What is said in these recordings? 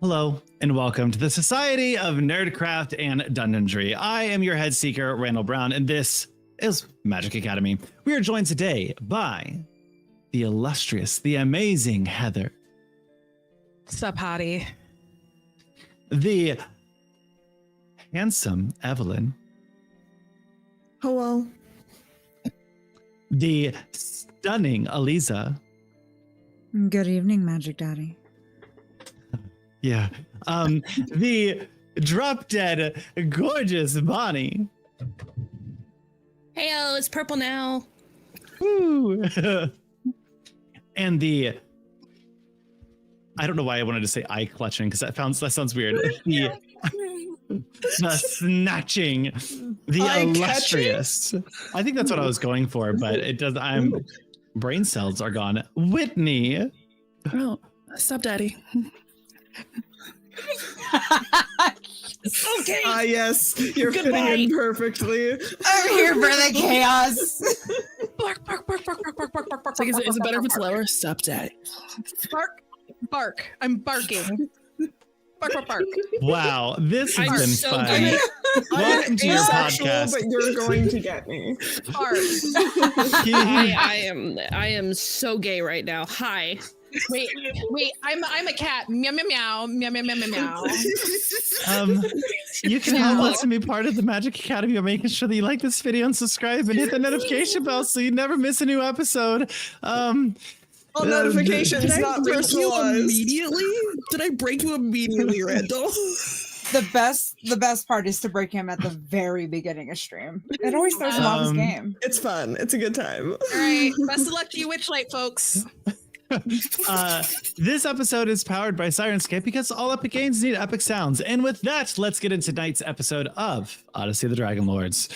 Hello, and welcome to the Society of Nerdcraft and Dungeonry. I am your head seeker, Randall Brown, and this is Magic Academy. We are joined today by the illustrious, the amazing Heather. Sup, hottie? The handsome Evelyn. Hello. The stunning Aliza. Good evening, Magic Daddy. Yeah. The drop dead gorgeous Bonnie. Heyo, it's purple now. Woo. And the I don't know why I wanted to say eye clutching because that sounds weird. The snatching, the illustrious. I think that's what I was going for, but it does. Brain cells are gone. Whitney. Oh, stop, Daddy. Okay. Yes, you're fitting in perfectly. I'm here for the chaos. Bark, bark, bark, bark, bark, bark, bark, bark, bark. It's like, is it better if it's lower? Stop, Daddy. Bark, bark. I'm barking. Bark, bark, bark. Wow, this has I'm been so fun. good. Welcome to your podcast. But you're going to get me. Bark. I am so gay right now. Hi. Wait. I'm a cat. Meow, meow, meow, meow, meow, meow, meow. You can help us and be part of the Magic Academy by making sure that you like this video and subscribe and hit the notification bell so you never miss a new episode. All notifications, Did I not break you personalized. immediately? Did I break you immediately, Randall? The best part is to break him at the very beginning of stream. It always throws him off his game. It's fun. It's a good time. All right. Best of luck to you, Witchlight, folks. This episode is powered by Sirenscape because all epic games need epic sounds. And with that, let's get into tonight's episode of Odyssey of the Dragonlords.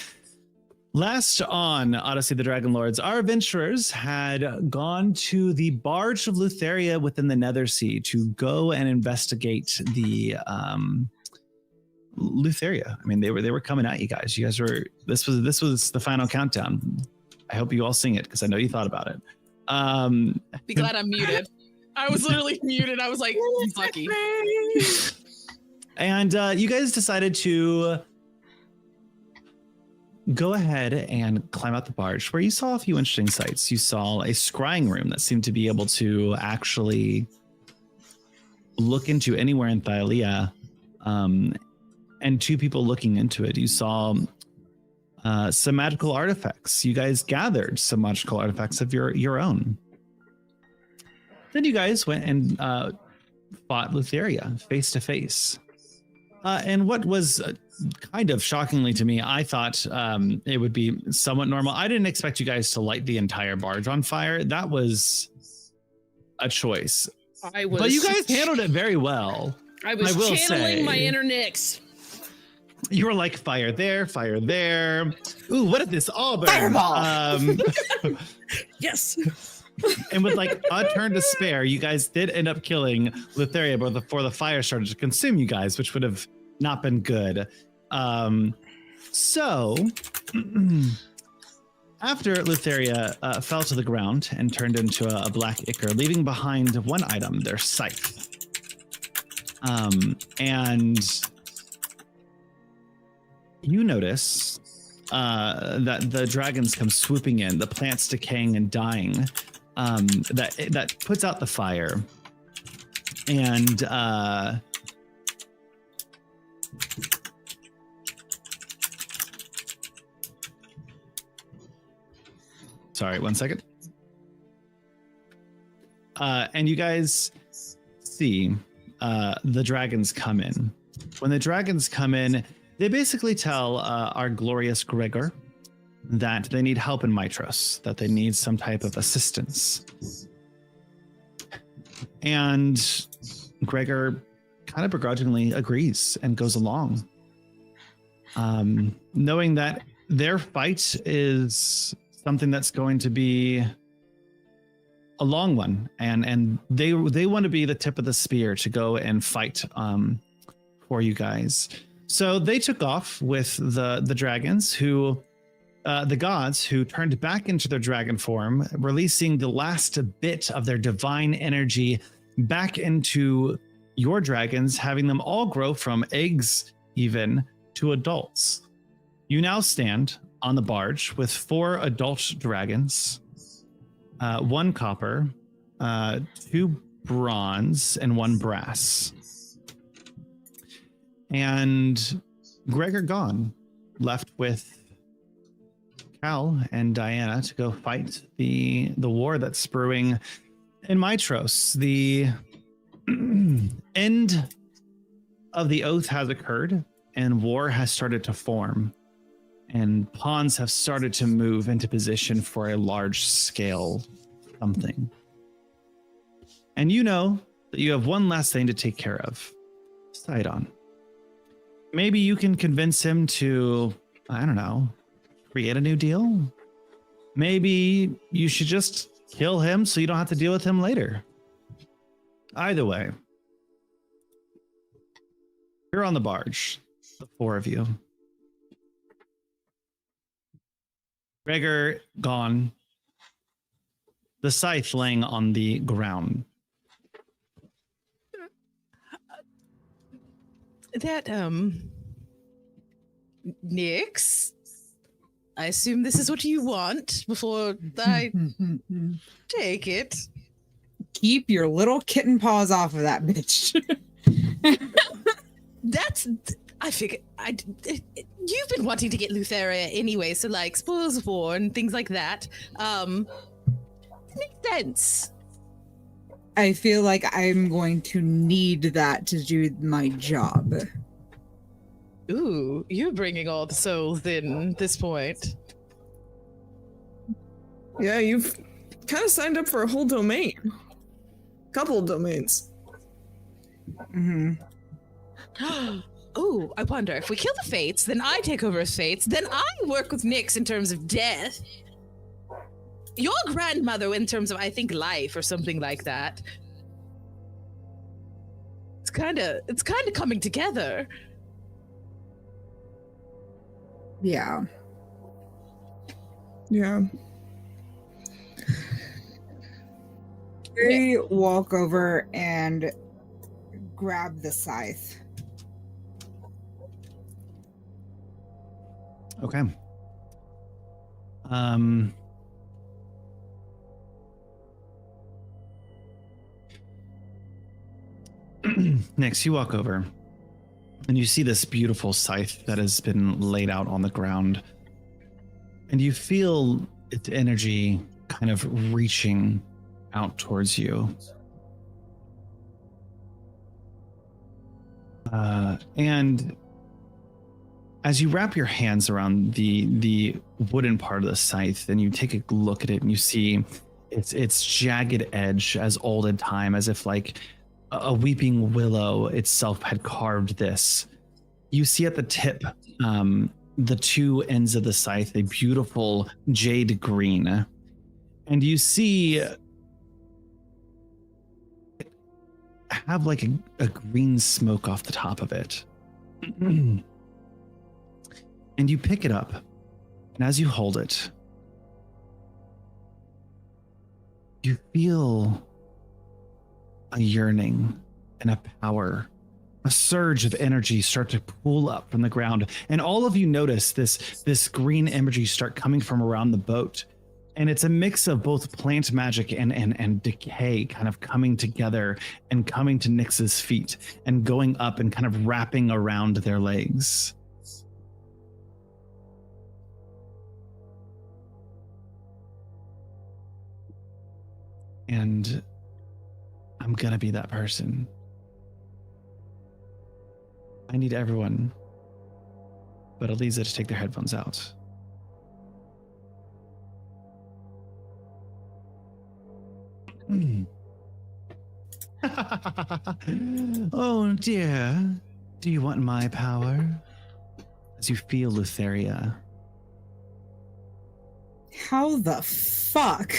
Last on Odyssey of the Dragonlords, our adventurers had gone to the Barge of Lutheria within the Nethersea to go and investigate the Lutheria. I mean, they were coming at you guys. You guys were this was the final countdown. I hope you all sing it because I know you thought about it. Be glad I'm muted. I was literally muted. I was like, he's lucky. And you guys decided to go ahead and climb out the barge where you saw a few interesting sights. You saw a scrying room that seemed to be able to actually look into anywhere in Thylia, and two people looking into it. You saw some magical artifacts. You guys gathered some magical artifacts of your own. Then you guys went and fought Lutheria face to face. And what was kind of shockingly to me, I thought it would be somewhat normal. I didn't expect you guys to light the entire barge on fire. That was a choice. But you guys handled it very well. I was channeling my inner Nyx. You were like, fire there, fire there. Ooh, what if this all burned? Fireball! Yes. And with like a turn to spare, you guys did end up killing Lutheria before the fire started to consume you guys, which would have not been good. So after Lutheria fell to the ground and turned into a black ichor, leaving behind one item, their scythe. And you notice that the dragons come swooping in, the plants decaying and dying, that puts out the fire. And sorry, 1 second. And you guys see the dragons come in. When the dragons come in, they basically tell our glorious Gregor that they need help in Mitros, that they need some type of assistance. And Gregor kind of begrudgingly agrees and goes along, knowing that their fight is something that's going to be a long one, and they want to be the tip of the spear to go and fight for you guys. So they took off with the dragons, who the gods, who turned back into their dragon form, releasing the last bit of their divine energy back into your dragons, having them all grow from eggs even to adults. You now stand on the barge with 4 adult dragons, 1 copper, 2 bronze, and 1 brass. And Gregor gone, left with Cal and Diana to go fight the war that's brewing in Mitros. The end of the oath has occurred, and war has started to form, and pawns have started to move into position for a large scale something. And you know that you have one last thing to take care of. Sidon. Maybe you can convince him to, I don't know, create a new deal? Maybe you should just kill him so you don't have to deal with him later. Either way, you're on the barge, the 4 of you. Gregor gone. The scythe laying on the ground. That, Nix, I assume this is what you want before I take it. Keep your little kitten paws off of that bitch. I figured, you've been wanting to get Lutheria anyway, so like spoils of war and things like that. It makes sense. I feel like I'm going to need that to do my job. Ooh, you're bringing all the souls in at this point. Yeah, you've kind of signed up for a whole domain. Couple of domains. Mm-hmm. Ooh, I wonder if we kill the Fates, then I take over as Fates, then I work with Nyx in terms of death. Your grandmother in terms of, I think, life or something like that. It's kind of coming together. Yeah. Yeah. We walk over and grab the scythe. Okay. Next, you walk over and you see this beautiful scythe that has been laid out on the ground, and you feel its energy kind of reaching out towards you. And as you wrap your hands around the wooden part of the scythe, and you take a look at it, and you see its jagged edge as old in time, as if like a weeping willow itself had carved this. You see at the tip, the 2 ends of the scythe, a beautiful jade green, and you see have like a green smoke off the top of it. And you pick it up, and as you hold it, you feel a yearning and a power, a surge of energy start to pool up from the ground. And all of you notice this green energy start coming from around the boat. And it's a mix of both plant magic and decay kind of coming together and coming to Nyx's feet and going up and kind of wrapping around their legs. And I'm gonna be that person. I need everyone but Eliza to take their headphones out. Oh dear. Do you want my power? As you feel Lutheria. How the fuck?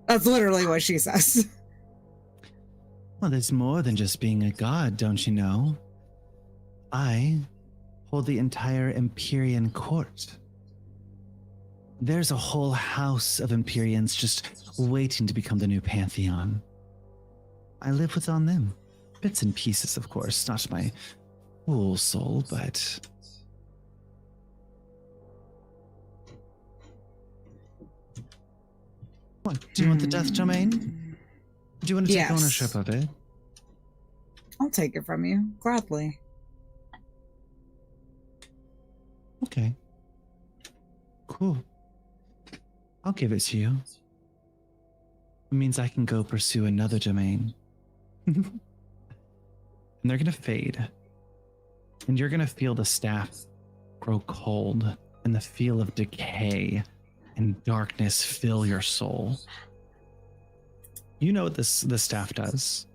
That's literally what she says. Well, there's more than just being a god, don't you know? I hold the entire Empyrean court. There's a whole house of Empyreans just waiting to become the new Pantheon. I live within them. Bits and pieces, of course, not my whole soul, but... What, do you want the death domain? Do you want to take Yes. ownership of it? I'll take it from you, gladly. Okay. Cool. I'll give it to you. It means I can go pursue another domain. And they're gonna fade. And you're gonna feel the staff grow cold and the feel of decay and darkness fill your soul. You know what the staff does.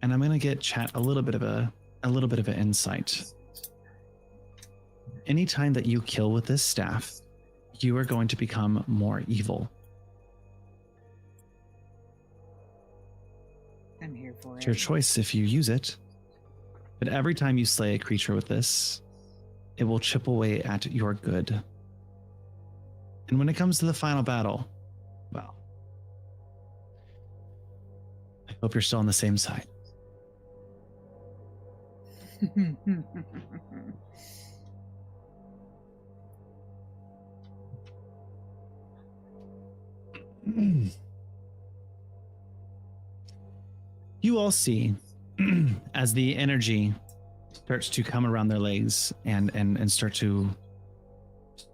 And I'm gonna get chat a little bit of an insight. Anytime that you kill with this staff, you are going to become more evil. I'm here for It's your choice if you use it. But every time you slay a creature with this, it will chip away at your good. And when it comes to the final battle, well, I hope you're still on the same side. You all see as the energy starts to come around their legs and start to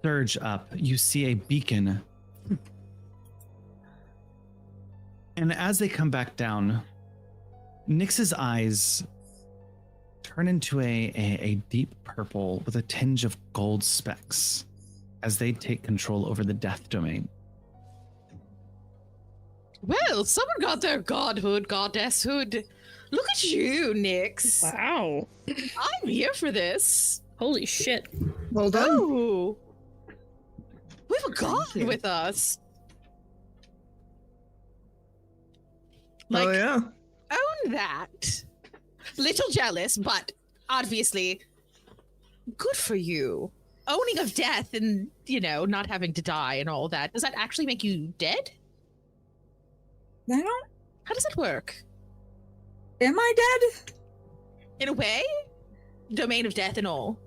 surge up, you see a beacon. And as they come back down, Nyx's eyes turn into a deep purple with a tinge of gold specks as they take control over the death domain. Well, someone got their godhood, goddesshood. Look at you, Nyx. Wow. I'm here for this. Holy shit. Well done. Oh, we have a god with us. Like, Oh yeah. own that. Little jealous, but obviously good for you. Owning of death and, not having to die and all that. Does that actually make you dead? I don't. How does it work? Am I dead? In a way? Domain of death and all.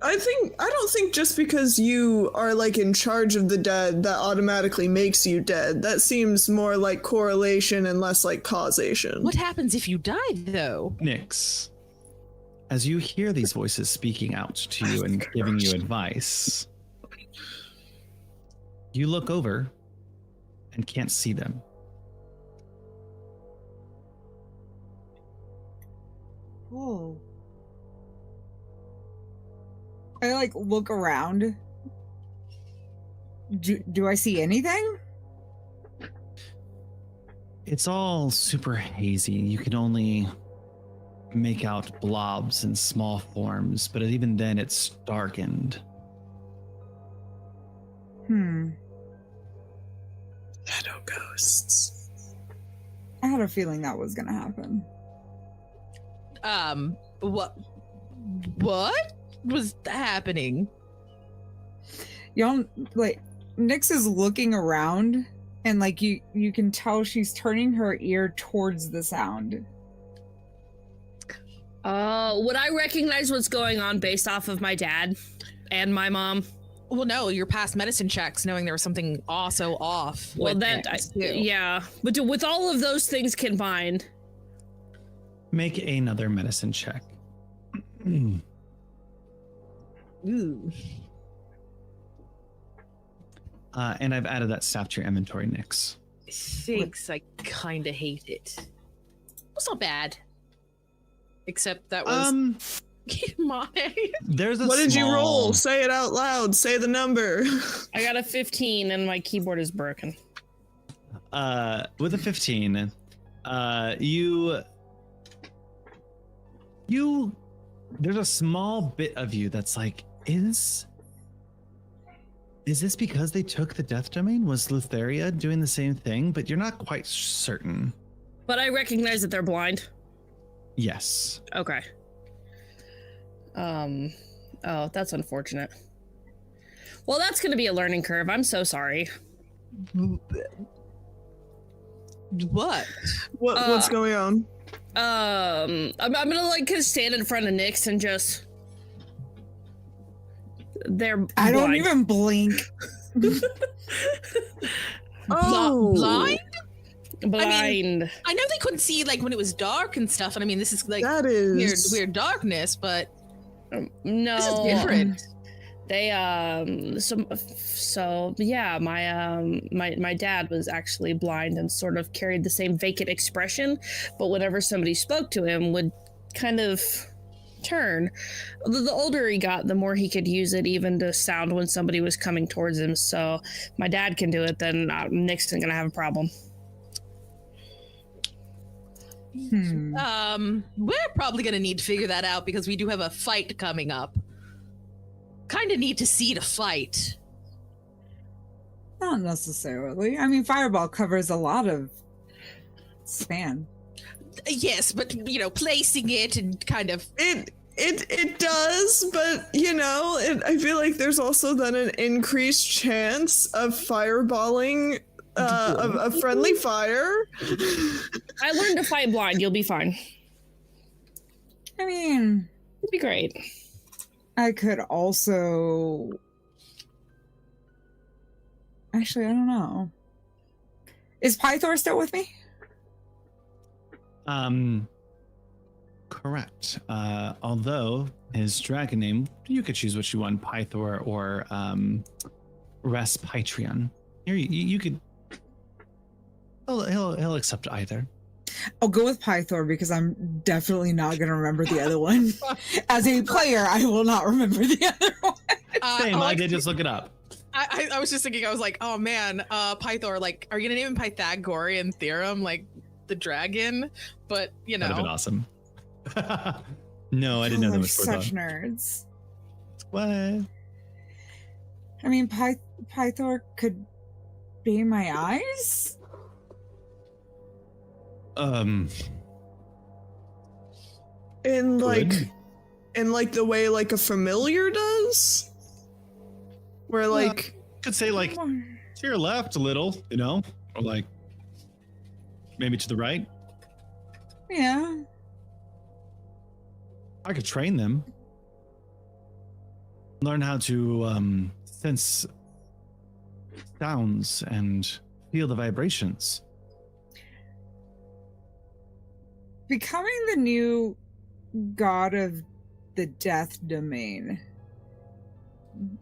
I don't think just because you are like in charge of the dead that automatically makes you dead. That seems more like correlation and less like causation. What happens if you die, though? Nyx, as you hear these voices speaking out to you and giving you advice, you look over and can't see them. Oh. I look around. Do I see anything? It's all super hazy. You can only make out blobs and small forms, but even then it's darkened. Shadow ghosts. I had a feeling that was gonna happen. What was happening? Y'all, Nyx is looking around, and you can tell she's turning her ear towards the sound. Would I recognize what's going on based off of my dad and my mom? Well, no, your past medicine checks, knowing there was something also off. Well, yeah. But with all of those things combined, Make another medicine check. Ooh. And I've added that staff to your inventory, Nyx. Thanks. I kind of hate it. It's not bad. Except that was my. There's a What did you small- roll? Say it out loud. Say the number. I got a 15 and my keyboard is broken. With a 15, there's a small bit of you that's like, is this because they took the death domain? Was Lutheria doing the same thing? But you're not quite certain. But I recognize that they're blind. Yes. Okay. Oh, that's unfortunate. Well, that's going to be a learning curve. I'm so sorry. What? What's going on? I'm gonna like kind of stand in front of Nyx and just. They're. I don't blind. even blink. Blind? Blind. I know they couldn't see like when it was dark and stuff, and I mean this is like That is weird darkness, but No. this is different. They so yeah, my dad was actually blind and sort of carried the same vacant expression, but whenever somebody spoke to him would kind of turn. The older he got, the more he could use it even to sound when somebody was coming towards him. So my dad can do it, then Nick's not gonna have a problem. We're probably gonna need to figure that out because we do have a fight coming up. Kind of need to see the fight. Not necessarily. I mean, Fireball covers a lot of span. Yes, but you know, placing it and kind of It does, but you know, I feel like there's also then an increased chance of fireballing a friendly fire. I learned to fight blind. You'll be fine. I mean, It'd be great. I could also. Actually, I don't know. Is Pythor still with me? Correct. Although his dragon name, you could choose what you want, Pythor or Respitrion. You could. He'll accept either. I'll go with Pythor because I'm definitely not going to remember the other one. As a player, I will not remember the other one. Same. I did just look it up. I was just thinking, I was like, oh man, Pythor, like, are you gonna name him Pythagorean theorem, like the dragon? But you know, That'd have been awesome. No, I didn't know Oh, that we're was such nerds. What? I mean, Pythor could be my eyes? In Good. like the way like a familiar does, where like Could say like to your left a little, you know, or like maybe to the right. Yeah. I could train them. Learn how to sense sounds and feel the vibrations. Becoming the new god of the death domain.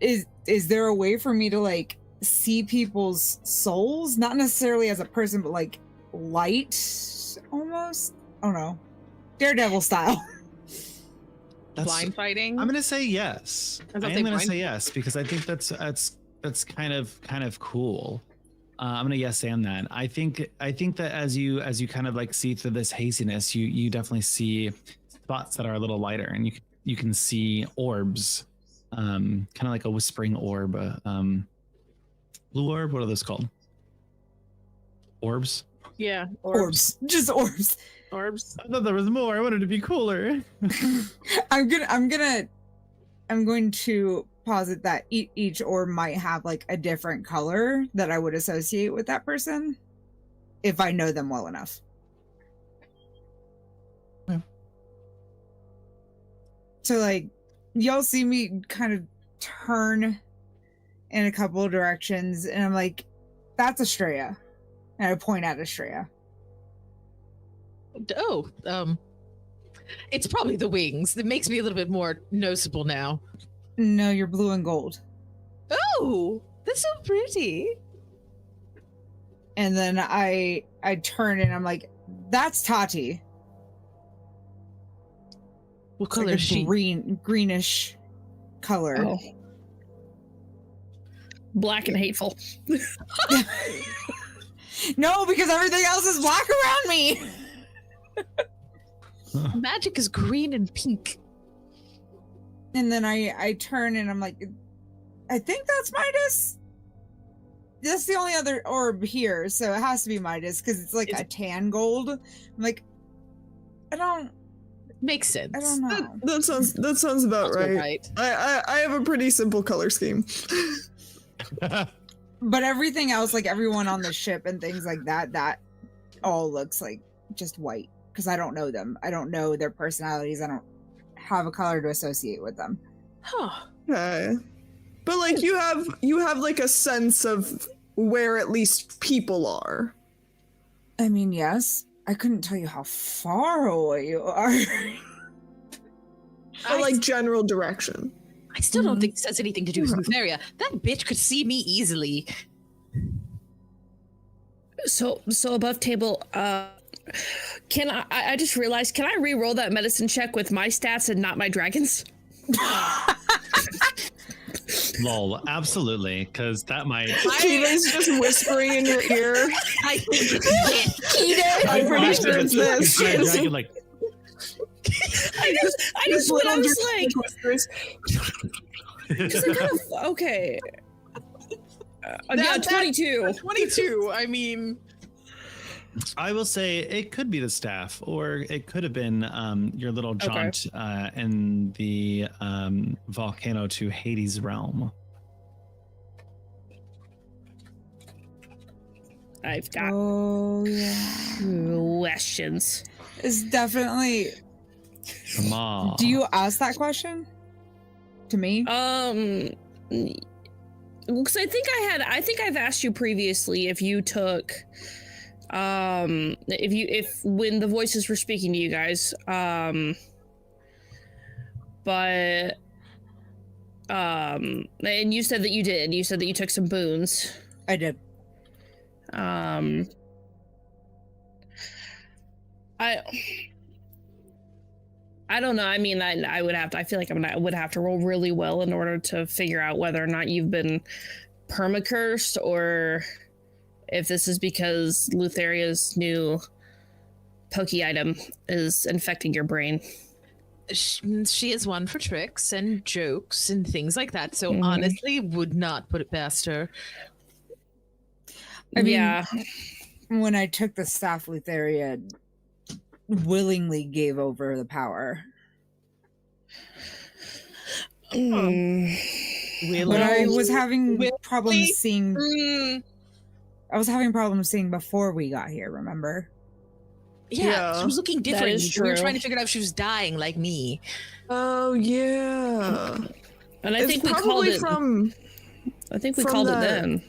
Is there a way for me to like see people's souls? Not necessarily as a person, but like light almost? I don't know. Daredevil style. blind fighting. I'm gonna say yes. I was I gonna am say gonna blind- say yes because I think that's kind of cool. I'm gonna yes and that. I think that as you kind of like see through this haziness, you definitely see spots that are a little lighter, and you can see orbs, kind of like a whispering orb, blue orb. What are those called? Orbs. Yeah, Orbs. Just orbs. Orbs. I thought there was more. I wanted to be cooler. I'm going to posit that each orb might have like a different color that I would associate with that person if I know them well enough. Yeah. So like y'all see me kind of turn in a couple of directions and I'm like, that's Estrella. And I point at Estrella. Oh, it's probably the wings. It makes me a little bit more noticeable now. No, you're blue and gold. Oh, that's so pretty. And then I turn and I'm like, that's Tati. What It's color like is a she? greenish color. Oh. Black and hateful. No, because everything else is black around me. Magic is green and pink. And then I turn and I'm like, I think that's Midas. That's the only other orb here, so it has to be Midas because it's like a tan gold. I'm like, I don't Makes sense. know. that sounds about That's right. I have a pretty simple color scheme. But everything else, like everyone on the ship and things like that all looks like just white because I don't know them. I don't know their personalities. I don't have a color to associate with them. Huh. Okay. But like you have like a sense of where at least people are. I mean, yes. I couldn't tell you how far away you are. But like general direction. I still don't think this has anything to do with Lutheria. That bitch could see me easily. So above table, can I just realized, can I re-roll that medicine check with my stats and not my dragon's? Lol, absolutely, because that might. Keena's just whispering in your ear. I think it's it. I'm pretty sure it's this. Dragon, like, I just when I was like, whispers. because I kind of okay. Yeah, 22. 22. I mean, I will say it could be the staff, or it could have been your little jaunt in the volcano to Hades realm. I've got questions. It's definitely. Come on. Do you ask that question to me? Because I think I've asked you previously if you took, if when the voices were speaking to you guys, but and you said that you did. You said that you took some boons. I did. I don't know. I mean, I would have to. I feel like I would have to roll really well in order to figure out whether or not you've been permacursed, or if this is because Lutheria's new pokey item is infecting your brain. she is one for tricks and jokes and things like that. So honestly, would not put it past her. I mean, when I took the staff, Lutheria willingly gave over the power. But I was having problems seeing. I was having problems seeing before we got here. Remember? Yeah, she was looking different. is We were true. trying to figure out if she was dying like me. Oh yeah. And I It's think we called probably it. from I think we from called it that- then.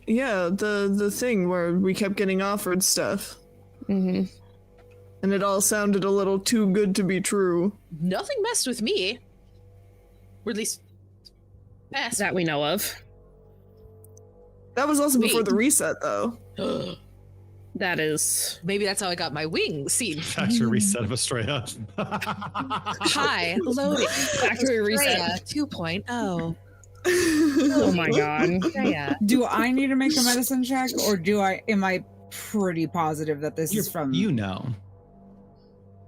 yeah, the thing where we kept getting offered stuff. Mm-hmm. And it all sounded a little too good to be true. Nothing messed with me. Or at least past. That we know of. That was also before Wait. the reset though. That is. Maybe that's how I got my wings seen. Factory reset of Estrella. Hi, loading. Factory reset. Estrella 2.0. Oh my god. Estrella. Do I need to make a medicine check, or am I pretty positive that this is from? You know.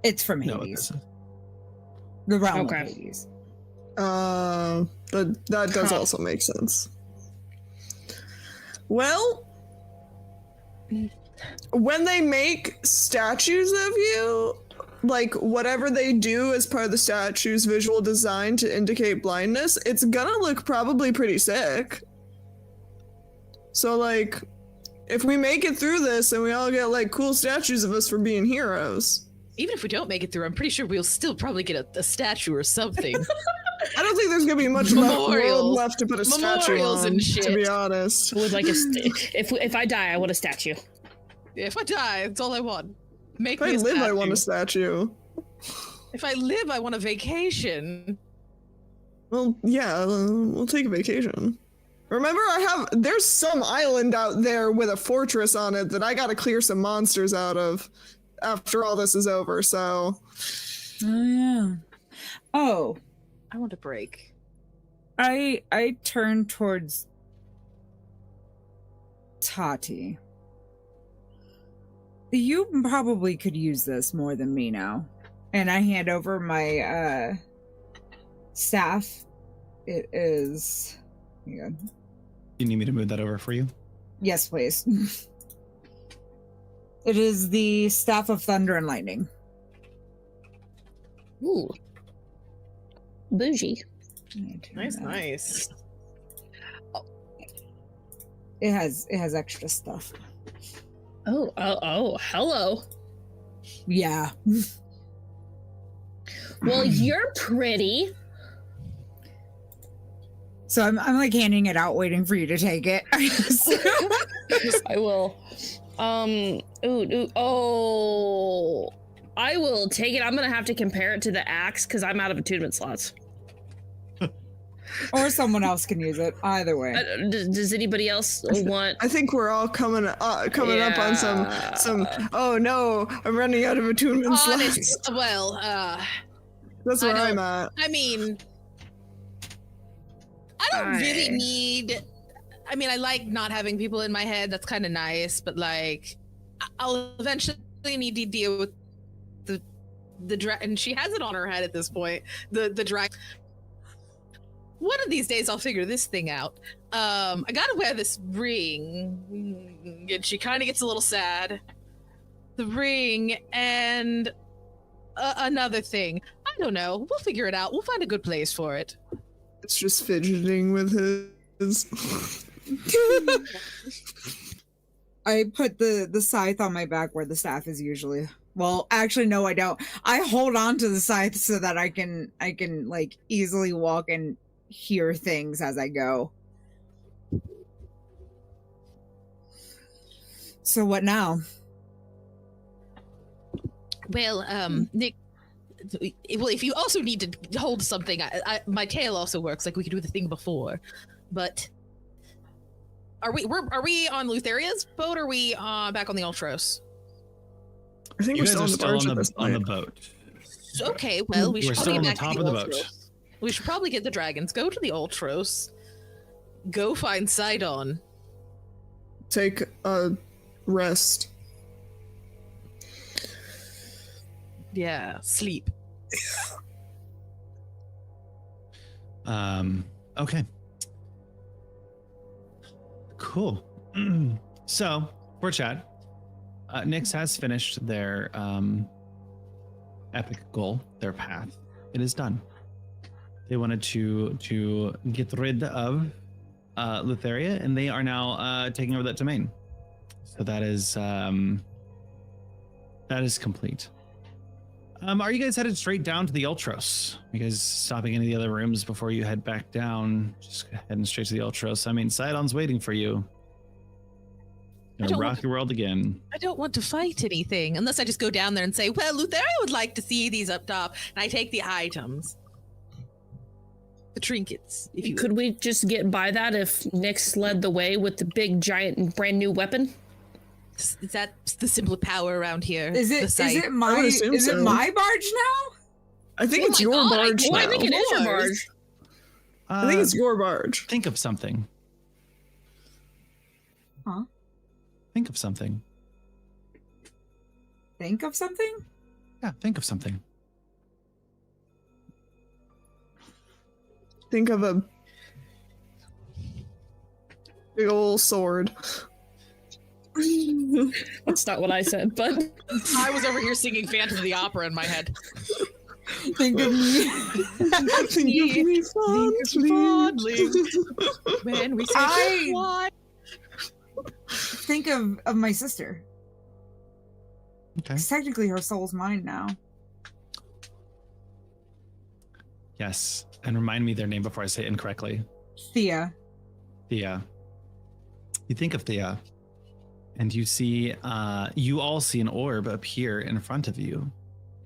It's from No, Hades, this is. the realm Okay. of Hades. That does also make sense. Well, when they make statues of you, like whatever they do as part of the statue's visual design to indicate blindness, it's gonna look probably pretty sick. So like, if we make it through this and we all get like cool statues of us for being heroes. Even if we don't make it through, I'm pretty sure we'll still probably get a statue or something. I don't think there's gonna be much Memorials. left to put a statue Memorials on, and to shit. be honest. Would like if I die, I want a statue. If I die, that's all I want. Make If me I a live, statue. I want a statue. If I live, I want a vacation. Well, yeah, we'll take a vacation. Remember, there's some island out there with a fortress on it that I gotta clear some monsters out of after all this is over, so. Oh yeah. Oh, I want a break. I turn towards Tati. You probably could use this more than me now. And I hand over my staff. It is. Hang on. You need me to move that over for you? Yes, please. It is the Staff of Thunder and Lightning. Ooh. Bougie. Nice. It has extra stuff. Oh, hello. Yeah. Well, you're pretty. So I'm like handing it out, waiting for you to take it. I will. I will take it. I'm gonna have to compare it to the axe because I'm out of attunement slots. Or someone else can use it. Either way. Does anybody else want? I think we're all coming up on some. Oh no, I'm running out of attunement slots. Honest, well, That's where I'm at. I mean, I don't really need. I mean, I like not having people in my head. That's kind of nice, but like, I'll eventually need to deal with the dragon. She has it on her head at this point. The dragon. One of these days, I'll figure this thing out. I gotta wear this ring, and she kind of gets a little sad. The ring and another thing. I don't know. We'll figure it out. We'll find a good place for it. It's just fidgeting with his. I put the scythe on my back where the staff is usually. Well, actually, no, I don't. I hold on to the scythe so that I can like easily walk and hear things as I go. So what now? Well, Nick. Well, if you also need to hold something, my tail also works. Like we could do the thing before, but are we on Lutheria's boat? Or are we back on the Ultros? I think You we're guys still are on the still barge on at this on the point. boat. Okay, well, we We're should still probably on get the back top to of the the boat. Ultros. We should probably get the dragons. Go to the Ultros. Go find Sidon. Take a rest. Yeah, sleep. Okay. Cool. So, for chat, Nyx has finished their epic goal, their path. It is done. They wanted to get rid of Lutheria, and they are now taking over that domain. So that is complete. Are you guys headed straight down to the Ultros? Are you guys stopping in any of the other rooms before you head back down? Just heading straight to the Ultros. I mean, Sidon's waiting for you. Gonna rock your world again. I don't want to fight anything unless I just go down there and say, well, Lutheria would like to see these up top. And I take the items. The trinkets, if you Could we just get by that if Nyx led the way with the big, giant, brand new weapon? Is that the simple power around here? Is it my would assume is it so. my barge now? I think Oh it's my your God, barge Well, I now. think it is your Yours. barge. I think it's your barge. Think of something. Huh? Think of something. Think of something? Yeah, think of something. Think of a big old sword. That's not what I said, but I was over here singing Phantom of the Opera in my head. Think of me. Think of me fondly. When we say I- goodbye. Think of my sister. Okay. 'Cause technically her soul's mine now. Yes. And remind me their name before I say it incorrectly. Thea. Thea. You think of Thea, and you see, you all see an orb appear in front of you,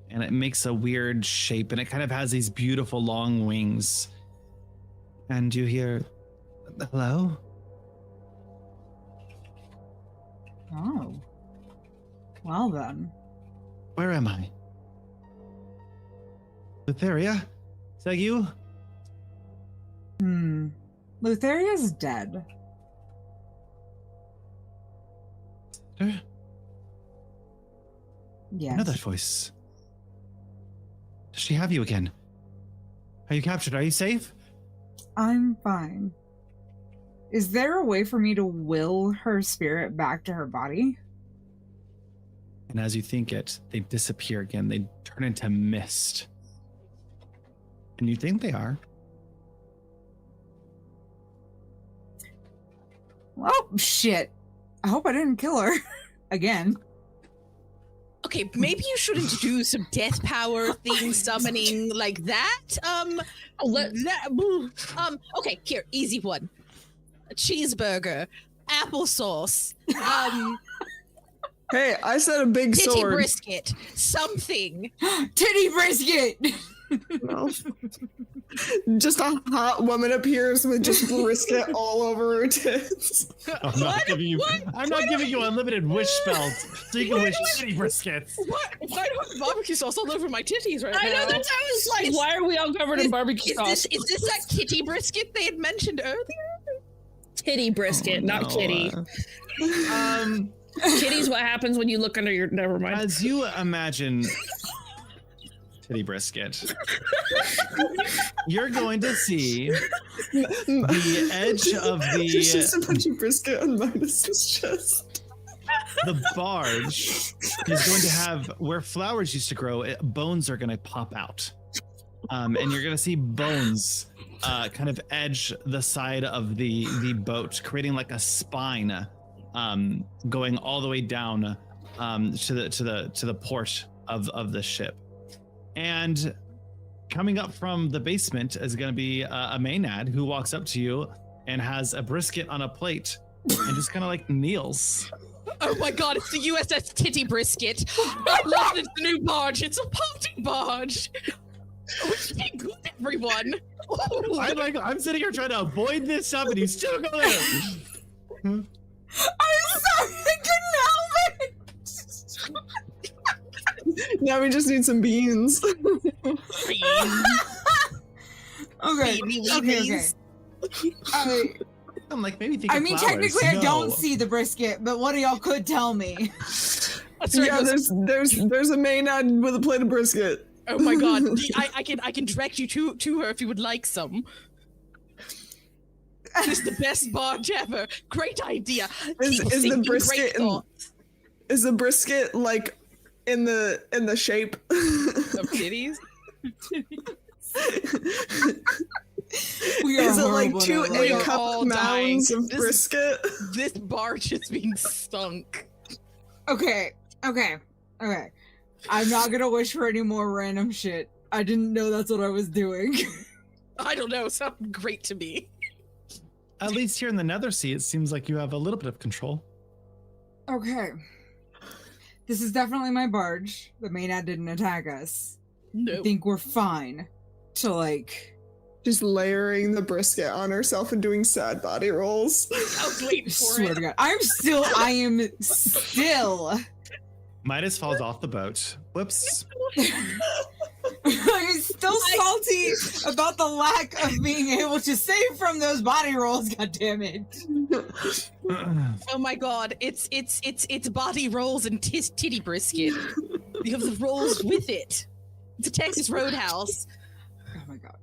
and it makes a weird shape, and it kind of has these beautiful long wings. And you hear, hello? Oh. Well then. Where am I? Lutheria? Is that you? Lutheria's dead. I Yes. know that voice. Does she have you again? Are you captured? Are you safe? I'm fine. Is there a way for me to will her spirit back to her body? And as you think it, they disappear again. They turn into mist. And you think they are. Oh, shit. I hope I didn't kill her. again. Okay, maybe you shouldn't do some death power thing summoning like that. Okay, here, easy one. A cheeseburger, applesauce, Hey, I said a big titty sword. brisket, something. Titty brisket! No. Just a hot woman appears with just brisket all over her tits. I'm not giving you unlimited wish spells, so you can wish titty briskets. What? I don't have barbecue sauce all over my titties right now. I know that I was like, why are we all covered in barbecue sauce? Is this that kitty brisket they had mentioned earlier? Titty brisket, not kitty. Kitty's what happens when you look under your. Never mind. As you imagine titty brisket, you're going to see the edge of There's just a the bunch of brisket on Minus's chest. barge is going to have where flowers used to grow. Bones are going to pop out, and you're going to see bones kind of edge the side of the boat, creating like a spine, going all the way down to the port of the ship. And coming up from the basement is going to be a Maynard who walks up to you and has a brisket on a plate and just kind of like kneels. Oh my god, it's the USS Titty Brisket. I love this new barge. It's a party barge. Oh, hey, good, everyone. Oh. I'm sitting here trying to avoid this up and he's still going. I'm sorry, I couldn't help it! Now we just need some beans. Okay. I'm like, maybe think I of mean, flowers. technically, I No. don't see the brisket, but one of y'all could tell me. Yeah, there's a Maynard with a plate of brisket. Oh my god, I can direct you to her if you would like some. This is the best barge ever. Great idea. Is Keep the thinking brisket great in, thoughts. is the brisket like in the shape? Of titties? We are Is it like horrible two at it. are A-cup all mounds dying. of brisket? This barge is being stunk. Okay. I'm not gonna wish for any more random shit. I didn't know that's what I was doing. I don't know, sounds great to me. At least here in the Nether Sea, it seems like you have a little bit of control. Okay. This is definitely my barge. The Maynard didn't attack us. I No. think we're fine to like. Just layering the brisket on herself and doing sad body rolls. I was waiting for Swear it. to God, I am still. Midas falls off the boat. Whoops. I'm still salty about the lack of being able to save from those body rolls. God damn it! Oh my god, it's body rolls and titty brisket. You have the rolls with it. It's a Texas Roadhouse. Oh my God.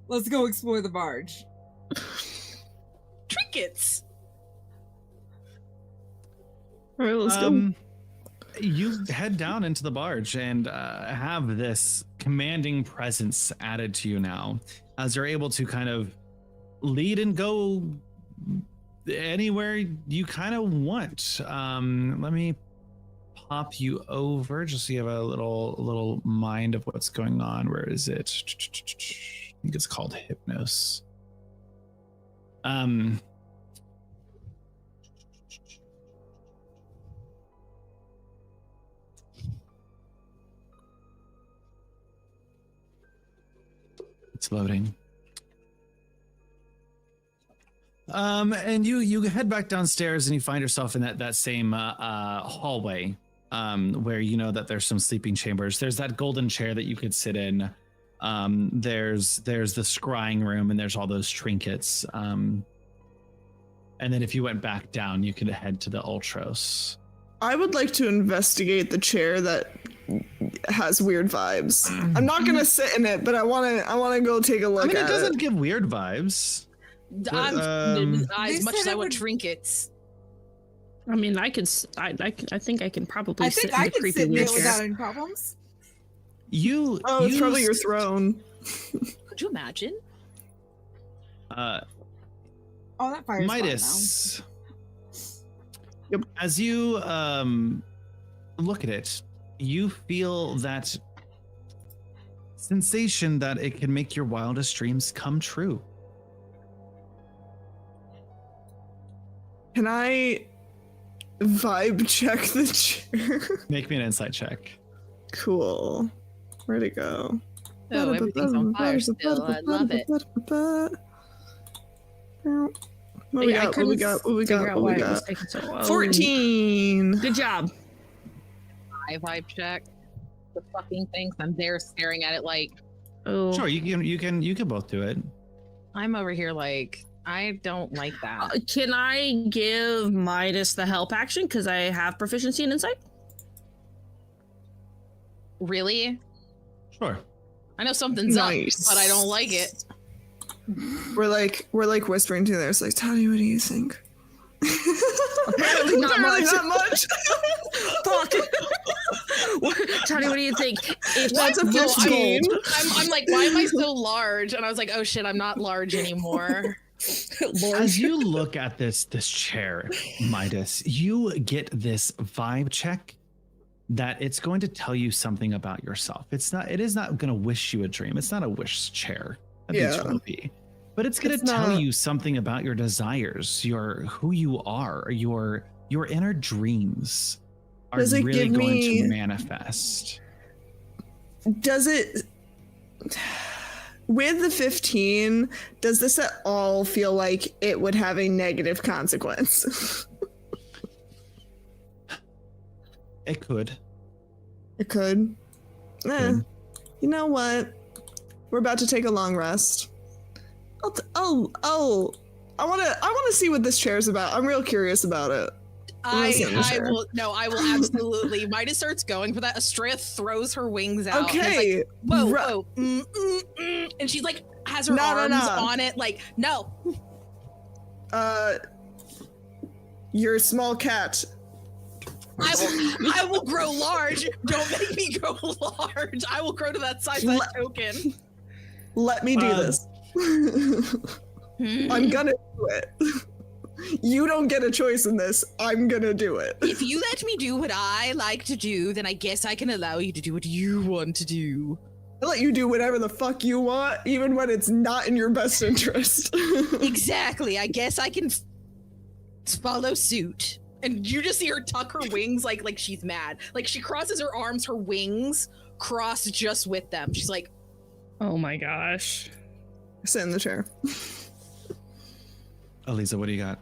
Let's go explore the barge. Trinkets. All right, let's go. You head down into the barge and have this commanding presence added to you now, as you're able to kind of lead and go anywhere you kind of want. Let me pop you over just so you have a little mind of what's going on. Where is it? I think it's called Hypnos. It's loading. And you head back downstairs and you find yourself in that same hallway, where you know that there's some sleeping chambers. There's that golden chair that you could sit in. There's the scrying room and there's all those trinkets. And then if you went back down, you could head to the Ultros. I would like to investigate the chair that has weird vibes. I'm not gonna sit in it, but I wanna go take a look I mean, at it doesn't give weird vibes. I'm They as much said as I it want would- trinkets. I mean, I think I can probably I sit think in I the can creepy sit there wheelchair. without any problems. You Oh, it's probably your used, throne. Could you imagine? Oh, that fire's fine now. Midas. Yep. As you look at it, you feel that sensation that it can make your wildest dreams come true. Can I vibe check the chair? Make me an insight check. Cool. Where'd it go? Oh, everything's on fire still. I love it. What we got? What we got? What we got? What we got? 14. Good job. I vibe check the fucking things. I'm there staring at it like, Oh, Sure, you can both do it. I'm over here like, I don't like that. Can I give Midas the help action because I have proficiency in insight? Really? Sure. I know something's Nice. up, but I don't like it. We're like whispering to there. It's like, Tony, what do you think? Apparently not Apparently much. not much. Fuck. Tony, what do you think? If That's a No, 15. I'm like, why am I so large? And I was like, oh shit, I'm not large anymore. As you look at this chair, Midas, you get this vibe check that it's going to tell you something about yourself. It is not going to wish you a dream. It's not a wish chair. I think it's be. But it's going to tell you something about your desires, who you are, your inner dreams are Does it really give going me- to manifest. Does it, with the 15, does this at all feel like it would have a negative consequence? It could. It could. You know what? We're about to take a long rest. I want to see what this chair's about. I'm real curious about it. I will absolutely. Midas starts going for that. Estrella throws her wings out. and is Okay. like, whoa. And she's like, has her arms on it. Like, no. You're a small cat. I will grow large. Don't make me grow large. I will grow to that size. That token. Let me do this. I'm gonna do it. You don't get a choice in this. I'm gonna do it. If you let me do what I like to do, then I guess I can allow you to do what you want to do. I'll let you do whatever the fuck you want, even when it's not in your best interest. Exactly. I guess I can follow suit. And you just see her tuck her wings like she's mad. Like she crosses her arms, her wings cross just with them. She's like, Oh my gosh. Sit in the chair. Eliza, what do you got?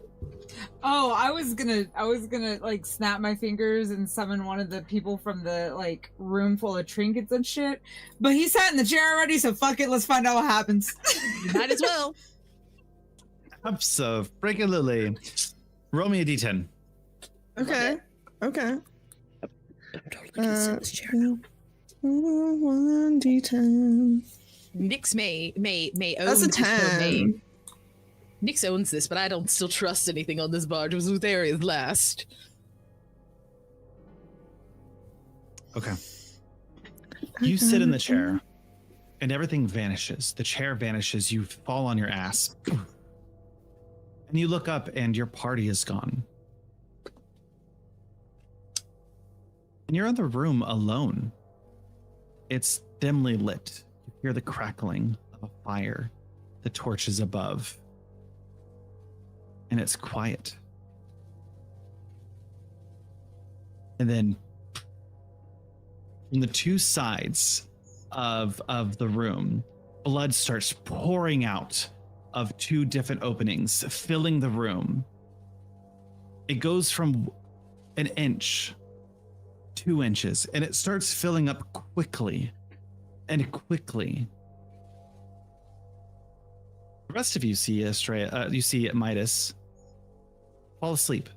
Oh, I was gonna like snap my fingers and summon one of the people from the like room full of trinkets and shit. But he sat in the chair already, so fuck it. Let's find out what happens. you might as well. Absolutely. Roll me a d10. Okay. Okay. This chair. 1d10. Nyx may own That's a this 10. domain. Nyx owns this, but I don't still trust anything on this barge. It was Utheria's last. Okay. You sit in the chair and everything vanishes. The chair vanishes. You fall on your ass. And you look up and your party is gone. And you're in the room alone. It's dimly lit. You hear the crackling of a fire, the torches above. And it's quiet. And then from the two sides of the room, blood starts pouring out of two different openings, filling the room. It goes from an inch, 2 inches, and it starts filling up quickly and quickly. The rest of you see you see Midas fall asleep.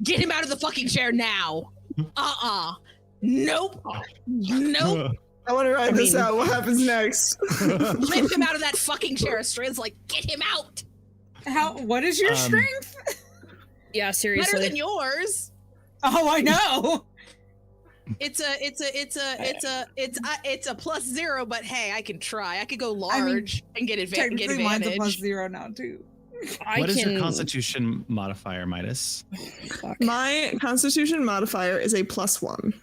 Get him out of the fucking chair now. Nope. Nope. I want to write this out. What happens next? Lift him out of that fucking chair. Estrella's like, get him out. What is your strength? Yeah, seriously. Better than yours. Oh, I know. It's a +0, but hey, I can try. I could go large and get Technically, mine's a advantage. +0 now too. What is your Constitution modifier, Midas? Fuck. My Constitution modifier is a +1.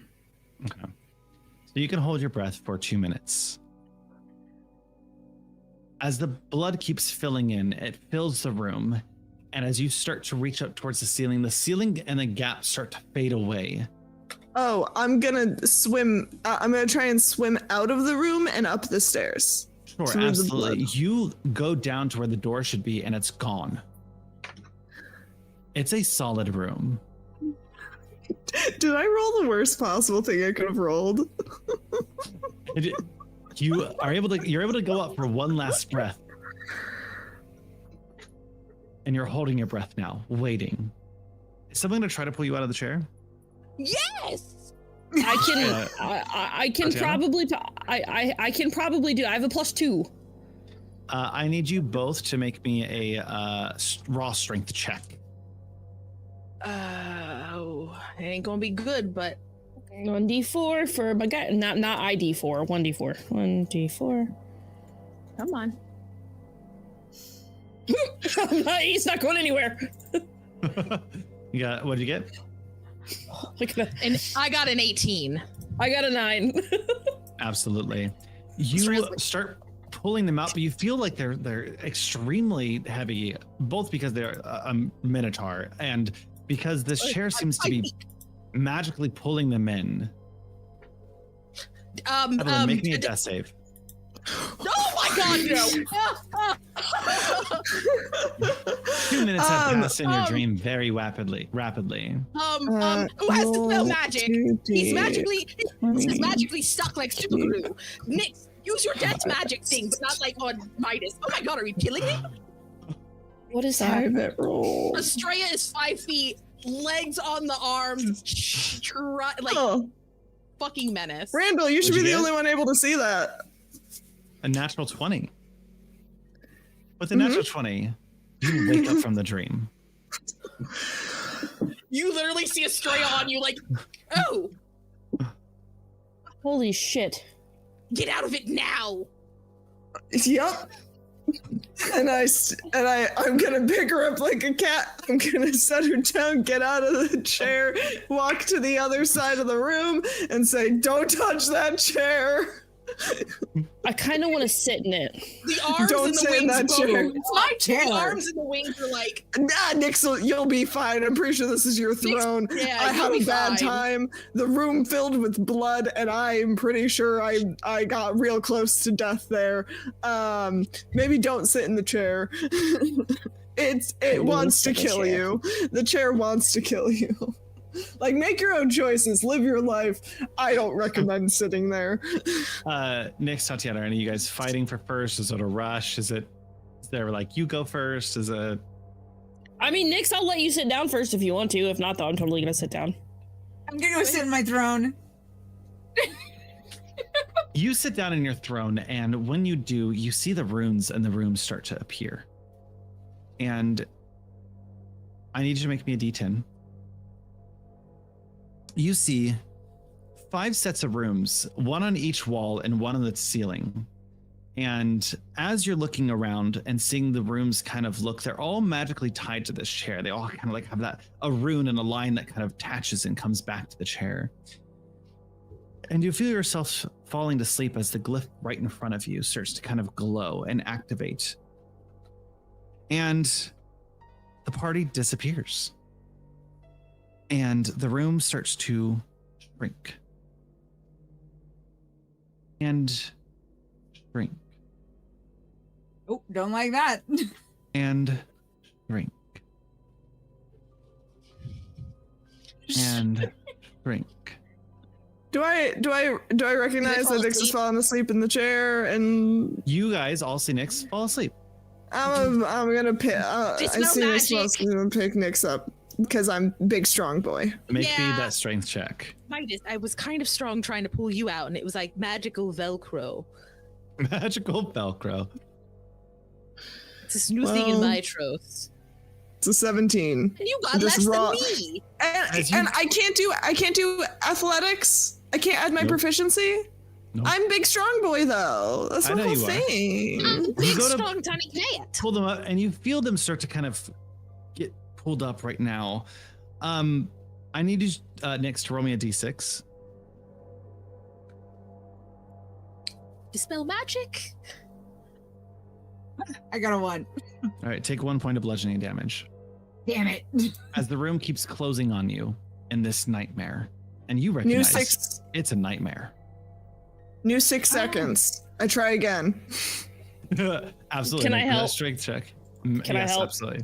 Okay. So you can hold your breath for 2 minutes. As the blood keeps filling in, it fills the room. And as you start to reach up towards the ceiling and the gaps start to fade away. Oh, I'm gonna swim. I'm gonna try and swim out of the room and up the stairs. Sure, through the absolutely. blood. You go down to where the door should be and it's gone. It's a solid room. Did I roll the worst possible thing I could have rolled? You're able to go up for one last breath. And you're holding your breath now, waiting. Is someone gonna try to pull you out of the chair? Yes. I can probably do. I have a +2. I need you both to make me a raw strength check. Oh, it ain't gonna be good, but 1d4 for my guy. Not ID4. 1d4. 1d4. come on. He's not going anywhere. You got, what did you get? Look at that. And I got an 18. I got a 9. Absolutely. You start pulling them out, but you feel like they're extremely heavy, both because they're a minotaur and because this chair seems to be magically pulling them in. Evelyn, make me a death save. Oh my god, no! 2 minutes have passed in your dream very rapidly. Who has to spell magic? He's magically stuck like super glue. Nick, use your death magic thing, but not like on Midas. Oh my god, are you killing me? What is that? Estrella is 5 feet, legs on the arms, fucking menace. Randall, you should What'd be you the get? only one able to see that. A natural 20. With a natural 20, you wake up from the dream. You literally see Estrella on you like, oh, Holy shit. get out of it now. Yep. And I'm gonna pick her up like a cat. I'm gonna set her down, get out of the chair, walk to the other side of the room, and say, "Don't touch that chair." I kind of want to sit in it. The arms Don't and the sit in wings that both. chair. It's my Chair. The arms and the wings are like, Nah, Nixel, you'll be fine. I'm pretty sure this is your throne. yeah, I you'll had be a bad fine. time. The room filled with blood, and I'm pretty sure I got real close to death there. Maybe don't sit in the chair. It wants to kill you. The chair wants to kill you. Like, make your own choices, live your life. I don't recommend sitting there. Nyx, Tatiana, are you guys fighting for first? Is it a rush? Is there like you go first? Is it? I mean, Nyx, I'll let you sit down first if you want to. If not, though, I'm totally gonna sit down. I'm gonna go sit in my throne. You sit down in your throne, and when you do, you see the runes and the rooms start to appear. And I need you to make me a D10. You see 5 sets of rooms, one on each wall and one on the ceiling. And as you're looking around and seeing the rooms kind of look, they're all magically tied to this chair. They all kind of like have a rune and a line that kind of attaches and comes back to the chair. And you feel yourself falling to sleep as the glyph right in front of you starts to kind of glow and activate. And the party disappears. And the room starts to shrink. And shrink. Oh, don't like that. And shrink. And shrink. Do I recognize that Nix has fallen asleep in the chair? And You guys all see Nyx fall asleep. I'm gonna pick. It's I no see Nix magic. fall asleep and pick Nix up because I'm big strong boy. Make me Yeah. that strength check. Midas, I was kind of strong trying to pull you out, and it was like magical Velcro. Magical Velcro. It's this new thing in Well, Mitros. It's a 17. And you got just less raw- than me. And, As you- and I can't do athletics. I can't add my Nope. proficiency. Nope. I'm big strong boy though. That's I the know whole you are. thing. Big, go to- strong, tiny cat. Pull them up, and you feel them start to kind of get pulled up right now. I need you, Nyx, to roll me a d6. Dispel magic. I got a 1. All right, take 1 point of bludgeoning damage Damn it. as the room keeps closing on you in this nightmare, and you New recognize 6 it's a nightmare. new 6 seconds. I try again. Absolutely. Can I make that help? strength check. Can I Yes, help? absolutely.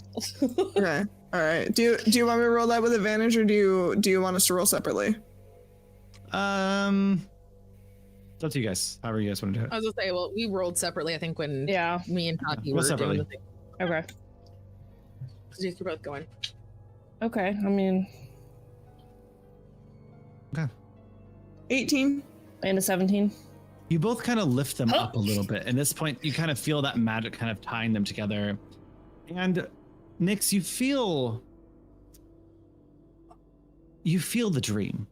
Okay. All right. Do you want me to roll that with advantage, or do you want us to roll separately? It's up to you guys. However you guys want to do it. I was gonna say, well, we rolled separately. I think when Yeah. me and Taki Roll were separately. doing the thing. Okay. So you're both going. Okay. I mean, 18. and a 17. You both kind of lift them Oh. up a little bit. At this point, you kind of feel that magic kind of tying them together. And Nyx, you feel the dream,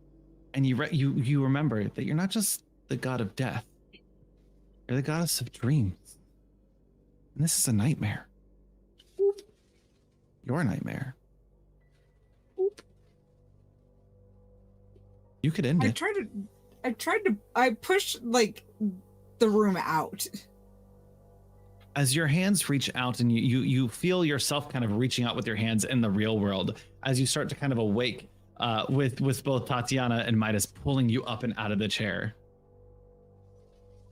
and you remember that you're not just the god of death. You're the goddess of dreams, and this is a nightmare. Your nightmare. You could end it. I pushed like the room out. As your hands reach out, and you feel yourself kind of reaching out with your hands in the real world, as you start to kind of awake, with both Tatiana and Midas pulling you up and out of the chair.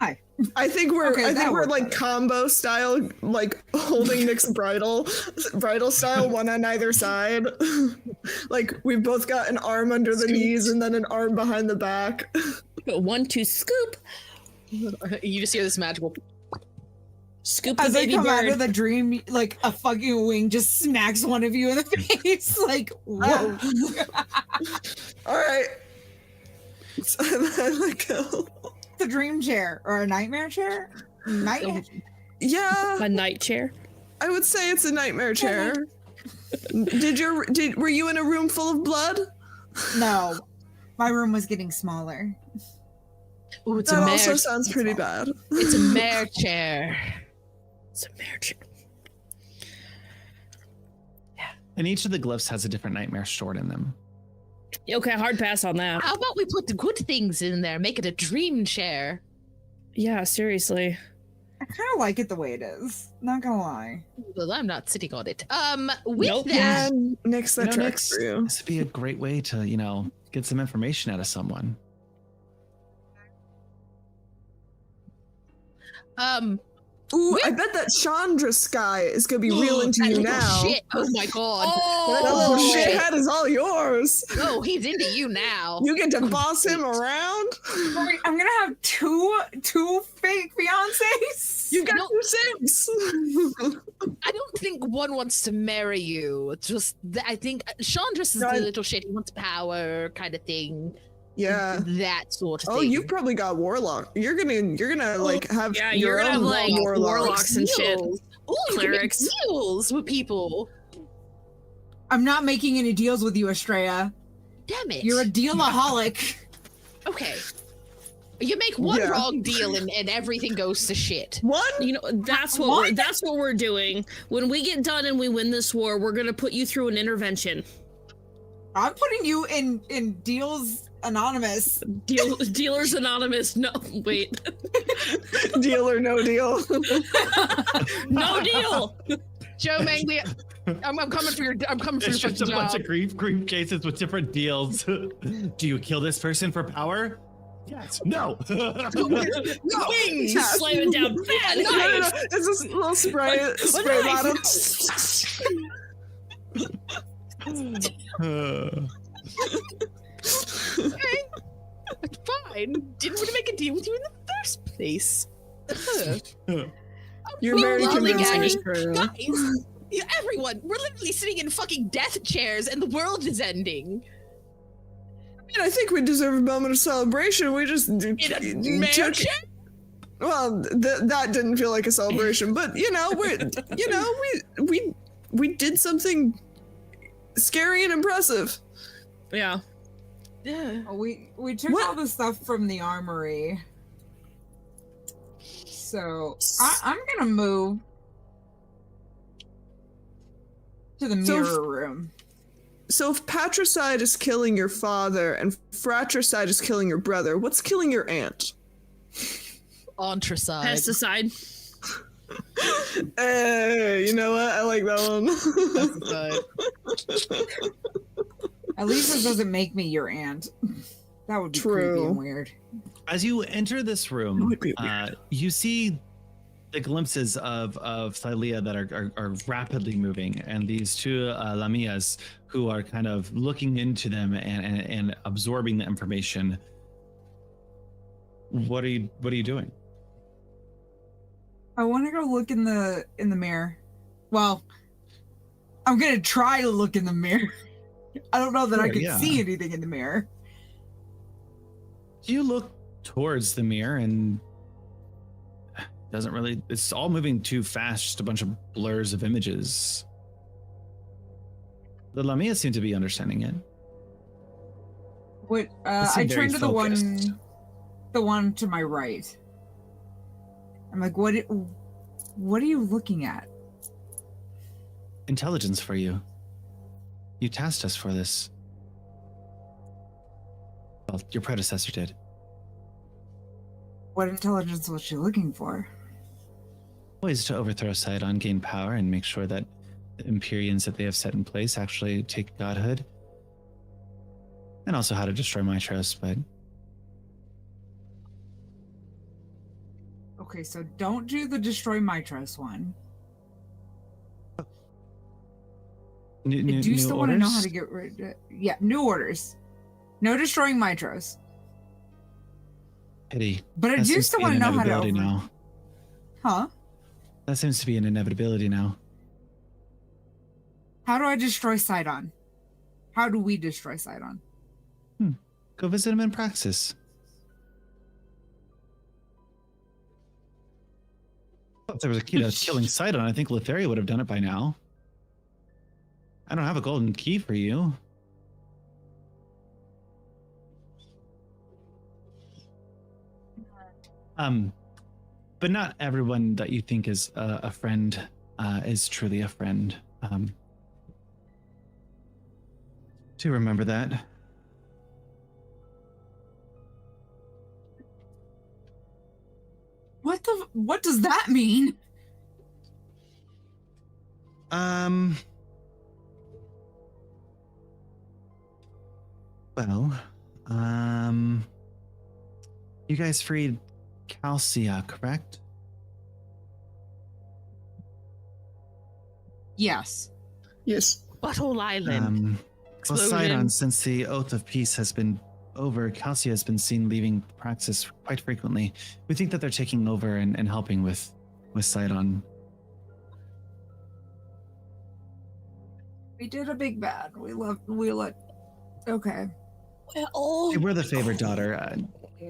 Hi. I think we're Okay, that worked like better. combo style, like holding Nick's bridle style, one on either side. Like we've both got an arm under the knees and then an arm behind the back. 1, 2, scoop. You just hear this magical. Scoop the As I baby come out bird. of the dream, like a fucking wing just smacks one of you in the face. Like, whoa. All right. So I let go. The dream chair or a nightmare chair? Nightmare. Yeah, A night chair. I would say it's a nightmare chair. Were you in a room full of blood? No, my room was getting smaller. Ooh, it's That a mare. also sounds pretty bad. It's a mare chair. It's a mare chair. And each of the glyphs has a different nightmare stored in them. Okay, hard pass on that. How about we put the good things in there? Make it a dream chair. Yeah, seriously. I kind of like it the way it is. Not gonna lie. Well, I'm not sitting on it. With Nope. that, Yeah, Nick's that You know, tracks Nyx, for you. this would be a great way to, get some information out of someone. Ooh, I bet that Chandra Sky is gonna be real into that you little now. Shit. Oh my god. That little Oh, shithead is all yours. Oh, he's into you now. You get to boss him around. Wait, I'm gonna have two fake fiancés. You got No. 2 6. I don't think one wants to marry you. It's just I think Chandris is No, the I- little shit. He wants power, kind of thing. Yeah. That sort of Oh, thing. you've probably got warlock. You're gonna like have yeah, your you're gonna own have, like, warlocks and shit. Deals. Ooh, you can make Clerics. deals with people. I'm not making any deals with you, Estrella. Damn it. You're a dealaholic. Okay. You make one Yeah. wrong deal and everything goes to shit. One. You know, that's what we're doing. When we get done and we win this war, we're gonna put you through an intervention. I'm putting you in Deals Anonymous. Dealers Anonymous. No, wait. Deal or no deal. No deal. Joe Mangley, I'm coming for your It's just a fucking bunch job. of grief cases with different deals. Do you kill this person for power? Yes. No. Wings. Yeah. Slam it down. Bad. No, no, no. Nice. It's this little spray nice. bottle. It's fine. Didn't want to make a deal with you in the first place. You're very Lollygagging. convincing. Guys, yeah, everyone, we're literally sitting in fucking death chairs and the world is ending. I think we deserve a moment of celebration. We just In a mare took- chair? Well, that didn't feel like a celebration, but we did something scary and impressive. Yeah. Yeah. We took What? all the stuff from the armory. So I'm gonna move to the mirror room. So if patricide is killing your father and fratricide is killing your brother, what's killing your aunt? Ontricide. Pesticide. Hey, you know what? I like that one. At least this doesn't make me your aunt. That would be creepy and weird. As you enter this room, you see the glimpses of Thylea that are rapidly moving, and these two Lamias who are kind of looking into them and absorbing the information. What are you doing? I want to go look in the mirror. Well, I'm gonna try to look in the mirror. I don't know that I can see anything in the mirror. You look towards the mirror and doesn't really, it's all moving too fast, just a bunch of blurs of images. The Lamia seem to be understanding it. What I turned to the one to my right. I'm like, what are you looking at? Intelligence for you. You tasked us for this. Well, your predecessor did. What intelligence was she looking for? Ways to overthrow Sidon, gain power, and make sure that the Empyreans that they have set in place actually take godhood. And also how to destroy Mitros, but... Okay, so don't do the destroy Mitros one. I do still want to know how to get rid of it. Yeah, new orders. No destroying Mitros. Pity. But I do still want to know how to now. Huh? That seems to be an inevitability now. How do I destroy Sidon? How do we destroy Sidon? Go visit him in Praxis. If there was a key to killing Sidon, I think Letheria would have done it by now. I don't have a golden key for you. But not everyone that you think is a friend is truly a friend. Do remember that. What does that mean? Well, you guys freed Calcia, correct? Yes. Yes. Butthole Island. Well, Sidon, since the Oath of Peace has been over, Calcia has been seen leaving Praxis quite frequently. We think that they're taking over and helping with Sidon. We did a big bad. Okay. Well, We're the favorite daughter,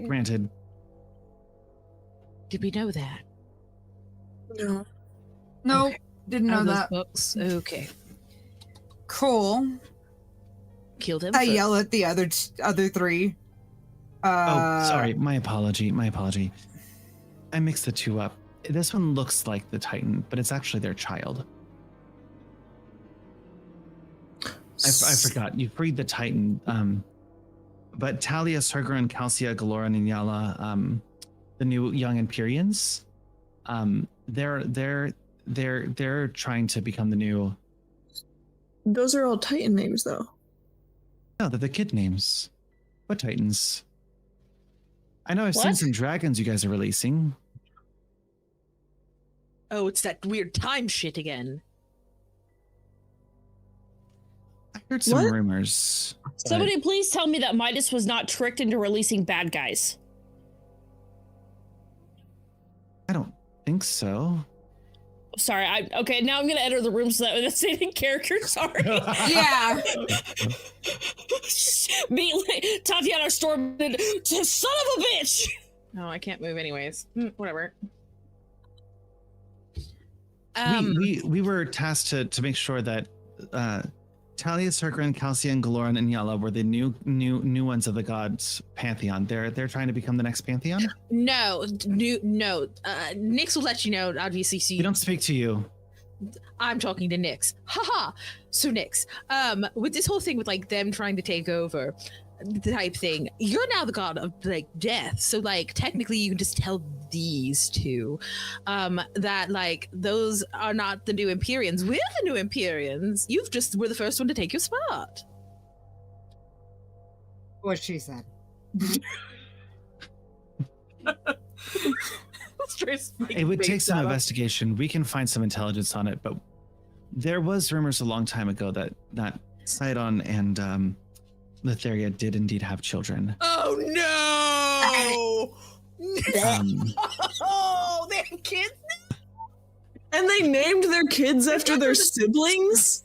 granted. Did we know that? No. No, Okay. didn't know Those that. books. Okay. Cool. Killed him. I yell at the other three. Sorry, my apology. I mixed the two up. This one looks like the Titan, but it's actually their child. I forgot. You freed the Titan. But Talia, Serger, and Calcia, Galora, and Inyala, the new young Empyreans, they're trying to become the new. Those are all Titan names, though. No, they're the kid names. What Titans? I know I've seen some dragons you guys are releasing. Oh, it's that weird time shit again. I heard some What? rumors. but- somebody please tell me that Midas was not tricked into releasing bad guys. I don't think so. Sorry, okay, now I'm gonna enter the room so that that's in character, sorry. Yeah. Me, Tatiana stormed in, son of a bitch! No, I can't move anyways. Whatever. We were tasked to make sure that Talia, Sergrin, Calcian, Galoran, and Yala were the new ones of the gods' pantheon. They're trying to become the next pantheon. No. Nyx will let you know. Obviously, so We don't speak to you. I'm talking to Nyx. Haha. So Nyx, with this whole thing with like them trying to take over, type thing, you're now the god of like death. So like technically, you can just tell these two, that like those are not the new Empyreans. We're the new Empyreans. We're the first one to take your spot. What she said. It would take some investigation. We can find some intelligence on it, but there was rumors a long time ago that Sidon and Letheria did indeed have children. Oh no! Oh, they have kids. And they named their kids after their siblings?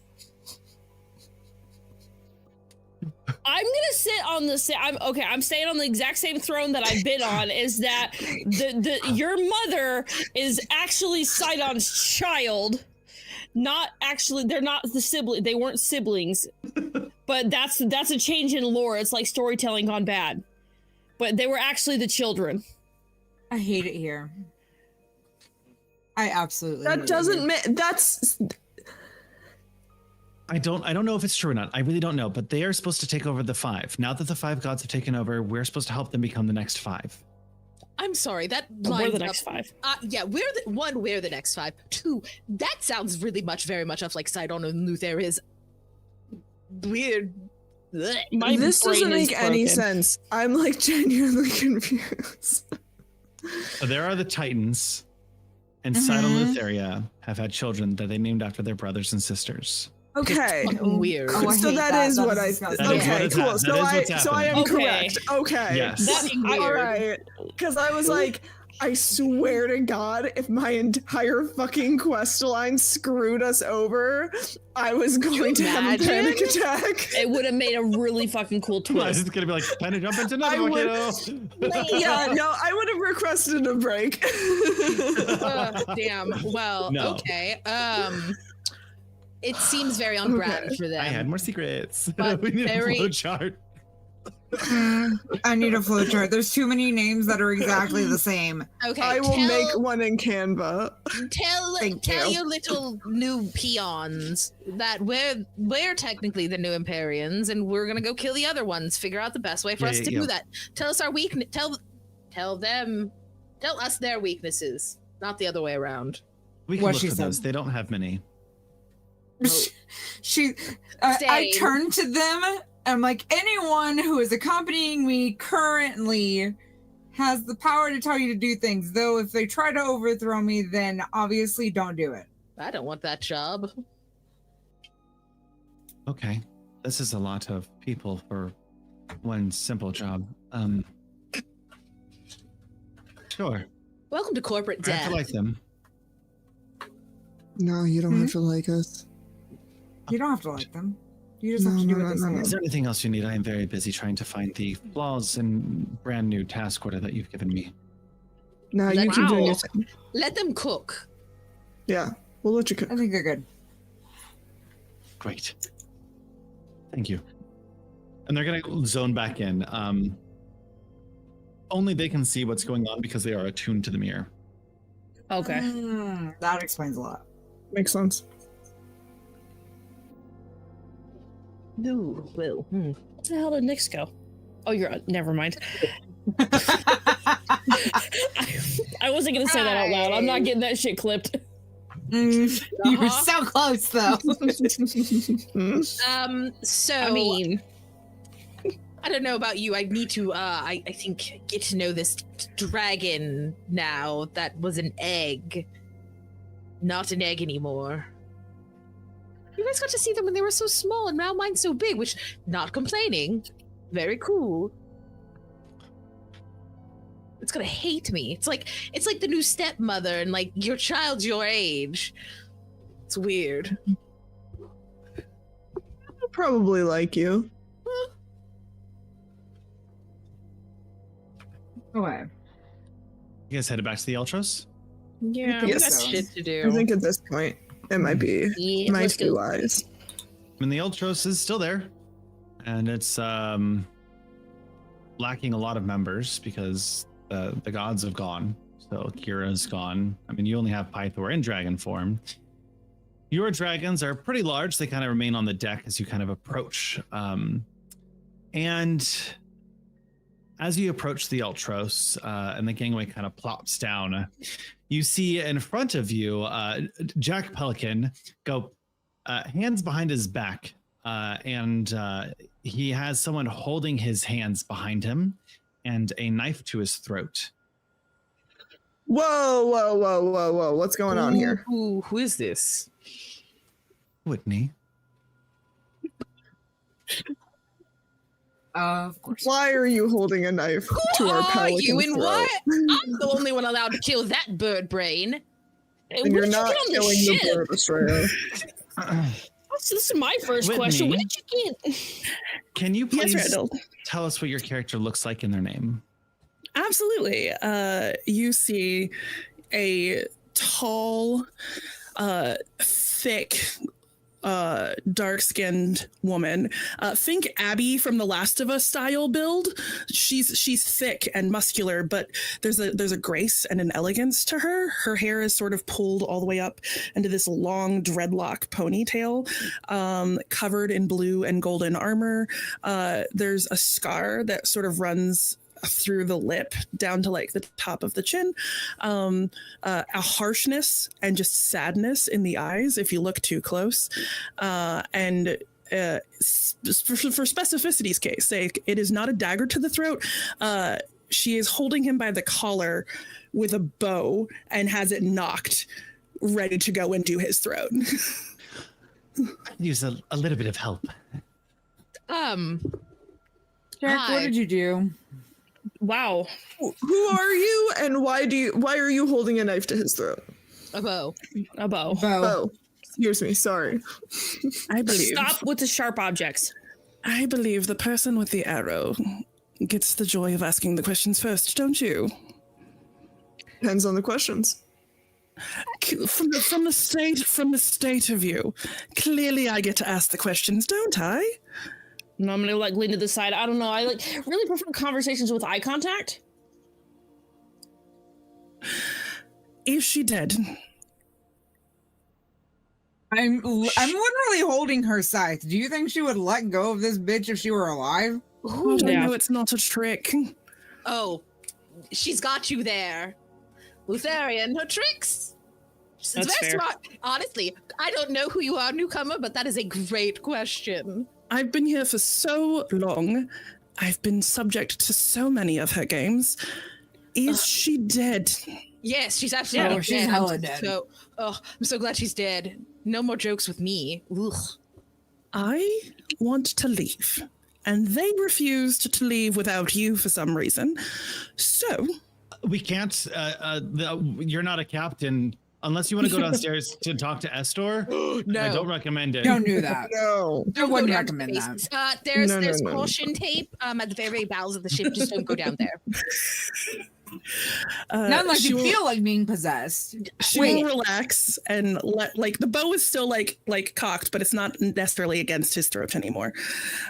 I'm gonna sit on the I'm staying on the exact same throne that I've been on. Is that your mother is actually Sidon's child, not actually. They're not the sibling. They weren't siblings, but that's a change in lore. It's like storytelling gone bad, but they were actually the children. I hate it here. I absolutely. That doesn't make that's. I don't know if it's true or not. I really don't know, but they are supposed to take over the 5. Now that the 5 gods have taken over, we're supposed to help them become the next 5. I'm sorry, that We're lines the up. next 5. Yeah, we're the next 5. 2, that sounds very much of like Sidon and Luther is weird. My This brain doesn't is make any broken. sense. I'm like genuinely confused. So there are the Titans, and Sidon and Letheria have had children that they named after their brothers and sisters. Okay. Fucking weird. Oh, I So hate that is That's what I. disgusting. That is Okay, what is cool. hap- that is what's So I am happening. correct. Okay. Yes. That's Fucking All weird. right. Because I was like, I swear to God, if my entire fucking quest line screwed us over, I was going to have a panic imagine? attack. It would have made a really fucking cool I was twist. just gonna be like, time to jump into another I would- volcano. Yeah, no, I would have requested a break. Damn. Well, No. okay. It seems very on brand for them. I had more secrets. But We need very- a flow chart. I need a flowchart. There's too many names that are exactly the same. Okay. I will make one in Canva. Tell Thank tell you. your little new peons that we're technically the new Empyreans, and we're gonna go kill the other ones. Figure out the best way for us to do that. Tell us our weakness. Tell us their weaknesses, not the other way around. We can What look she for said. those. They don't have many. She, I Same. turn to them. I'm like, anyone who is accompanying me currently has the power to tell you to do things. Though if they try to overthrow me, then obviously don't do it. I don't want that job. Okay. This is a lot of people for one simple job. Sure. Welcome to corporate I have death. to like them. No, you don't have to like us. You don't have to like them. You just have to No, do no, what no, they no, Is say. there anything else you need? I am very busy trying to find the flaws and brand new task order that you've given me. No, Let- you keep doing Wow. your thing. Let them cook. Yeah, we'll let you cook. I think they're good. Great. Thank you. And they're gonna zone back in. Only they can see what's going on because they are attuned to the mirror. Okay. That explains a lot. Makes sense. No, well, Where the hell did Nyx go? Oh, you're never mind. I wasn't gonna say that out loud. I'm not getting that shit clipped. You were Uh-huh. so close, though. so I mean, I don't know about you. I need to I think get to know this dragon now that was an egg. Not an egg anymore. You guys got to see them when they were so small, and now mine's so big, which, not complaining, very cool. It's gonna hate me. It's like the new stepmother, and like your child's your age. It's weird. I'll probably like you. Away. You guys headed back to the Ultros? Yeah, we we got got so. shit to I do. think at this point, it might be yeah, might let's be go. wise. mean, the Ultros is still there, and it's lacking a lot of members because the gods have gone. So Kira's gone. I mean, you only have Pythor in dragon form. Your dragons are pretty large. They kind of remain on the deck as you kind of approach. And as you approach the Ultros and the gangway kind of plops down, you see in front of you Jack Pelican go hands behind his back. And he has someone holding his hands behind him and a knife to his throat. Whoa. What's going on here? Who is this? Whitney. Of course. Why are you holding a knife to our Who are pelican's you and throat? what? I'm the only one allowed to kill that bird brain. And you're not killing the bird, Estrella. This is my first Whitney. question. What did you get? Can you please Yes, Randall. tell us what your character looks like in their name? Absolutely. You see a tall, thick, dark-skinned woman. Think Abby from The Last of Us style build. She's thick and muscular, but there's a grace and an elegance to her. Her hair is sort of pulled all the way up into this long dreadlock ponytail, covered in blue and golden armor. There's a scar that sort of runs through the lip down to like the top of the chin, a harshness and just sadness in the eyes if you look too close, and for specificity's case sake, it is not a dagger to the throat. She is holding him by the collar with a bow and has it knocked, ready to go and do his throat. Use a little bit of help. Jack, Hi. what did you do? Wow. Who are you, and why are you holding a knife to his throat? A bow. A bow. Oh, excuse me. Sorry. I believe. Stop with the sharp objects. I believe the person with the arrow gets the joy of asking the questions first, don't you? Depends on the questions. From the state of you, clearly I get to ask the questions, don't I? No, I'm gonna like lean to the side. I don't know. I like really prefer conversations with eye contact. Is she dead? I'm literally holding her scythe. Do you think she would let go of this bitch if she were alive? Oh, I Yeah. know it's not a trick. Oh, she's got you there. Lutherian, no tricks. She's That's very fair. smart. Honestly, I don't know who you are, newcomer, but that is a great question. I've been here for so long. I've been subject to so many of her games. Is she dead? Yes, she's absolutely Oh, she's dead. hella dead. So, I'm so glad she's dead. No more jokes with me. Ugh. I want to leave, and they refused to leave without you for some reason. So, We can't. You're not a captain unless you want to go downstairs to talk to Estor. No. I don't recommend it. Don't do that. No. I Don't wouldn't go down to recommend the that. basement. There's No. caution tape at the very bowels of the ship. Just don't go down there. Not like she you will- feel like being possessed. She Wait. will relax and let like the bow is still like cocked, but it's not necessarily against his throat anymore.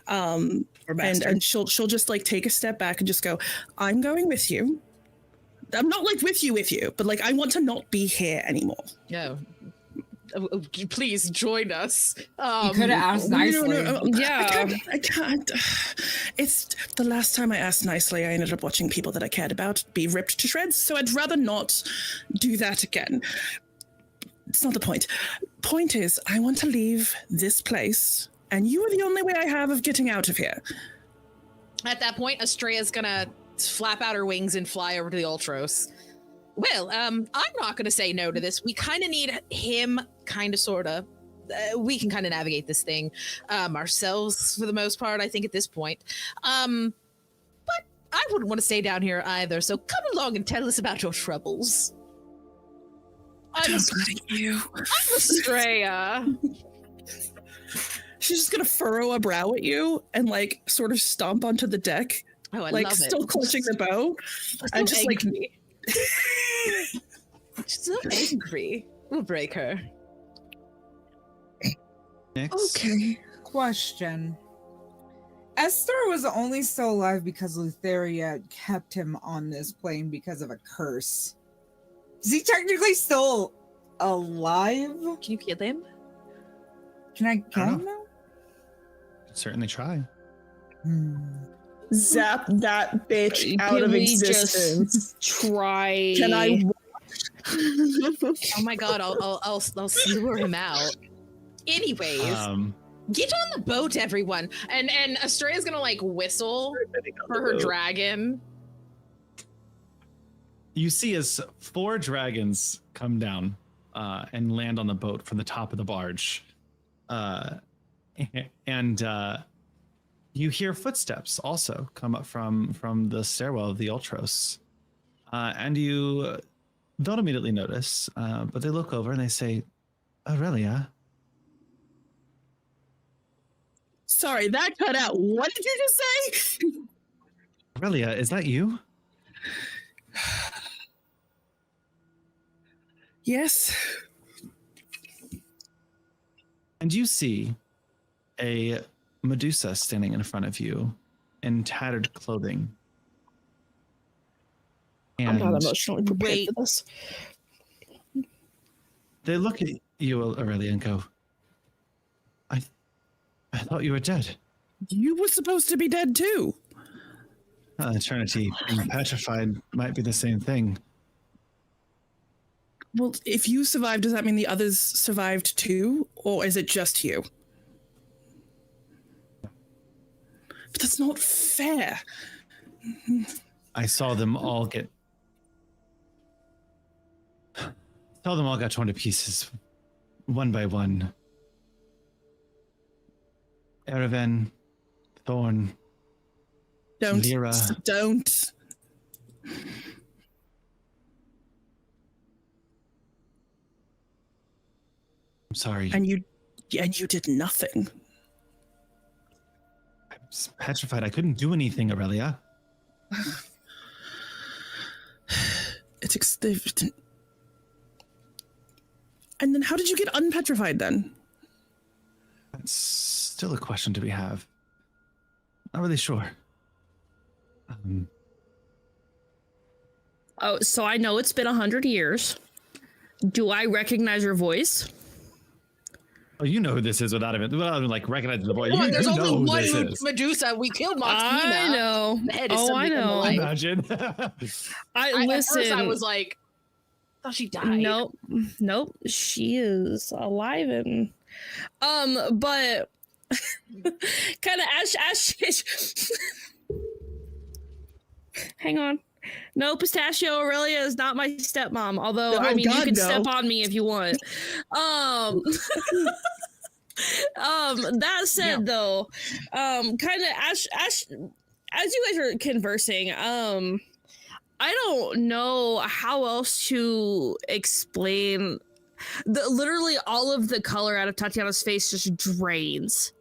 And she'll just like take a step back and just go, I'm going with you. I'm not like with you, but like I want to not be here anymore. No. Please join us. You could have asked nicely. Yeah. I can't. It's the last time I asked nicely, I ended up watching people that I cared about be ripped to shreds, so I'd rather not do that again. It's not the point. Point is, I want to leave this place, and you are the only way I have of getting out of here. At that point, Estrella's gonna flap out her wings and fly over to the Ultros. Well, I'm not gonna say no to this. We kind of need him, kind of, sort of. We can kind of navigate this thing ourselves for the most part, I think, at this point. But I wouldn't want to stay down here either, so come along and tell us about your troubles. I'm You. Estrella. She's just gonna furrow a brow at you and like sort of stomp onto the deck, Oh, I like love still it. clutching the bow, and just like angry. She's so angry. We'll break her. Nix, Okay. Question. Esther was only still alive because Lutheria kept him on this plane because of a curse. Is he technically still alive? Can you kill him? Can I kill don't him now? Certainly try. Zap that bitch out of we existence. just try? Can I? Oh my god, I'll slure him out. Anyways, get on the boat, everyone. And Estrella's gonna like whistle for her dragon. You see as 4 dragons come down and land on the boat from the top of the barge. And you hear footsteps also come up from the stairwell of the Ultros. And you don't immediately notice, but they look over and they say, Aurelia. Sorry, that cut out. What did you just say? Aurelia, is that you? Yes. And you see a Medusa standing in front of you in tattered clothing. I'm not And emotionally prepared for this. they look at you, Aurelia, and go, I thought you were dead. You were supposed to be dead too. Eternity being petrified might be the same thing. Well, if you survived, does that mean the others survived too? Or is it just you? But that's not fair. I saw them all get torn to pieces, one by one. Ereven, Thorn, Don't. Lyra. Don't. I'm sorry. And you did nothing. I was petrified. I couldn't do anything, Aurelia. And then how did you get unpetrified then? That's still a question to be have. Not really sure. Oh, so I know it's been 100 years. Do I recognize your voice? Oh, you know who this is without even like recognizing the voice. Come on, You there's know only who one this is. Medusa. We killed Moxina. I know. The head is Oh, I something in the know. light. Imagine. I At listen. first I was like, I thought she died. Nope. She is alive and but kind of as hang on. No, Pistachio Aurelia is not my stepmom. Although I mean, you can step on me if you want. That said, though, kind of as you guys are conversing, I don't know how else to explain. Literally all of the color out of Tatiana's face just drains.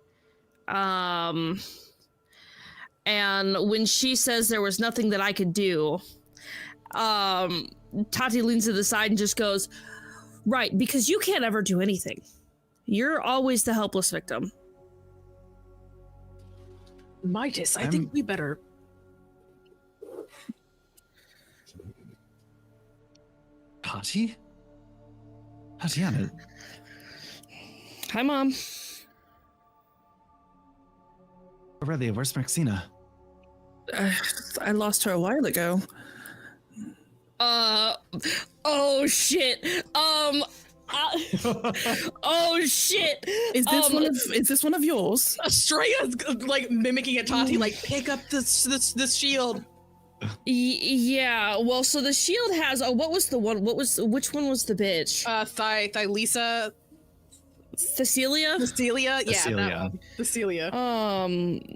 And when she says there was nothing that I could do, Tati leans to the side and just goes, right, because you can't ever do anything. You're always the helpless victim. Midas, I think we better. Tati? Tatiana. Hi, Mom. Aurelia, where's Maxina? I lost her a while ago. Oh shit. Oh shit. Is this one of yours? Estrella's like mimicking a Tati, like pick up this shield. Yeah. Well, so the shield has. Oh, what was the one? Which one was the bitch? Thylisa. Thecilia? Yeah, Thecilia. that one. Thecilia.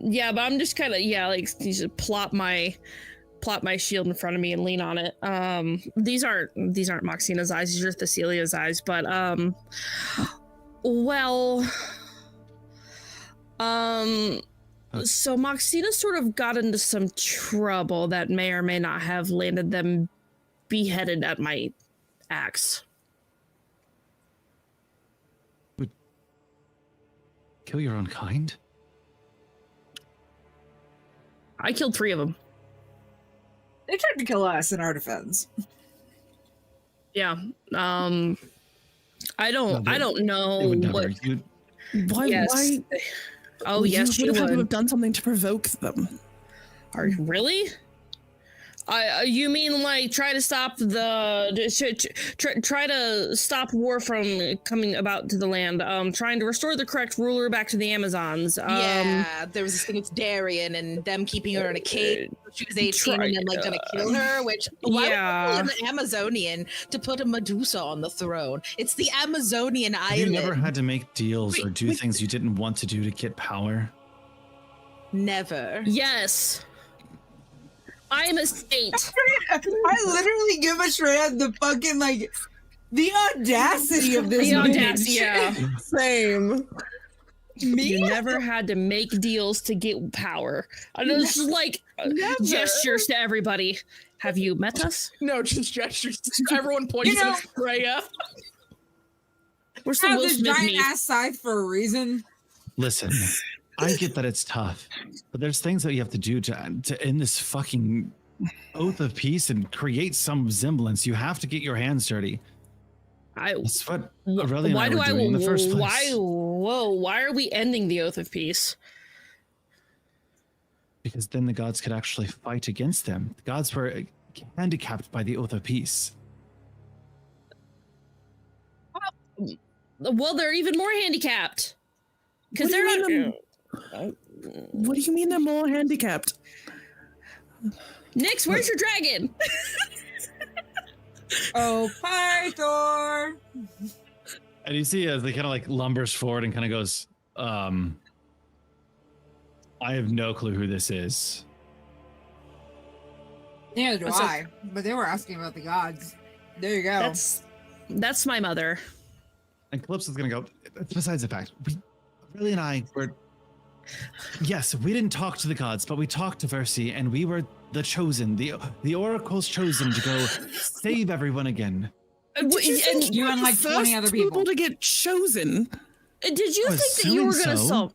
Yeah, but I'm just kind of like you just plop my shield in front of me and lean on it. These aren't Moxina's eyes, these are Thecilia's eyes, but so Moxina sort of got into some trouble that may or may not have landed them beheaded at my axe. kill your own kind? I killed 3 of them. They tried to kill us in our defense. Yeah. I don't know They would never. what. Why? Yes. Why? Oh, yes, you you would have had to would. have done something to provoke them. Really? You mean like try to stop try to stop war from coming about to the land? Trying to restore the correct ruler back to the Amazons. Yeah, there was this thing with Darian and them keeping her in a cage. She was 18 and then like gonna kill her. Which why Yeah. would you kill an Amazonian to put a Medusa on the throne? It's the Amazonian Have you island. never had to make deals or do things you didn't want to do to get power? Never. Yes. I am a saint. I literally give a shred the fucking like the audacity of this. The bitch. audacity, yeah. Same. You never had to make deals to get power. I know this is like gestures to everybody. Have you met us? No, just gestures. Everyone points You know- at Freya. We're I some have Will this Smith giant meat. ass scythe for a reason. Listen, I get that it's tough, but there's things that you have to do to end this fucking oath of peace and create some semblance. You have to get your hands dirty. That's what Aurelia and Why I do were I? doing in the first place. Why are we ending the oath of peace? Because then the gods could actually fight against them. The gods were handicapped by the oath of peace. Well, they're even more handicapped because What do they're you not. What do you mean they're more handicapped? Nix, where's your dragon? Oh, Pythor! And you see as they kind of like lumbers forward and kind of goes, I have no clue who this is. Neither do So- I. But they were asking about the gods. There you go. That's my mother. And Calypso's gonna go, besides the fact, Aurelia and I were, yes, we didn't talk to the gods, but we talked to Versi, and we were the chosen, the oracle's chosen to go save everyone again. Did you think you were and the like 20 first other people. to get chosen? Did you I was think that you were going to assuming solve?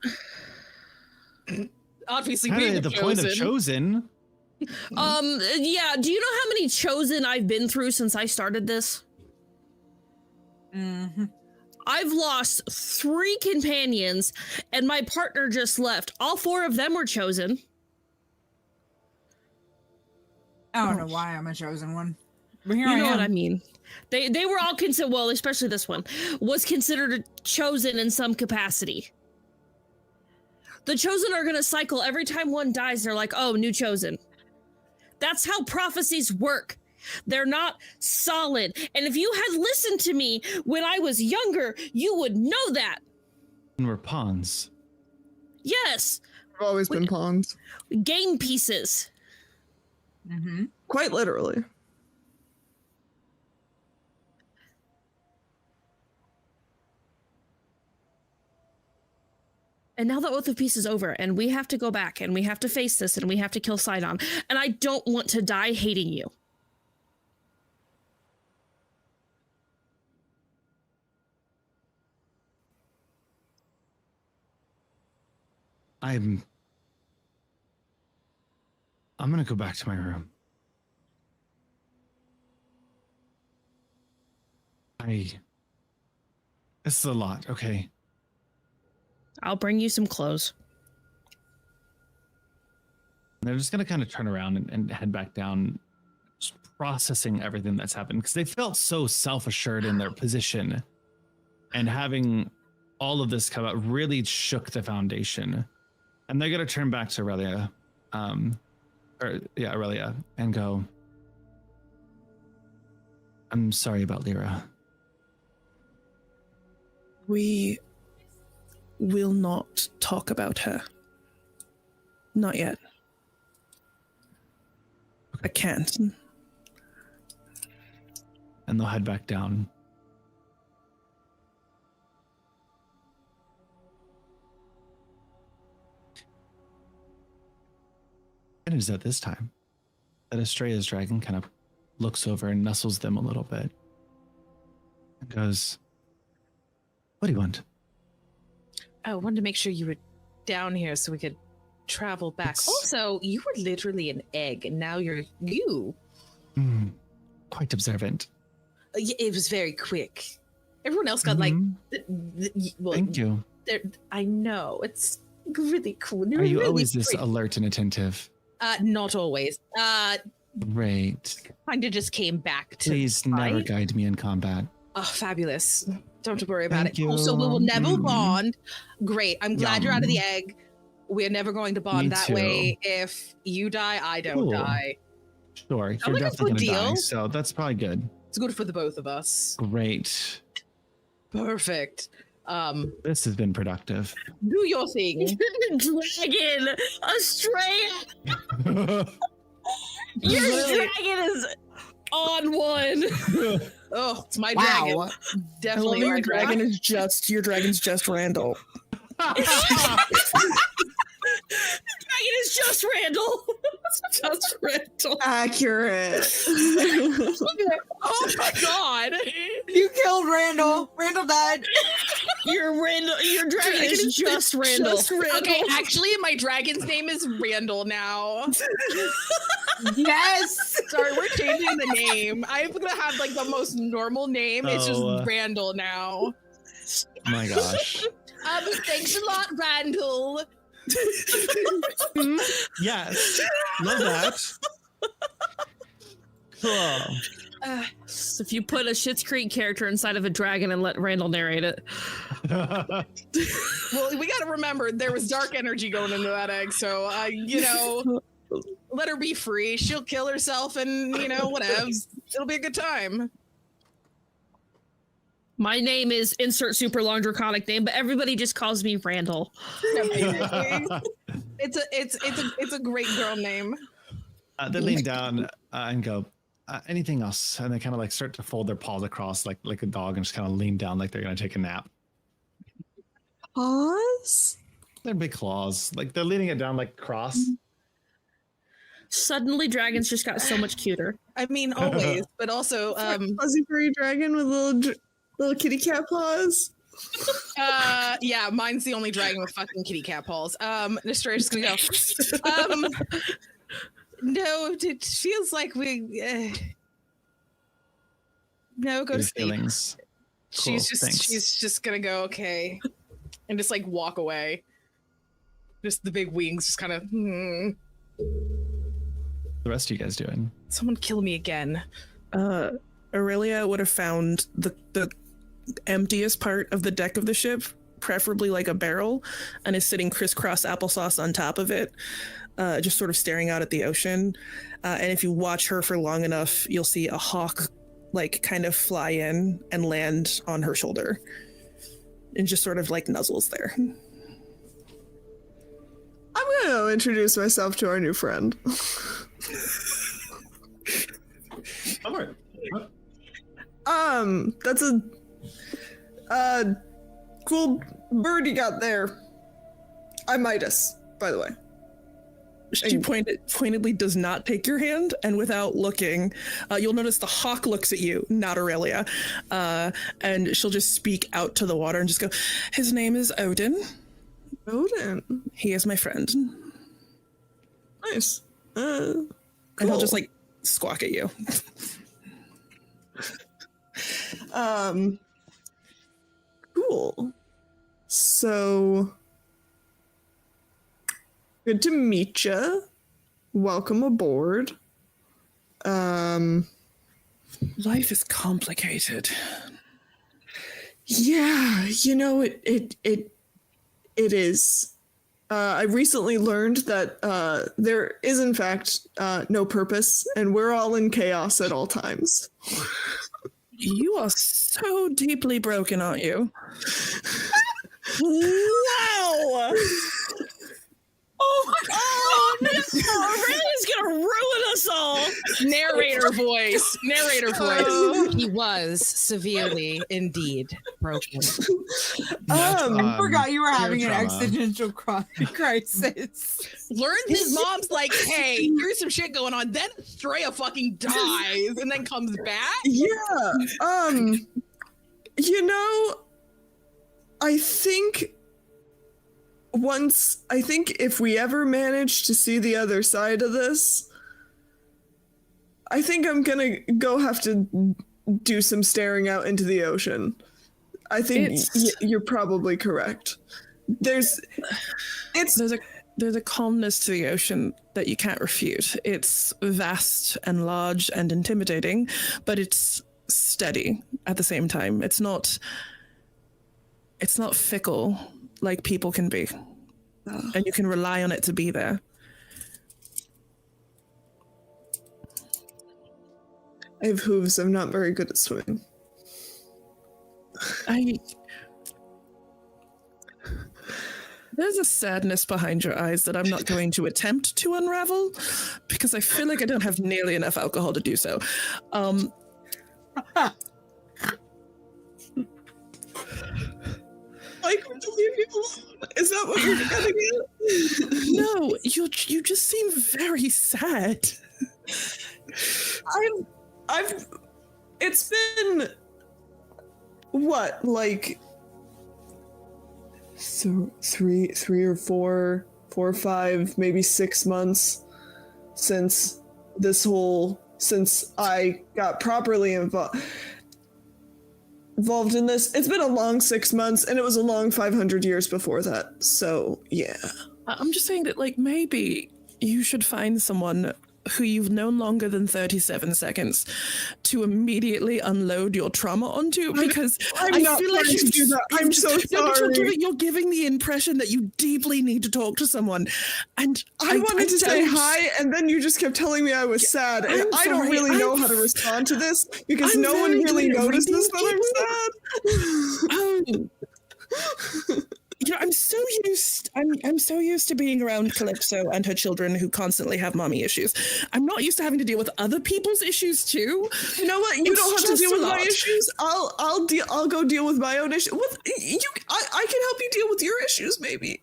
Obviously, Kinda being at the point of chosen. Yeah. Do you know how many chosen I've been through since I started this? Mm-hmm. I've lost 3 companions, and my partner just left. All 4 of them were chosen. I don't know why I'm a chosen one. But here You I know am. what I mean? They were all considered, well, especially this one, was considered chosen in some capacity. The chosen are going to cycle every time one dies. They're like, oh, new chosen. That's how prophecies work. They're not solid. And if you had listened to me when I was younger, you would know that. And we're pawns. Yes, I've always been pawns. game pieces. Mm-hmm. Quite literally. And now the Oath of Peace is over, and we have to go back, and we have to face this, and we have to kill Sidon. And I don't want to die hating you. I'm gonna go back to my room. This is a lot, okay? I'll bring you some clothes. They're just gonna kind of turn around and head back down, just processing everything that's happened because they felt so self-assured in their position, and having all of this come out really shook the foundation. And they're gonna turn back to Aurelia, Aurelia, and go, I'm sorry about Lyra. We will not talk about her. Not yet. I can't. And they'll head back down. And it is at this time that Estrella's dragon kind of looks over and nuzzles them a little bit and goes, what do you want? I wanted to make sure you were down here so we could travel back. It's- Also, you were literally an egg, and now you're you. Quite observant. It was very quick. Everyone else got like, Mhm. well, Thank you. I know it's really cool. Are you always this alert and attentive? Not always. Great. Kind of just came back to. Please never fight. guide me in combat. Oh, fabulous! Don't worry about Thank it. you. Also, we will never Mhm. bond. Great. I'm glad you're out of the Yum. egg. We're never going to bond Me that too. way. If you die, I don't Cool. die. Sure, Sounds you're like a definitely good gonna die, deal. so that's probably good. It's good for the both of us. Great. Perfect. This has been productive. Do your thing. Dragon, a stray. Your dragon is on one. Oh, it's my Wow. dragon. I love Definitely that my your dragon. your dragon's just Randall. Dragon is just Randall. Just Randall. Accurate. Oh my god. You killed Randall. Randall died. Your dragon is just Randall. Just Randall. Okay, actually, my dragon's name is Randall now. Yes. Sorry, we're changing the name. I'm gonna have like the most normal name. It's Oh, just Randall now. My gosh. Thanks a lot, Randall. Yes. Love that. Cool. So if you put a Schitt's Creek character inside of a dragon and let Randall narrate it, Well, we got to remember there was dark energy going into that egg, so let her be free. She'll kill herself, and whatever. It'll be a good time. my name is insert super long draconic name, but everybody just calls me Randall. It's a great girl name. They lean down and go, anything else? And they kind of like start to fold their paws across like a dog and just kind of lean down like they're going to take a nap. Pause? They're big claws. Like they're leaning it down like cross. Suddenly, dragons just got so much cuter. I mean, always, but also, Fuzzy furry dragon with little kitty cat paws. yeah, mine's the only dragon with fucking kitty cat paws. Nestraya's just gonna go. No, it feels like we. No, go to Good sleep. feelings. Cool, thanks. She's just gonna go okay, and just like walk away. Just the big wings, just kind of. The rest of you guys doing? Someone kill me again. Aurelia would have found the emptiest part of the deck of the ship, preferably like a barrel, and is sitting crisscross applesauce on top of it, just sort of staring out at the ocean. And if you watch her for long enough, you'll see a hawk like kind of fly in and land on her shoulder and just sort of like nuzzles there. I'm gonna introduce myself to our new friend. That's a cool bird you got there. I'm Midas, by the way. She pointedly does not take your hand, and without looking, you'll notice the hawk looks at you, not Aurelia, and she'll just speak out to the water and just go, "His name is Odin. Odin. He is my friend." Nice. And he'll just like squawk at you. Cool. So good to meet you. Welcome aboard. Life is complicated. Yeah, it is. I recently learned that there is in fact no purpose, and we're all in chaos at all times. You are so deeply broken, aren't you? Wow! Oh my god! Aurelia's gonna ruin us all! Narrator voice. Narrator voice. He was severely indeed broken. I forgot you were pure having an trauma. existential crisis. Learns his mom's like, hey, here's some shit going on. Then Straya fucking dies and then comes back. Yeah. I think once, I think if we ever manage to see the other side of this, I think I'm gonna go have to do some staring out into the ocean. I think you're probably correct. There's a calmness to the ocean that you can't refute. It's vast and large and intimidating, but it's steady at the same time. It's not fickle like people can be. And you can rely on it to be there. I have hooves. I'm not very good at swimming. There's a sadness behind your eyes that I'm not going to attempt to unravel because I feel like I don't have nearly enough alcohol to do so. Like, to leave you alone. Is that what you're getting at? No, you just seem very sad. It's been what, like three or four or five, maybe 6 months since I got properly involved in this. It's been a long 6 months, and it was a long 500 years before that. So yeah, I'm just saying that, like, maybe you should find someone who you've known longer than 37 seconds to immediately unload your trauma onto, because I'm not feel like you do that. I'm so sorry. You're giving the impression that you deeply need to talk to someone, and I wanted to say hi, and then you just kept telling me I was sad, and I don't really know how to respond to this because no one really notices that I'm sad. You know, I'm so used to being around Calypso and her children who constantly have mommy issues. I'm not used to having to deal with other people's issues too. You know what? You don't have to deal with my issues. I'll go deal with my own issues. I can help you deal with your issues, maybe.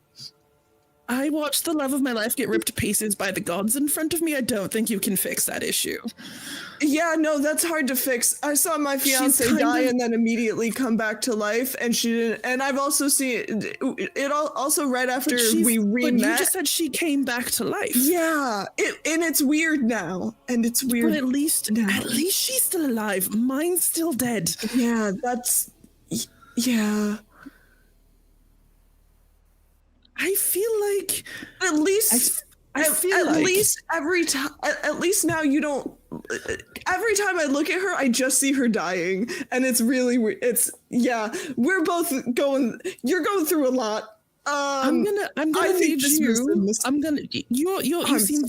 I watched the love of my life get ripped to pieces by the gods in front of me. I don't think you can fix that issue. Yeah, no, that's hard to fix. I saw my fiance die and then immediately come back to life, and she didn't. And I've also seen it also right after we re-met. But you just said she came back to life. Yeah, and it's weird now, and it's weird. But at least she's still alive. Mine's still dead. Yeah, yeah. I feel like at least every time, at least now you don't. Every time I look at her, I just see her dying, and it's really weird. We're both going. You're going through a lot. I'm gonna need you. You seem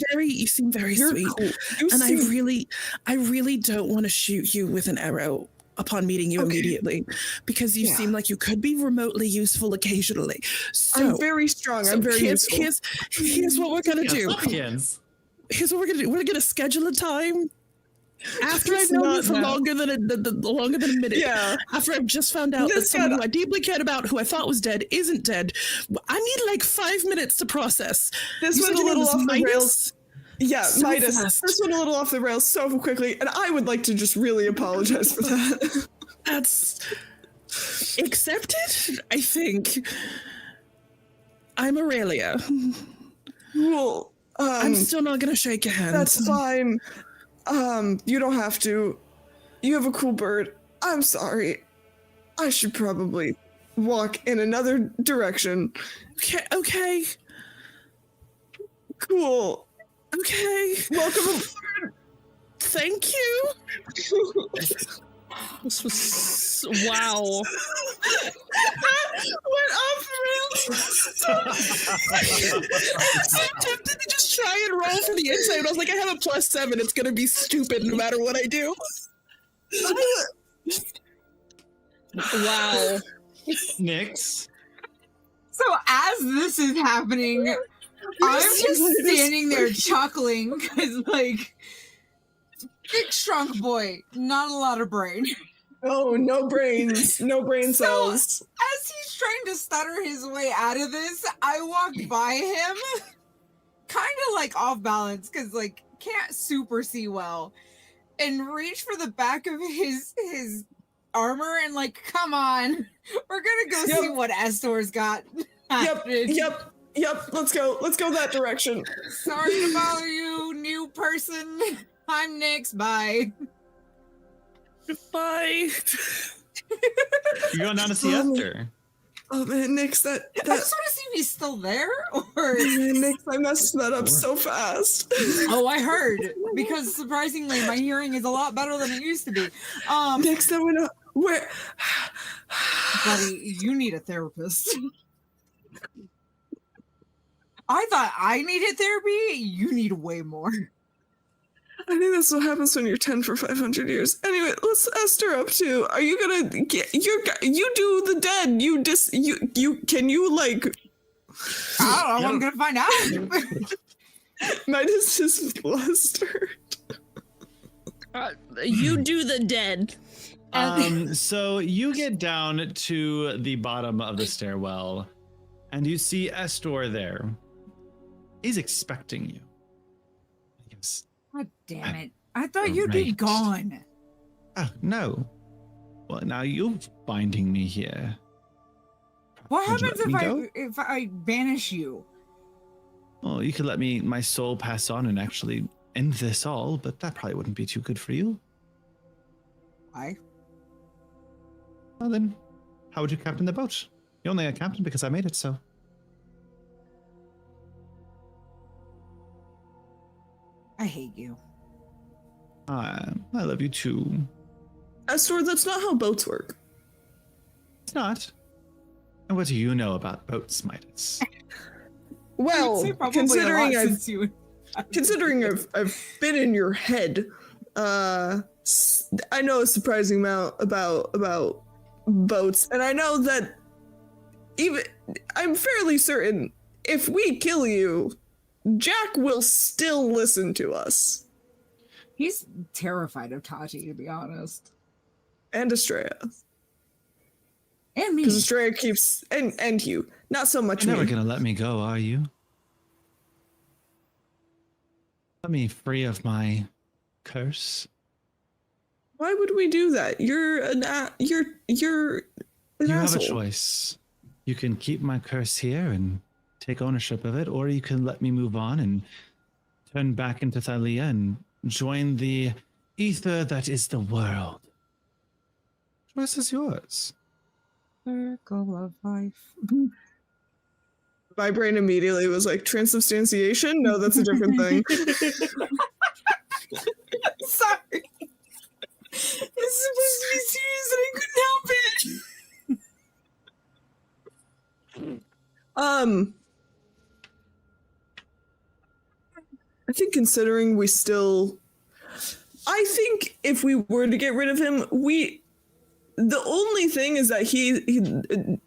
very sweet, cool. And I really don't want to shoot you with an arrow upon meeting you immediately, because you seem like you could be remotely useful occasionally. So, I'm very strong. I'm very useful. Here's what we're gonna do. Here's what we're gonna do. We're gonna schedule a time after I've known you for longer than a minute. Yeah. After I've just found out that someone who I deeply cared about, who I thought was dead, isn't dead. I need like 5 minutes to process. This went a little off the rails. Yeah, so Midas. fast. This went a little off the rails so quickly, and I would like to just really apologize for that. That's accepted, I think. I'm Aurelia. Well, I'm still not gonna shake your hand. That's fine. You don't have to. You have a cool bird. I'm sorry. I should probably walk in another direction. Okay. Cool. Okay. Welcome aboard. Thank you. This was wow. Went off the rails. I'm so tempted to just try and roll for the inside. I was like, I have a +7. It's gonna be stupid no matter what I do. Wow. Nyx. So as this is happening, I'm just standing there chuckling because, like, big shrunk boy, not a lot of brain. Oh, no brains. No brain cells. As he's trying to stutter his way out of this, I walked by him, kind of like off balance because, like, can't super see well, and reach for the back of his armor and, like, come on, we're gonna go see what Astor's got. Yep. Let's go that direction. Sorry to bother you, new person. I'm Nyx. Bye. Bye. You're going down to see Esther. Oh man, Nyx, I just want to see if he's still there, or man, Nyx, I messed that up so fast. oh, I heard, because surprisingly, my hearing is a lot better than it used to be. Nyx, that went up. Where? Buddy, you need a therapist. I thought I needed therapy. You need way more. I think that's what happens when you're 10 for 500 years. Anyway, let's Esther up too. Are you gonna get you do the dead? Can you like? I don't know. I'm gonna find out. Midas is flustered. You do the dead. So you get down to the bottom of the stairwell, and you see Estor there. He's expecting you. Yes. God damn it! I thought you'd be Right. gone. Oh no. Well, now you're finding me here. What Would you happens let me go? if I banish you? Well, you could let my soul pass on and actually end this all, but that probably wouldn't be too good for you. Why? Well then, how would you captain the boat? You're only a captain because I made it so. I hate you. I love you too. Estor, that's not how boats work. It's not. And what do you know about boats, Midas? Well, I'd say probably a lot considering I've been in your head, I know a surprising amount about boats, and I know that I'm fairly certain if we kill you, Jack will still listen to us. He's terrified of Tati, to be honest. And Estrella. And me. Because Estrella keeps and you. Not so much You're never me. gonna let me go, are you? Let me free of my curse. Why would we do that? You're an You have asshole. a choice. You can keep my curse here and take ownership of it, or you can let me move on and turn back into Thalia and join the ether that is the world. Choice is yours. Circle of life. My brain immediately was like, transubstantiation? No, that's a different thing. Sorry. It's supposed to be serious and I couldn't help it. I think considering I think if we were to get rid of him, the only thing is that he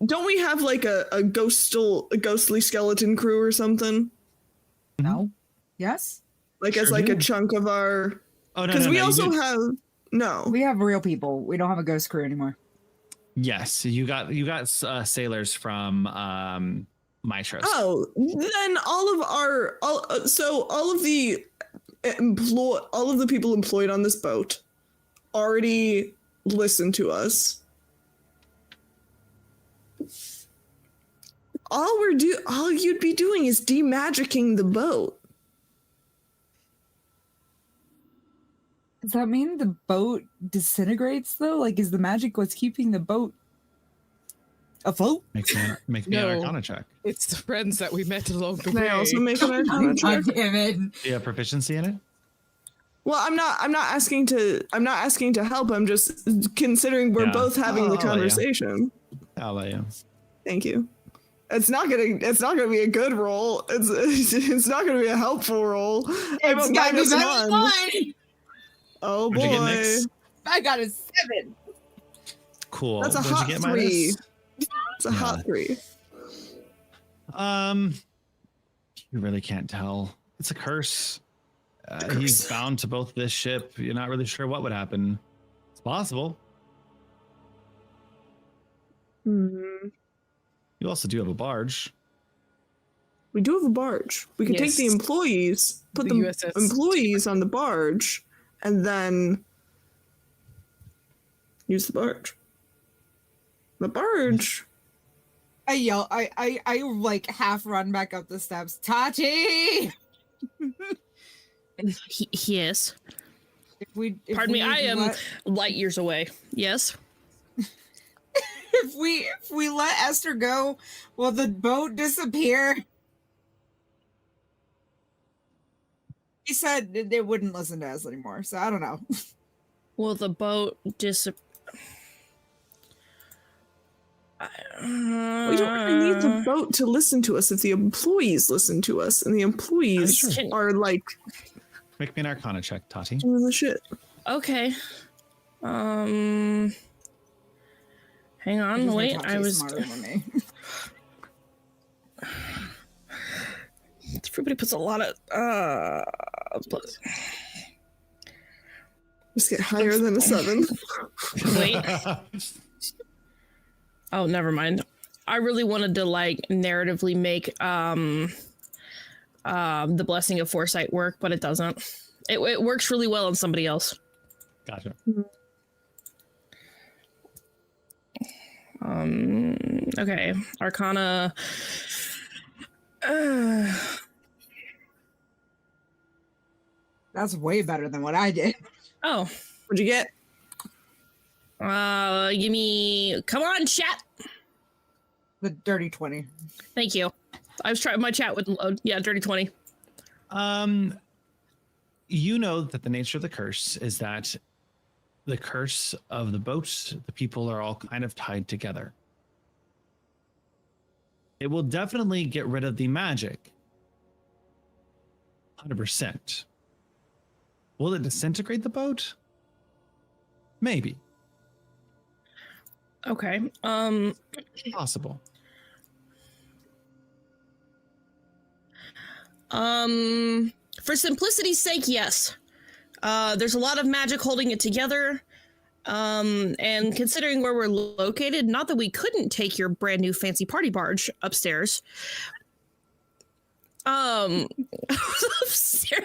don't we have like a ghostly skeleton crew or something? No. Yes? Like Sure as like do. a chunk of our, Oh no, because no, we no, also you did- have, no. We have real people. We don't have a ghost crew anymore. Yes, you got sailors from Maestros. Oh, then all of the people employed on this boat already listen to us. All you'd be doing is demagicking the boat. Does that mean the boat disintegrates though? Like, is the magic what's keeping the boat afloat? Make me No. an Arcana check. It's the friends that we met along the Can I way. also make an Arcana check? God damn it. Do you have proficiency in it? Well, I'm not asking to help. I'm just considering we're Yeah. both having the I'll let you. conversation. I'll let you. Thank you. It's not gonna be a good roll. It's not gonna be a helpful roll. I It's got gotta be -1. better than mine. Oh What'd you get, boy, Nyx? I got a 7. Cool. That's a What'd hot you get, 3. Midas? it's a hot 3. You really can't tell. It's a curse. He's bound to both this ship. You're not really sure what would happen. It's possible. Hmm. You also do have a barge. We do have a barge. We can take the Yes. employees, put The the USS. employees on the barge, and then use the barge. The barge. I yell. I like half run back up the steps. Tati. Yes. If Pardon me. I am let- light years away. Yes. if we let Esther go, will the boat disappear? He said they wouldn't listen to us anymore, so I don't know. Will the boat disappear? We don't really need the boat to listen to us if the employees listen to us, and the employees Sure. are like Make me an Arcana check, Tati. doing the shit. Okay. Hang on. Wait. I was. smarter than me. Everybody puts a lot of. Just get higher than a 7. Wait. Oh, never mind. I really wanted to like narratively make the blessing of foresight work, but it doesn't. It works really well on somebody else. Gotcha. Okay. Arcana. That's way better than what I did. Oh. What'd you get? Give me. Come on, chat. The dirty 20. Thank you. I was trying. My chat wouldn't load. Yeah, dirty 20. You know that the nature of the curse is that the curse of the boats, the people are all kind of tied together. It will definitely get rid of the magic. 100%. Will it disintegrate the boat? Maybe. Okay. Possible. For simplicity's sake, yes. There's a lot of magic holding it together. And considering where we're located, not that we couldn't take your brand new fancy party barge upstairs. Upstairs.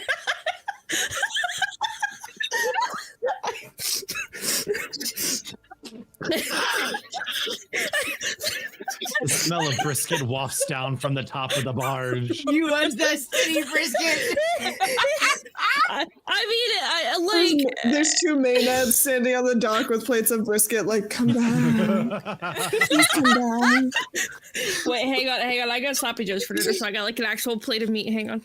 The smell of brisket wafts down from the top of the barge. You want that city brisket? I like. There's 2 maenads standing on the dock with plates of brisket, like, come back. Please come back. Wait, hang on. I got sloppy joes for dinner, so I got like an actual plate of meat. Hang on.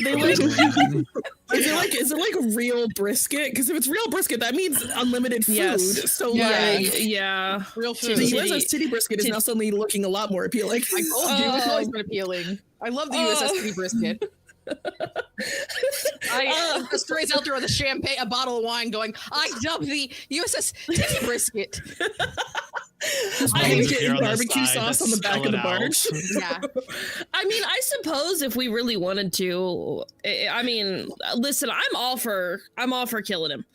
They like, is it like real brisket? Because if it's real brisket, that means unlimited food. Yes. So Yeah. Real the food. USS City brisket is now suddenly looking a lot more appealing. I told you, it's always been appealing. I love the USS City brisket. The story's out there with a bottle of wine going, I dub the USS Titty brisket. I Bones get appear on the barbecue side sauce to on the back spell of the it out. barge. Yeah. I mean, I suppose if we really wanted to, I mean, listen, I'm all for killing him.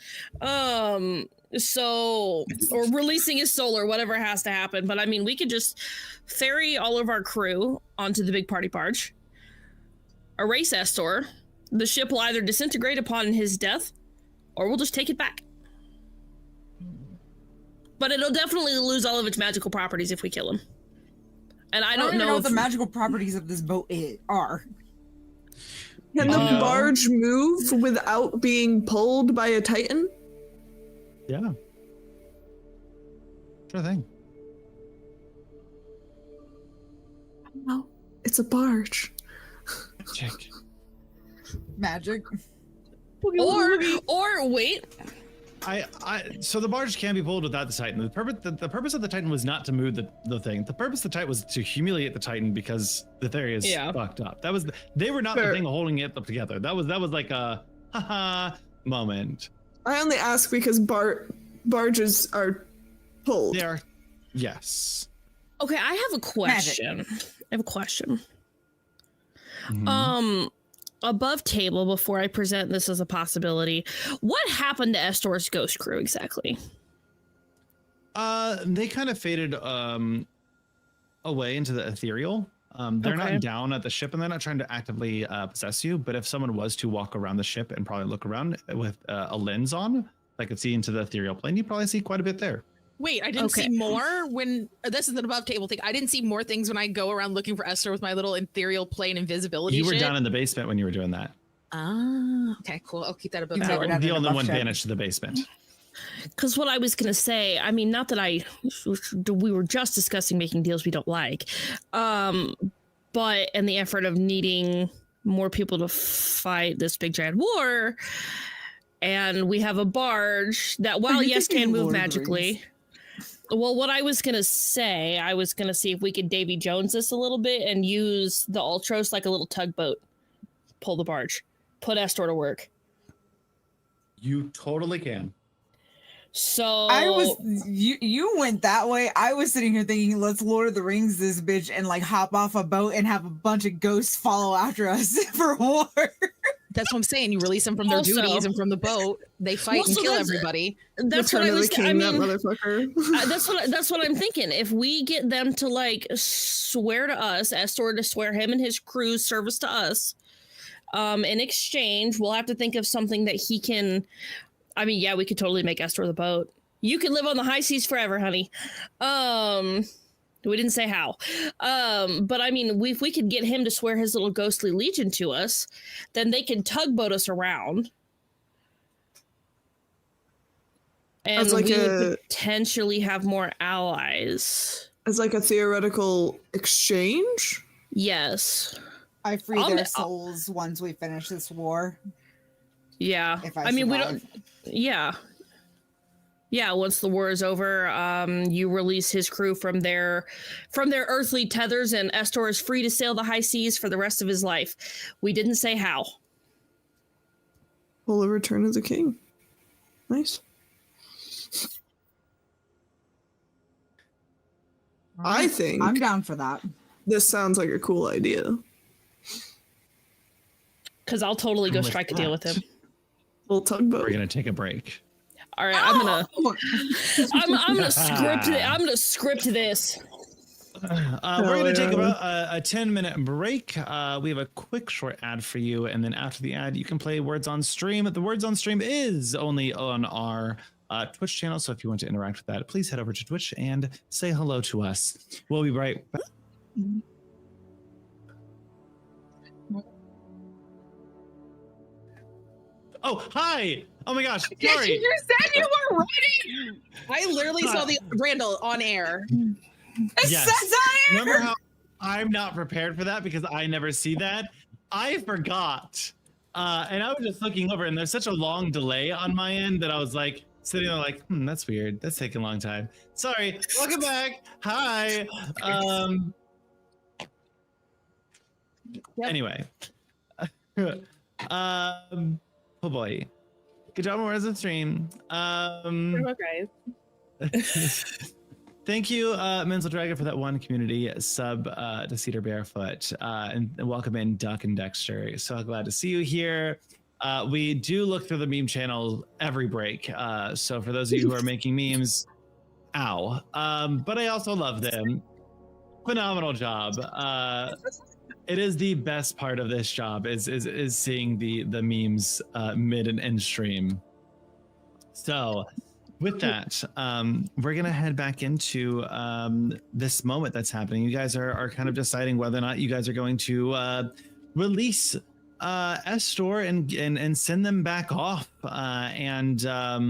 So, or releasing his soul or whatever has to happen. But I mean, we could just ferry all of our crew onto the big party barge, erase Estor. The ship will either disintegrate upon his death, or we'll just take it back. But it'll definitely lose all of its magical properties if we kill him. And I don't even know what the magical properties of this boat are. Can the barge move without being pulled by a titan? Yeah. Sure thing. No, it's a barge. Check. Magic. Or wait. So the barge can be pulled without the Titan. The purpose of the Titan was not to move the thing. The purpose of the Titan was to humiliate the Titan because the theory is fucked up. That was they were not the thing holding it up together. That was like a haha moment. I only ask because barges are pulled. They are, yes. Okay, I have a question. Mhm. Above table, before I present this as a possibility, what happened to Estor's ghost crew exactly? They kind of faded away into the ethereal. They're not down at the ship, and they're not trying to actively possess you. But if someone was to walk around the ship and probably look around with a lens on, that could see into the ethereal plane, you probably see quite a bit there. Wait, I didn't see more when this is an above table thing. I didn't see more things when I go around looking for Esther with my little ethereal plane invisibility. You were shit. down in the basement when you were doing that. Ah, okay, cool. I'll keep that above The table. only one vanished to the basement. Because what I was going to say, I mean, not that we were just discussing making deals we don't like, but in the effort of needing more people to fight this big giant war, and we have a barge that, while yes, can move magically. Well, what I was going to say, I was going to see if we could Davy Jones this a little bit and use the Ultros like a little tugboat. Pull the barge. Put Estor to work. You totally can. So you went that way. I was sitting here thinking, let's Lord of the Rings this bitch and like hop off a boat and have a bunch of ghosts follow after us for war. That's what I'm saying. You release them from their duties and from the boat. They fight and kill everybody. That's what I was. I mean, that motherfucker. that's what I'm thinking. If we get them to like swear to us, Estor to swear him and his crew's service to us, in exchange, we'll have to think of something that he can. I mean, yeah, we could totally make Estor the boat. You can live on the high seas forever, honey. We didn't say how. But I mean, if we could get him to swear his little ghostly legion to us, then they can tugboat us around. And like we would potentially have more allies. As like a theoretical exchange? Yes. I free their souls once we finish this war. Yeah. I mean, we don't. Yeah. Yeah, once the war is over, you release his crew from their earthly tethers, and Estor is free to sail the high seas for the rest of his life. We didn't say how. Well, the Return of the King. Nice. I think I'm down for that. This sounds like a cool idea. Because I'll totally go strike a deal with him. Little tugboat. We're gonna take a break. All right, I'm gonna script it. I'm gonna script this. We're gonna take about a 10-minute break. We have a quick short ad for you, and then after the ad, you can play Words on Stream. The Words on Stream is only on our Twitch channel, so if you want to interact with that, please head over to Twitch and say hello to us. We'll be right back. Oh, hi! Oh my gosh, sorry. You said you were ready. I literally saw the Randall on air. Yes. Remember how I'm not prepared for that because I never see that? I forgot. And I was just looking over, and there's such a long delay on my end that I was like sitting there like, that's weird. That's taking a long time. Sorry. Welcome back. Hi. Anyway. Oh boy. Good job on Words on Stream. Okay. Thank you, Mental Dragon, for that one community sub to Cedar Barefoot. And welcome in Duck and Dexter. So glad to see you here. We do look through the meme channel every break. So for those of you who are making memes, ow. But I also love them. Phenomenal job. It is the best part of this job is seeing the memes mid and end stream. So with that, we're gonna head back into this moment that's happening. You guys are kind of deciding whether or not you guys are going to release Estor and send them back off and have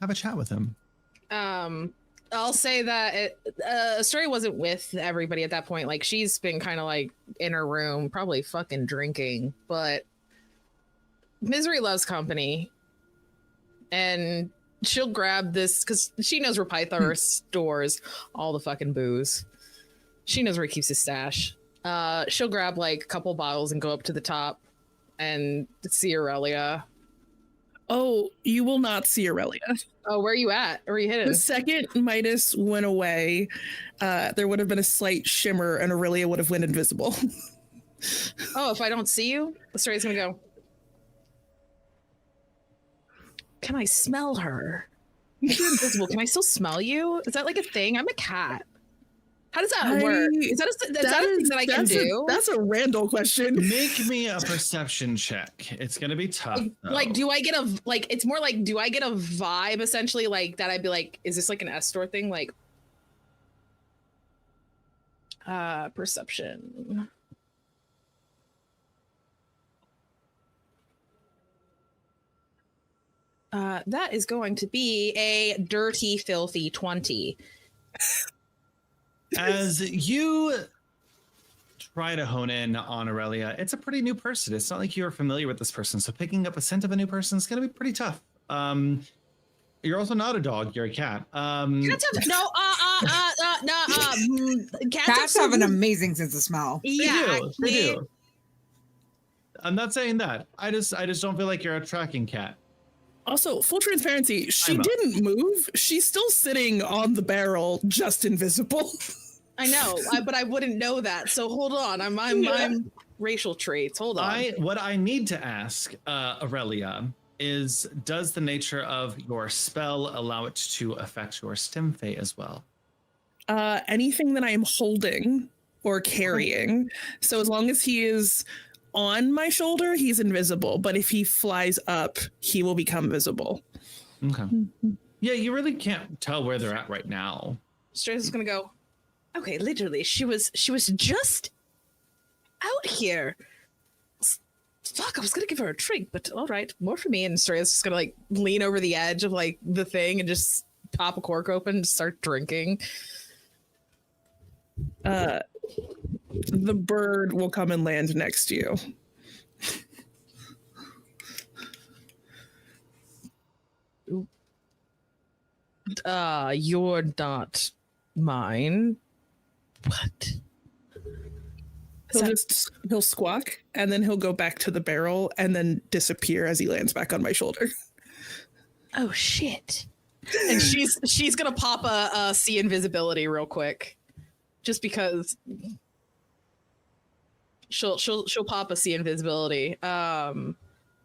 a chat with him. I'll say that Astoria wasn't with everybody at that point. Like, she's been kind of like in her room, probably fucking drinking. But Misery loves company, and she'll grab this because she knows where Pythar stores all the fucking booze. She knows where he keeps his stash. She'll grab like a couple bottles and go up to the top and see Aurelia. Oh, you will not see Aurelia. Oh, where are you at? Where are you hidden? The second Midas went away, there would have been a slight shimmer and Aurelia would have went invisible. Oh, if I don't see you, Astoria's gonna go. Can I smell her? You're invisible. Can I still smell you? Is that like a thing? I'm a cat. How does that work? Is that a thing that I can do? That's a Randall question. Make me a perception check. It's gonna be tough. Like, do I get a like? It's more like, do I get a vibe essentially like that? I'd be like, is this like an S-Store thing? Like, perception. That is going to be a dirty, filthy 20. As you try to hone in on Aurelia, it's a pretty new person. It's not like you're familiar with this person, so picking up a scent of a new person is going to be pretty tough. You're also not a dog; you're a cat. Cats have an amazing sense of smell. Yeah, they do. I'm not saying that. I just don't feel like you're a tracking cat. Also, full transparency, she didn't move. She's still sitting on the barrel, just invisible. I know, but I wouldn't know that. So hold on, I'm racial traits. Hold on. What I need to ask Aurelia is, does the nature of your spell allow it to affect your stim fate as well? Anything that I am holding or carrying. So as long as he is on my shoulder, he's invisible. But if he flies up, he will become visible. Okay. Yeah, you really can't tell where they're at right now. Strays is gonna go, okay, literally, she was just out here. Fuck, I was gonna give her a drink, but all right, more for me. And Strays is just gonna like lean over the edge of like the thing and just pop a cork open and start drinking. The bird will come and land next to you. You're not mine. What? He'll squawk and then he'll go back to the barrel and then disappear as he lands back on my shoulder. Oh shit. And she's gonna pop a see invisibility real quick. Just because she'll pop a see invisibility. And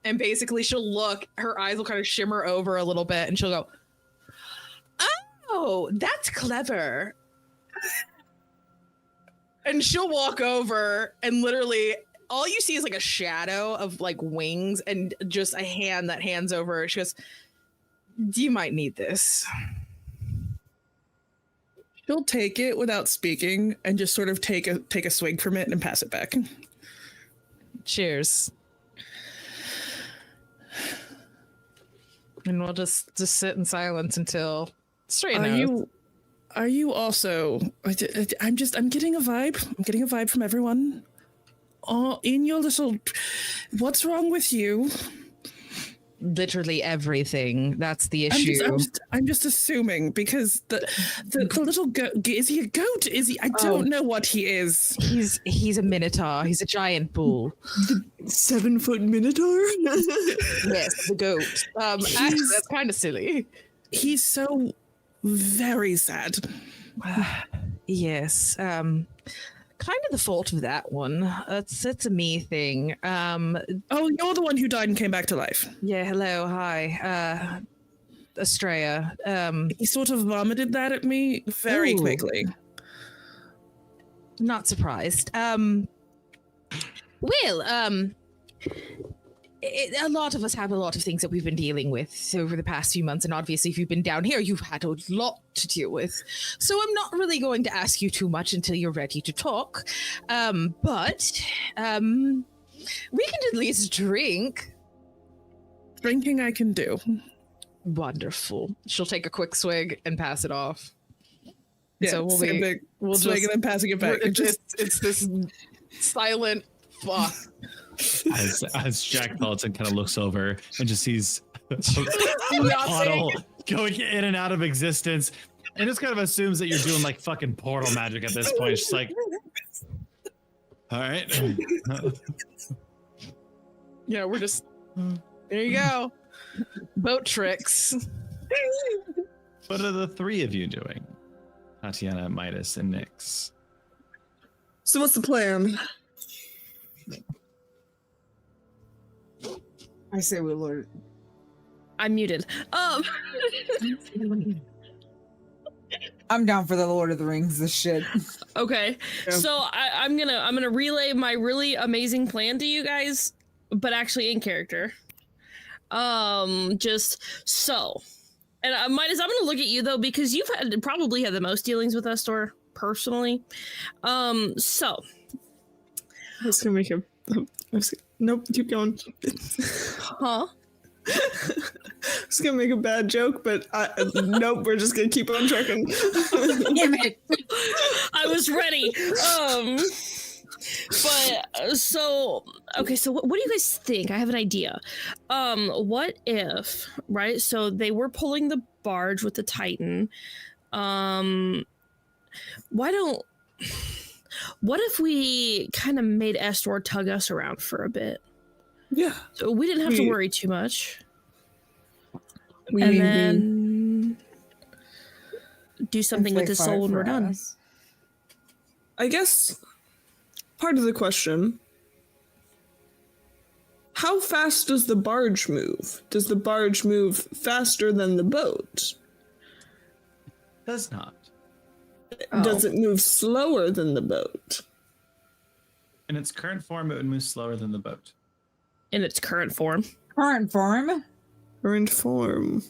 basically she'll look, her eyes will kind of shimmer over a little bit and she'll go, oh, that's clever. And she'll walk over and literally all you see is like a shadow of like wings and just a hand that hands over. She goes, you might need this. She'll take it without speaking and just sort of take a swig from it and pass it back. Cheers. And we'll just sit in silence until straight knows. Are you also? I'm getting a vibe. I'm getting a vibe from everyone. Oh, in your little. What's wrong with you? Literally everything. That's the issue. I'm just assuming because the little goat. Is he a goat? Is he? I don't know what he is. He's a minotaur. He's a giant bull. The 7-foot minotaur? Yes, the goat. Actually, that's kind of silly. He's so very sad. Yes. Kind of the fault of that one. It's a me thing. Oh, you're the one who died and came back to life. Yeah. Hello. Hi. Estrella. He sort of vomited that at me very quickly. Not surprised. A lot of us have a lot of things that we've been dealing with over the past few months, and obviously if you've been down here, you've had a lot to deal with. So I'm not really going to ask you too much until you're ready to talk. But we can at least drink. Drinking I can do. Wonderful. She'll take a quick swig and pass it off. Yeah, so we'll swig and then passing it back. It's this silent fuck. As Jack Pelleton kind of looks over and just sees a puddle going in and out of existence and just kind of assumes that you're doing like fucking portal magic at this point. It's just like, all right. Yeah, we're just, there you go. Boat tricks. What are the three of you doing? Tatiana, Midas, and Nyx. So what's the plan? I say we lure. I'm muted. I'm down for the Lord of the Rings. This shit. Okay, Yeah. so I'm gonna relay my really amazing plan to you guys, but actually in character. Just so, and Midas, I'm gonna look at you though because you've probably had the most dealings with Estor personally. So I was gonna make nope, keep going. huh? I was gonna make a bad joke, but nope, we're just gonna keep on trucking. Damn it. I was ready. But so okay, so what do you guys think? I have an idea. What if, right? So they were pulling the barge with the Titan. What if we kind of made Estor tug us around for a bit? Yeah. So we didn't have to worry too much. We And then do something with his soul when we're done. I guess part of the question, how fast does the barge move? Does the barge move faster than the boat? Does not. Does it move slower than the boat? In its current form, it would move slower than the boat. In its current form. Current form. Current form.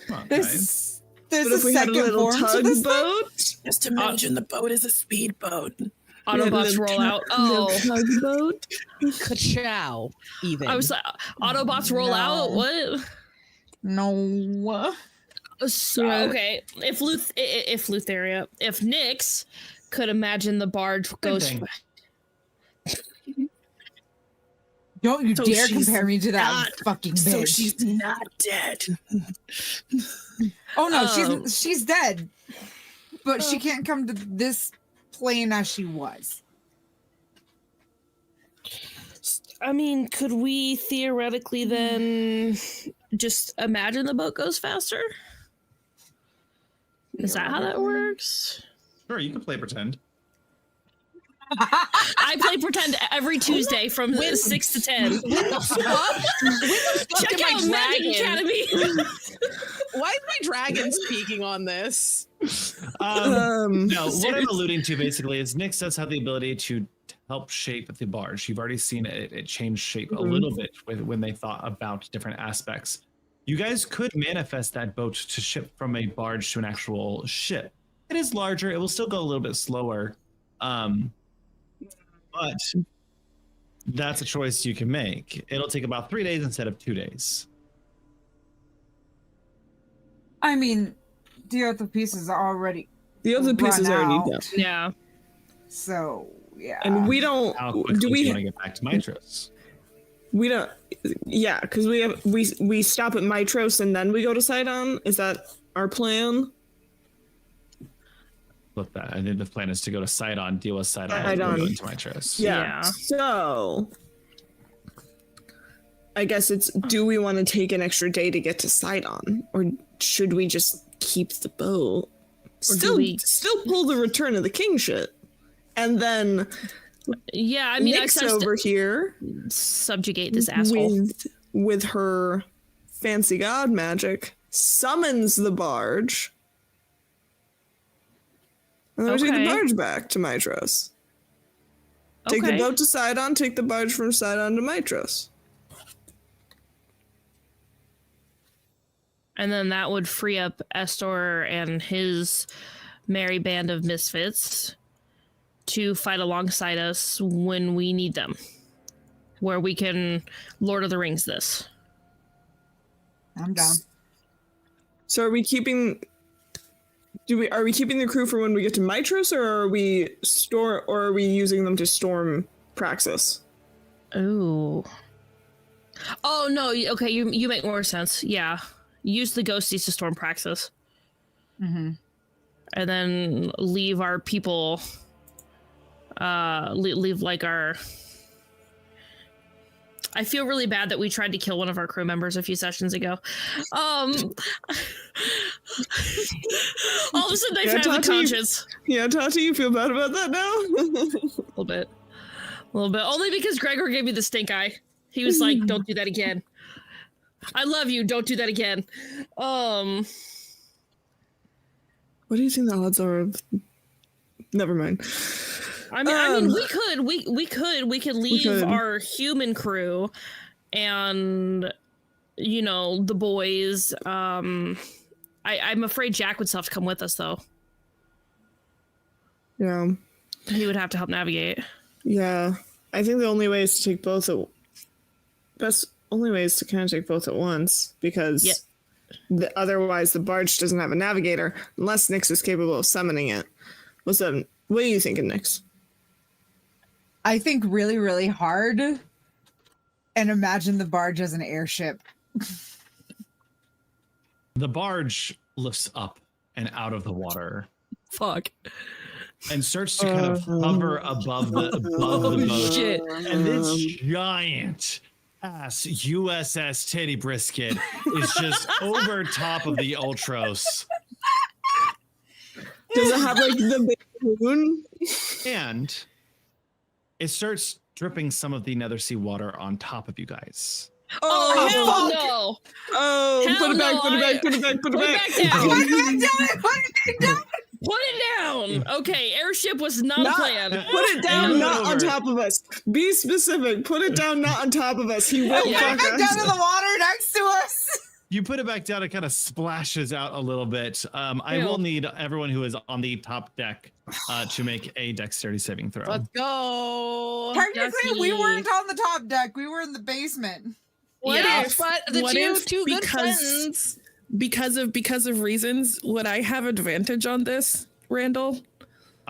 Come on, guys. There's But a if we had a second little form to this thing? tugboat? Just imagine the boat is a speedboat. Autobots roll out. Oh, Tugboat? Ka-chow, even. I was like, Autobots roll No. out. What? No. So, okay, if Lutheria, if Nyx could imagine the barge goes. thing. Don't you So dare she's compare me to that not- fucking So bitch. she's not dead. Oh no, Oh. she's dead. But she can't come to this plane as she was. I mean, could we theoretically then just imagine the boat goes faster? Is that how that works? Sure, you can play pretend. I play pretend every Tuesday from 6 to 10. Check Am I out Magic dragon? Academy. Why is my dragon speaking on this? No, what I'm alluding to basically is Nyx does have the ability to help shape the barge. You've already seen it change shape a little bit when they thought about different aspects. You guys could manifest that boat to ship from a barge to an actual ship. It is larger. It will still go a little bit slower. But that's a choice you can make. It'll take about 3 days instead of 2 days. I mean, the other pieces are already The other piece is run already out, done. Yeah. So yeah. And we don't. How quickly Do do we? you want to get back to Mitros? We don't. Yeah, because we stop at Mitros and then we go to Sidon. Is that our plan? Flip that. I think the plan is to go to Sidon, deal with Sidon, and Sidon. go into Mitros. Yeah. So I guess it's, do we want to take an extra day to get to Sidon, or should we just keep the boat? Still pull the Return of the King shit, and then Yeah, I mean, Nyx over here subjugate this asshole. with her fancy god magic summons the barge. And then we take the Okay. barge back to Mitros. Take the Okay. boat to Sidon, take the barge from Sidon to Mitros. And then that would free up Estor and his merry band of misfits to fight alongside us when we need them. Where we can Lord of the Rings this. I'm down. So are we keeping the crew for when we get to Mitros, or are we using them to storm Praxis? Ooh. Oh no, okay, you make more sense. Yeah. Use the ghosties to storm Praxis. Mm-hmm. And then leave our people leave like our I feel really bad that we tried to kill one of our crew members a few sessions ago. All of a sudden I Yeah, found the Tati. conscience. Yeah, Tati, you feel bad about that now? A little bit. Only because Gregor gave me the stink eye. He was like, don't do that again. I love you, don't do that again. What do you think the odds are of? Never mind. I mean, we could leave our human crew, and the boys. I'm afraid Jack would still have to come with us, though. Yeah. He would have to help navigate. Yeah, I think the only way is to take both at. Best only way is to kind of take both at once because otherwise the barge doesn't have a navigator unless Nyx is capable of summoning it. What are you thinking, Nyx? I think really, really hard and imagine the barge as an airship. The barge lifts up and out of the water. Fuck. And starts to kind of hover above the boat. Shit. And this giant ass USS Titty Brisket is just over top of the Ultros. Does it have like the big balloon? And it starts dripping some of the Nether Sea water on top of you guys. Oh, hell no. Oh, Hell put it back, no, put it back, put it back, put it back. down. Put it down! Put it down. Okay, airship was not a plan. Put it down, not on top of us. Be specific. Put it down, not on top of us. He will fuck Put it us. down in the water next to us! You put it back down, it kind of splashes out a little bit. I will need everyone who is on the top deck to make a dexterity saving throw. Let's go. Technically, we weren't on the top deck. We were in the basement. What if? But the two good friends. Because of reasons, would I have advantage on this, Randall?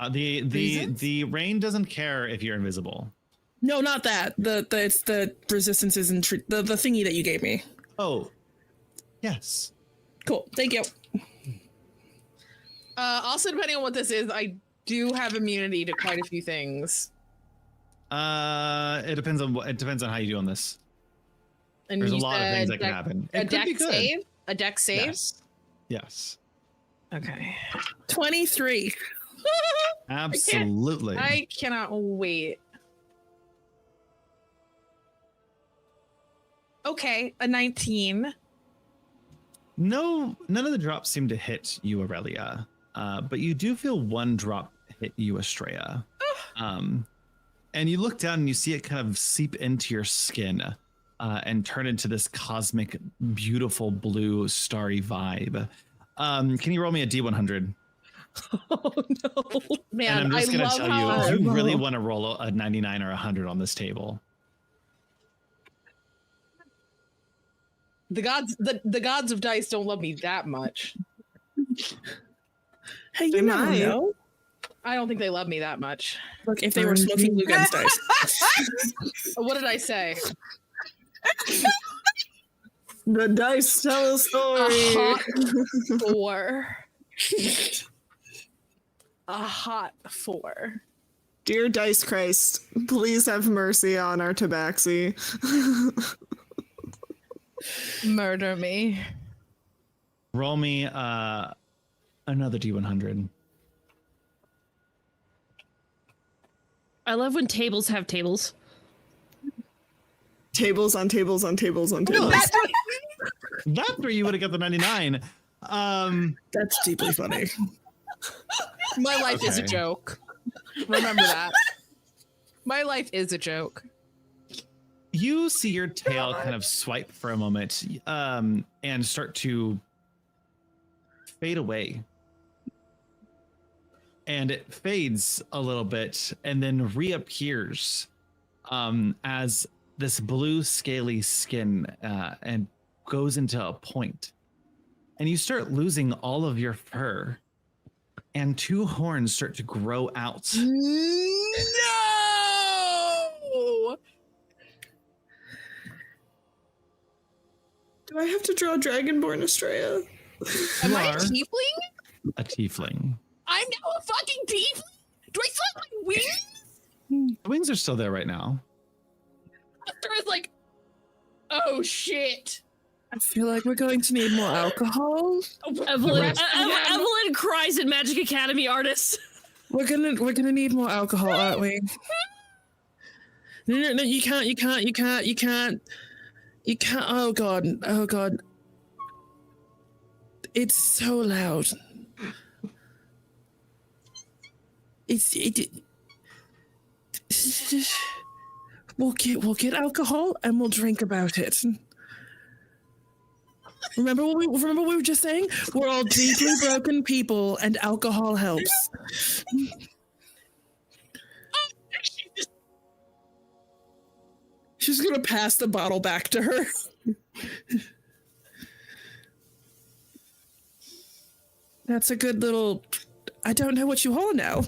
The rain doesn't care if you're invisible. No, not that. It's the resistances and the thingy that you gave me. Oh, yes. Cool. Thank you. Also, depending on what this is, I do have immunity to quite a few things. It depends on how you do on this. And there's a lot of things that can happen. A deck save. A deck save. Yes. Okay. 23. Absolutely. I cannot wait. Okay, a 19. No, none of the drops seem to hit you, Aurelia. But you do feel one drop hit you, Estrella. And you look down and you see it kind of seep into your skin and turn into this cosmic, beautiful blue starry vibe. Can you roll me a D100? Oh no, man! And I'm just going to tell you, you really how... want to roll a 99 or 100 on this table. The gods of dice don't love me that much. Hey, you never know. I don't think they love me that much. Look, if they were smoking glue guns dice. What did I say? The dice tell a story. A hot 4. A hot 4. Dear Dice Christ, please have mercy on our tabaxi. Murder me. Roll me another D100. I love when tables have tables. Tables on tables on tables on tables. That's where you would have got the 99. That's deeply funny. My life is a joke. Remember that. My life is a joke. You see your tail kind of swipe for a moment and start to fade away. And it fades a little bit and then reappears as this blue scaly skin and goes into a point. And you start losing all of your fur. And 2 horns start to grow out. No! Do I have to draw Dragonborn Estrella? Am I a tiefling? A tiefling. I'm now a fucking tiefling? Do I still have my wings? The wings are still there right now. After it's like, oh shit. I feel like we're going to need more alcohol. Evelyn cries at Magic Academy artists. We're gonna need more alcohol, aren't we? No, you can't. Oh god. It's so loud. We'll get alcohol and we'll drink about it. Remember what we were just saying? We're all deeply broken people, and alcohol helps. She's gonna pass the bottle back to her. That's a good little. I don't know what you all know.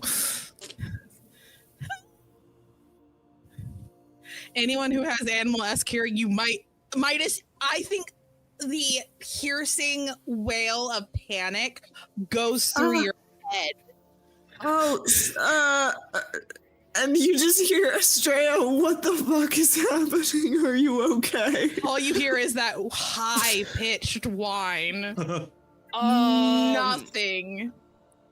Anyone who has animal-esque hearing, you Midas, I think the piercing wail of panic goes through your head. And you just hear Estrella, what the fuck is happening? Are you okay? All you hear is that high-pitched whine. Nothing.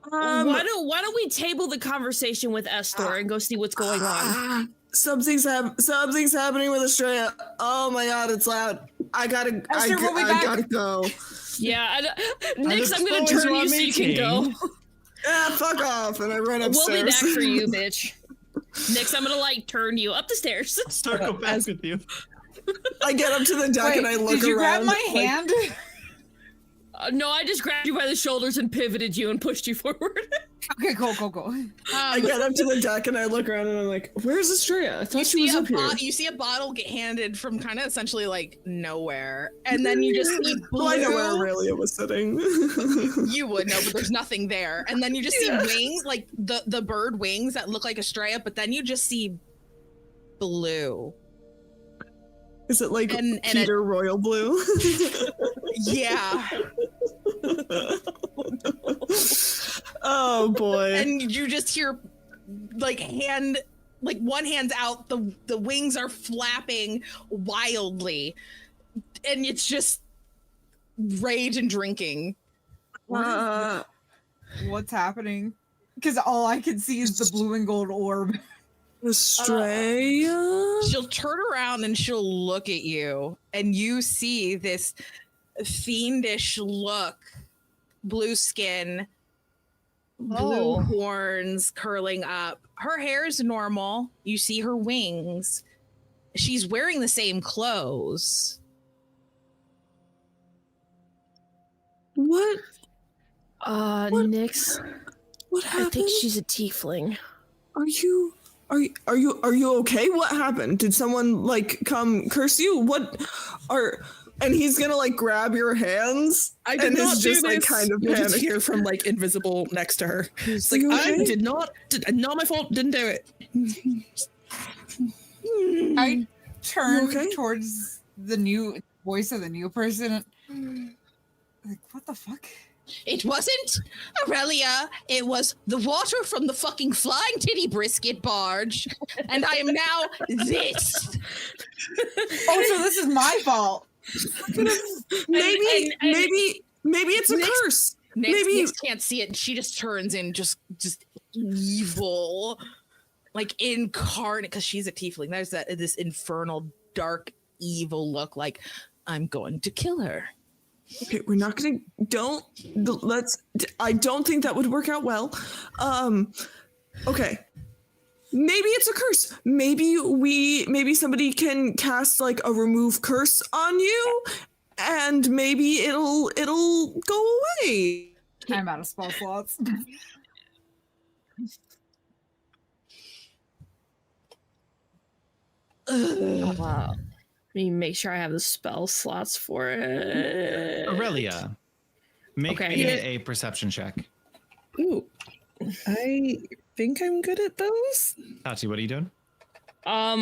Why don't we table the conversation with Estor and go see what's going on? Something's happening with Estrella. Oh my god, it's loud. I gotta go. Yeah, Nix, I'm gonna turn you so you can go. Ah, fuck off, and I run upstairs. We'll be back for you, bitch. Nix, I'm gonna turn you up the stairs. Circle back with you. I get up to the deck and I look around. Did you grab my hand? No, I just grabbed you by the shoulders and pivoted you and pushed you forward. Okay, go. I get up to the deck and I look around and I'm like, where's Estrella? I thought she was up here. You see a bottle get handed from kind of essentially nowhere. And then you just see blue. Well, I know where Aurelia was sitting. You would know, but there's nothing there. And then you just see wings, like the bird wings that look like Estrella, but then you just see blue. Is it like Peter Royal Blue? Yeah. Oh boy. And you just hear one hand's out, the wings are flapping wildly. And it's just rage and drinking. What's happening? Because all I can see is the blue and gold orb. Estrella? She'll turn around and she'll look at you, and you see this fiendish look, blue skin, blue horns curling up. Her hair's normal. You see her wings. She's wearing the same clothes. What? Nix. What happened? I think she's a tiefling. Are you okay? What happened? Did someone come curse you? And he's gonna grab your hands. I did not do just this. Kind of You'll panic. just hear from invisible next to her. It's like, okay? I did not. Not my fault. Didn't do it. I turn okay? towards the new voice of the new person. What the fuck? It wasn't Aurelia. It was the water from the fucking flying titty brisket barge. And I am now this. Oh, so this is my fault. Maybe it's a curse. Nix can't see it, and she just turns in just evil, incarnate, because she's a tiefling. There's this infernal, dark, evil look. I'm going to kill her. Okay, we're not gonna. I don't think that would work out well. Okay. Maybe it's a curse. Maybe somebody can cast a remove curse on you, and maybe it'll go away. I'm out of spell slots. Oh, wow. Let me make sure I have the spell slots for it. Aurelia, make me a perception check. Ooh, I think I'm good at those. Tati, what are you doing? I'm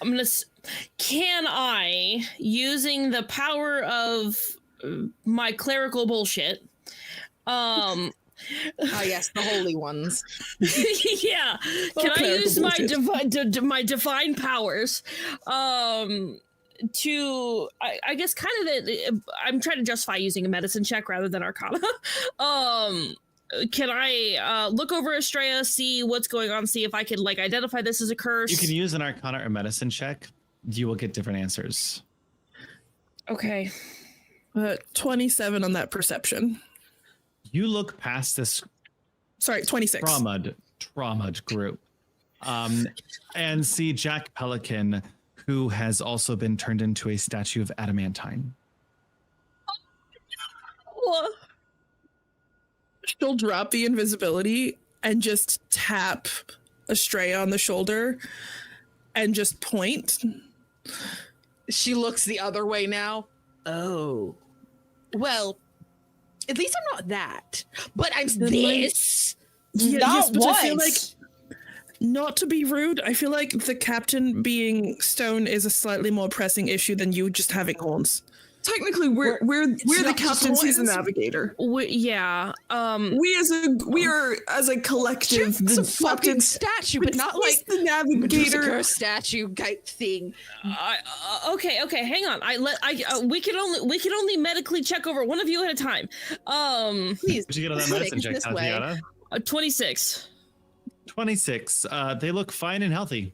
gonna. Can I, using the power of my clerical bullshit, Oh yes, the holy ones. yeah. Can I use my divine powers? To I guess kind of I'm trying to justify using a medicine check rather than Arcana. Can I look over Estrella, see what's going on, see if I can identify this as a curse? You can use an Arcana or medicine check. You will get different answers. Okay. 27 on that perception. You look past this Sorry, 26. trauma'd group, and see Jack Pelican, who has also been turned into a statue of adamantine. She'll drop the invisibility and just tap Estrella on the shoulder and just point. She looks the other way now. Oh. Well, at least I'm not that. But I'm this. Yeah, Not yes, but I feel once. like, not to be rude, I feel like the captain being stone is a slightly more pressing issue than you just having horns. Technically, we're the not just captain. He's the horns. navigator. Yeah. We are as a collective. It's The a fucking captain, statue, but not like the Medusa navigator. girl statue type thing. Okay, hang on. We can only medically check over one of you at a time. Please. Did you get on that This way, medicine check, this way. Tatiana? 26. 26. They look fine and healthy.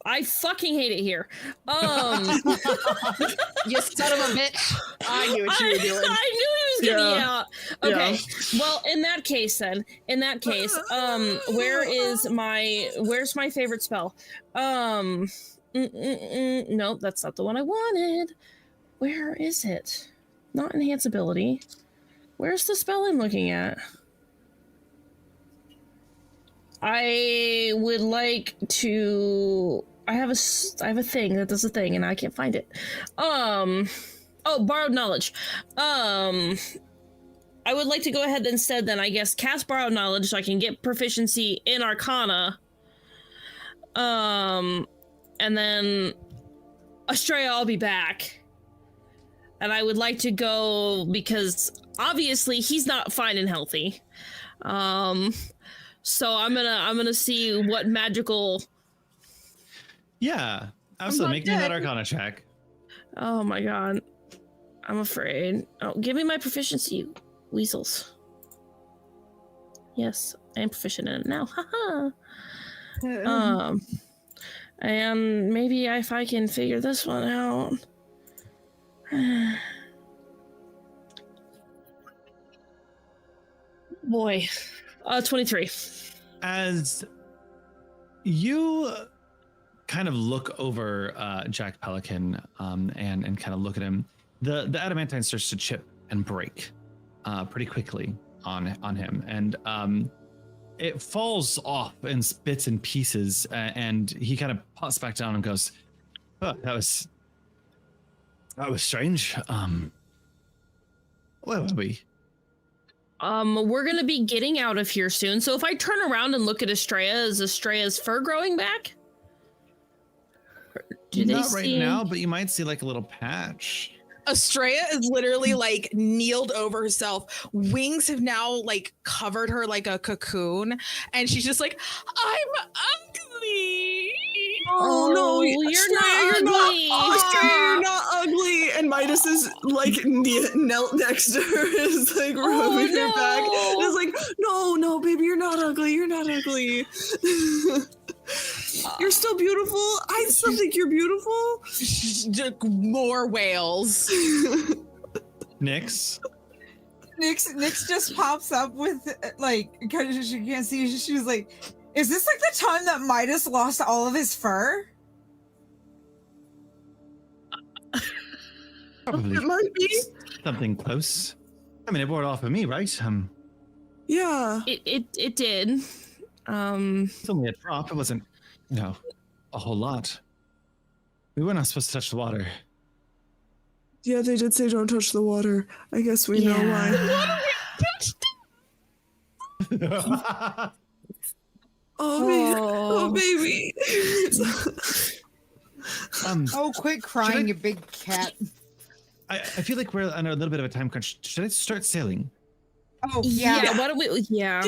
I fucking hate it here. You son of a bitch. I knew what you were doing. I knew he was gonna Yeah. yell. Okay. Well, in that case, where's my favorite spell? Nope, that's not the one I wanted. Where is it? Not enhance ability. Where's the spell I'm looking at? I would like to. I have a thing that does a thing, and I can't find it. Oh, borrowed knowledge. I would like to go ahead instead, then I guess cast borrowed knowledge so I can get proficiency in Arcana. And then Estrella, I'll be back. And I would like to go because obviously he's not fine and healthy. So I'm gonna see what magical. Yeah, absolutely. Make me that Arcana check. Oh my god, I'm afraid. Oh, give me my proficiency, you weasels. Yes, I am proficient in it now. Haha. And maybe if I can figure this one out. Boy, 23. As you kind of look over Jack Pelican and kind of look at him, the adamantine starts to chip and break pretty quickly on him, and it falls off in bits and pieces, and he kind of pops back down and goes, "Oh, that was strange. Where were we?" We're gonna be getting out of here soon. So if I turn around and look at Estrella, is Estrella's fur growing back? Not right now, but you might see like a little patch. Estrella is literally like kneeled over herself. Wings have now like covered her like a cocoon, and she's just like, "I'm ugly." Oh no, you're Estrella, not ugly. Estrella, you're not ugly. And Midas is like knelt next to her, is like rubbing her back. And is like, no, baby, you're not ugly. You're not ugly. You're still beautiful. I still think you're beautiful. More whales. Nyx. Nyx just pops up with like, because she can't see. She's like, "Is this like the time that Midas lost all of his fur?" Probably It might be. something close. I mean, it wore it off of me, right? Yeah. It did. It's only a drop. It wasn't, a whole lot. We were not supposed to touch the water. Yeah, they did say don't touch the water. I guess we know why. Oh, baby. Oh, quit crying, you big cat. I feel like we're under a little bit of a time crunch. Should I start sailing? Oh, yeah. Why don't we? Yeah.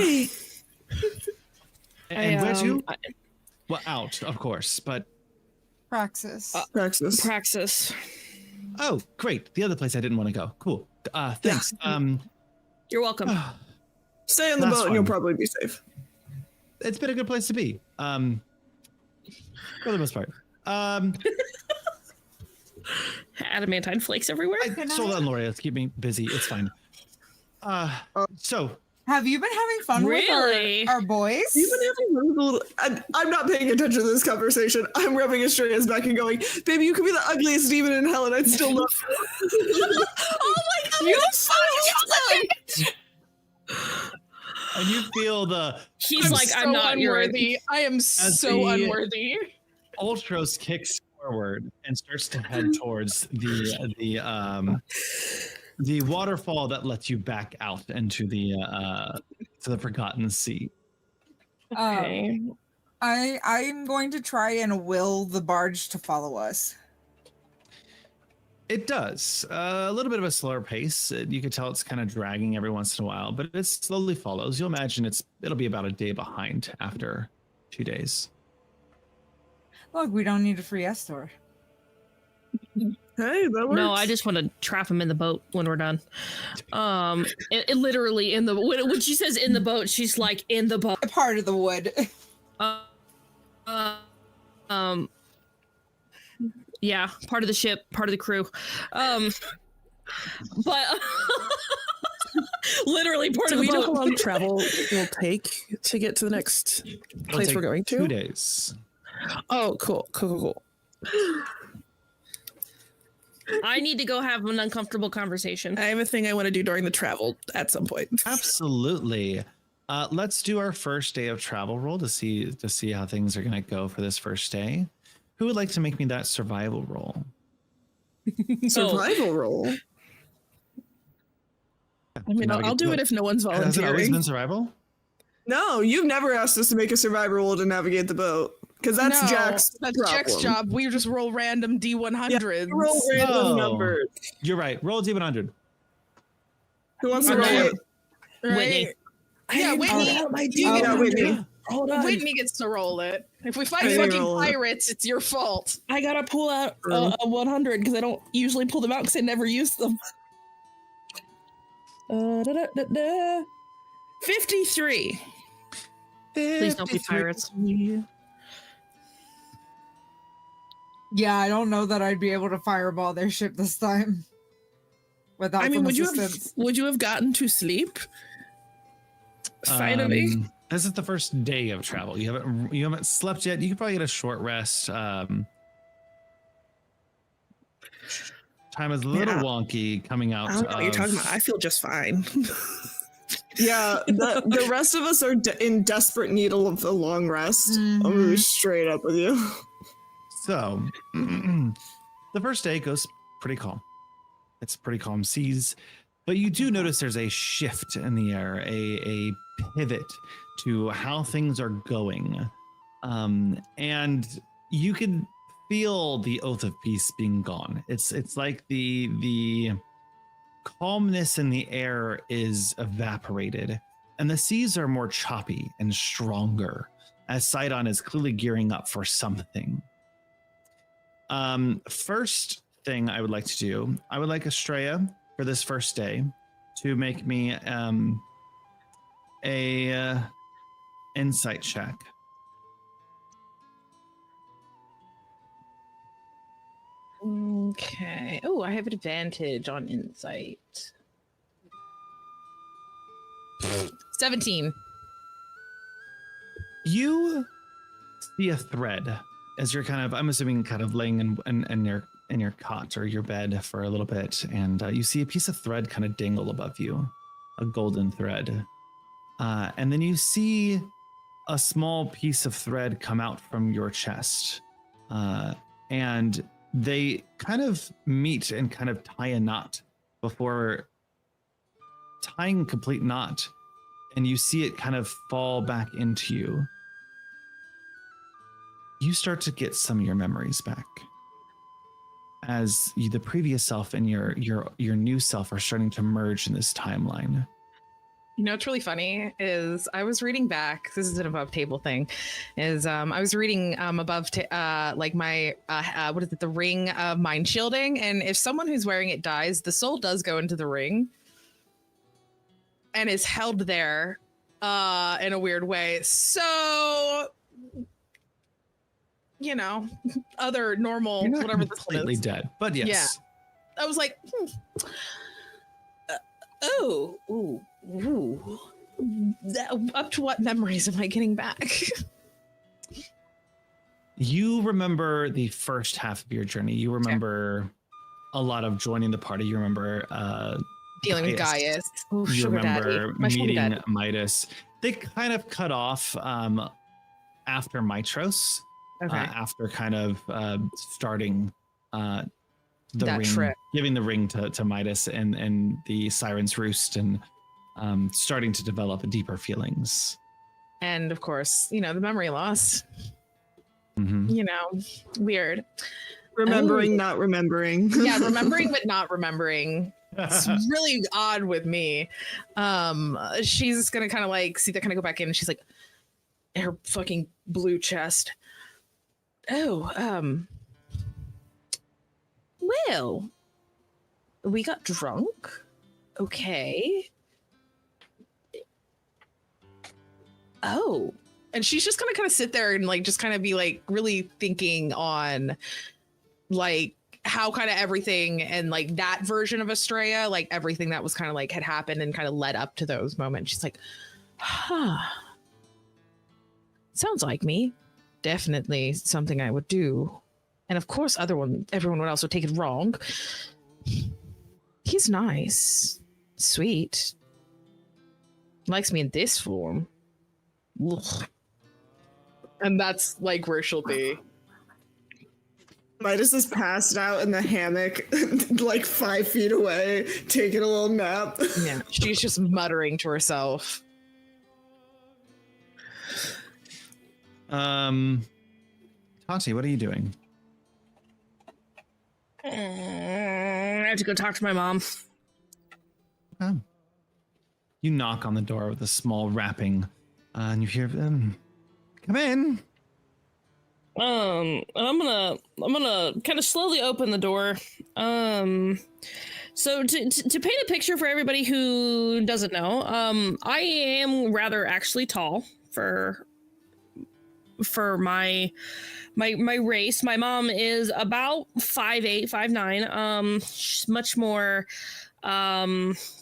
And where to? Well, out, of course, but... Praxis. Praxis. Oh, great. The other place I didn't want to go. Cool. Thanks. You're welcome. Stay on the Last boat and you'll one. probably be safe. It's been a good place to be. For the most part. Adamantine flakes everywhere. Hold on, Lori. Let's keep me busy. It's fine. So Have you been having fun Really? with our boys? You've been having a little. I'm not paying attention to this conversation. I'm rubbing Estrella's back and going, "Baby, you could be the ugliest demon in hell, and I'd still love you." Oh my god! You and you feel the He's like, I'm not unworthy. I am so the- unworthy. Ultros kicks forward and starts to head towards the waterfall that lets you back out into the Forgotten Sea. Okay. I'm going to try and will the barge to follow us. It does a little bit of a slower pace. You can tell it's kind of dragging every once in a while, but it slowly follows. You'll imagine it'll be about a day behind after 2 days. Look, we don't need a free escort. Hey, that works. No, I just want to trap him in the boat when we're done. It literally in the when she says in the boat, she's like in the boat. A part of the wood. Yeah, part of the ship, part of the crew. But literally part Do of we the know how boat. long travel will take to get to the next It'll place take we're going to? 2 days. Oh, cool. I need to go have an uncomfortable conversation. I have a thing I want to do during the travel at some point. Absolutely. Let's do our first day of travel roll to see how things are going to go for this first day. Who would like to make me that survival roll? Survival roll. I mean, I'll do it if no one's Has it always volunteering. been survival? No, you've never asked us to make a survival roll to navigate the boat because that's No, Jack's That's problem. Jack's job. We just roll random D100s. Roll random Oh. numbers. You're right. Roll a D100. Who wants to I'm roll not- it? Right? Whitney. Yeah, Whitney. Yeah, Whitney. Hold on. Whitney gets to roll it. If we fight Whitney fucking roll it. pirates, it's your fault. I gotta pull out a 100 because I don't usually pull them out because I never use them. 53. Please don't be pirates. Yeah, I don't know that I'd be able to fireball their ship this time. Without I mean, some would assistance. you have gotten to sleep? Finally. This is the first day of travel. You haven't slept yet. You could probably get a short rest. Time is a little Yeah. wonky coming out. I don't know what you're of- talking about. I feel just fine. Yeah, the rest of us are in desperate need of a long rest. I'm gonna be straight up with you. So, the first day goes pretty calm. It's pretty calm seas, but you do notice there's a shift in the air, a pivot to how things are going. And you can feel the oath of peace being gone. It's like the calmness in the air is evaporated, and the seas are more choppy and stronger as Sidon is clearly gearing up for something. First thing I would like to do, I would like Estrella for this first day to make me a insight check. Okay. Oh, I have advantage on insight. 17. You see a thread as you're I'm assuming kind of laying in your cot or your bed for a little bit, and you see a piece of thread kind of dangle above you, a golden thread. And then you see a small piece of thread come out from your chest. And they kind of meet and kind of tie a knot before tying a complete knot. And you see it kind of fall back into you. You start to get some of your memories back. As the previous self and your new self are starting to merge in this timeline. You know what's really funny is I was reading back. This is an above table thing. Is I was reading above like my what is it? The ring of mind shielding, and if someone who's wearing it dies, the soul does go into the ring and is held there in a weird way. So you know, other normal You're not whatever this one completely is. dead, but yes. I was like, oh, ooh. Up to what memories am I getting back? You remember the first half of your journey. You remember a lot of joining the party. You remember dealing with Gaius. Ooh, you sugar remember daddy. My sugar meeting daddy. Midas. They kind of cut off after Mitros, Okay. after kind of starting the That ring, trip. giving the ring to Midas and the Siren's Roost, and starting to develop deeper feelings. And of course, the memory loss. Mhm. Weird. Remembering, not remembering. Yeah, remembering but not remembering. It's really odd with me. She's gonna kind of like see that kind of go back in, and she's like, her fucking blue chest. Oh, well, we got drunk. Okay. Oh. And she's just gonna kind of sit there and like just kind of be like really thinking on like how kind of everything and like that version of Estrella, like everything that was kind of like had happened and kind of led up to those moments. She's like, sounds like me. Definitely something I would do. And of course, everyone else would take it wrong. He's nice, sweet, likes me in this form. Ugh. And that's like where she'll be. Midas is passed out in the hammock, like 5 feet away, taking a little nap. Yeah, she's just muttering to herself. Tati, what are you doing? I have to go talk to my mom. Oh. You knock on the door with a small rapping, and you hear them. Come in. And I'm gonna kind of slowly open the door. So to paint a picture for everybody who doesn't know, I am rather actually tall for my race. My mom is about 5'8", 5'9". She's much more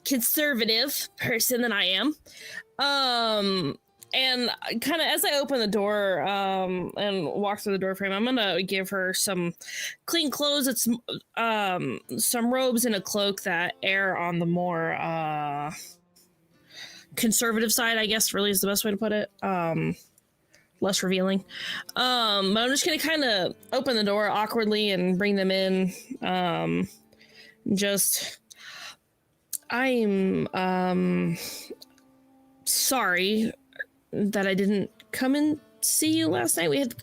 conservative person than I am. And kind of as I open the door and walk through the door frame, I'm gonna give her some clean clothes. It's some robes and a cloak that err on the more conservative side, I guess, really is the best way to put it. Less revealing. But I'm just gonna kind of open the door awkwardly and bring them in. I'm sorry that I didn't come and see you last night. We had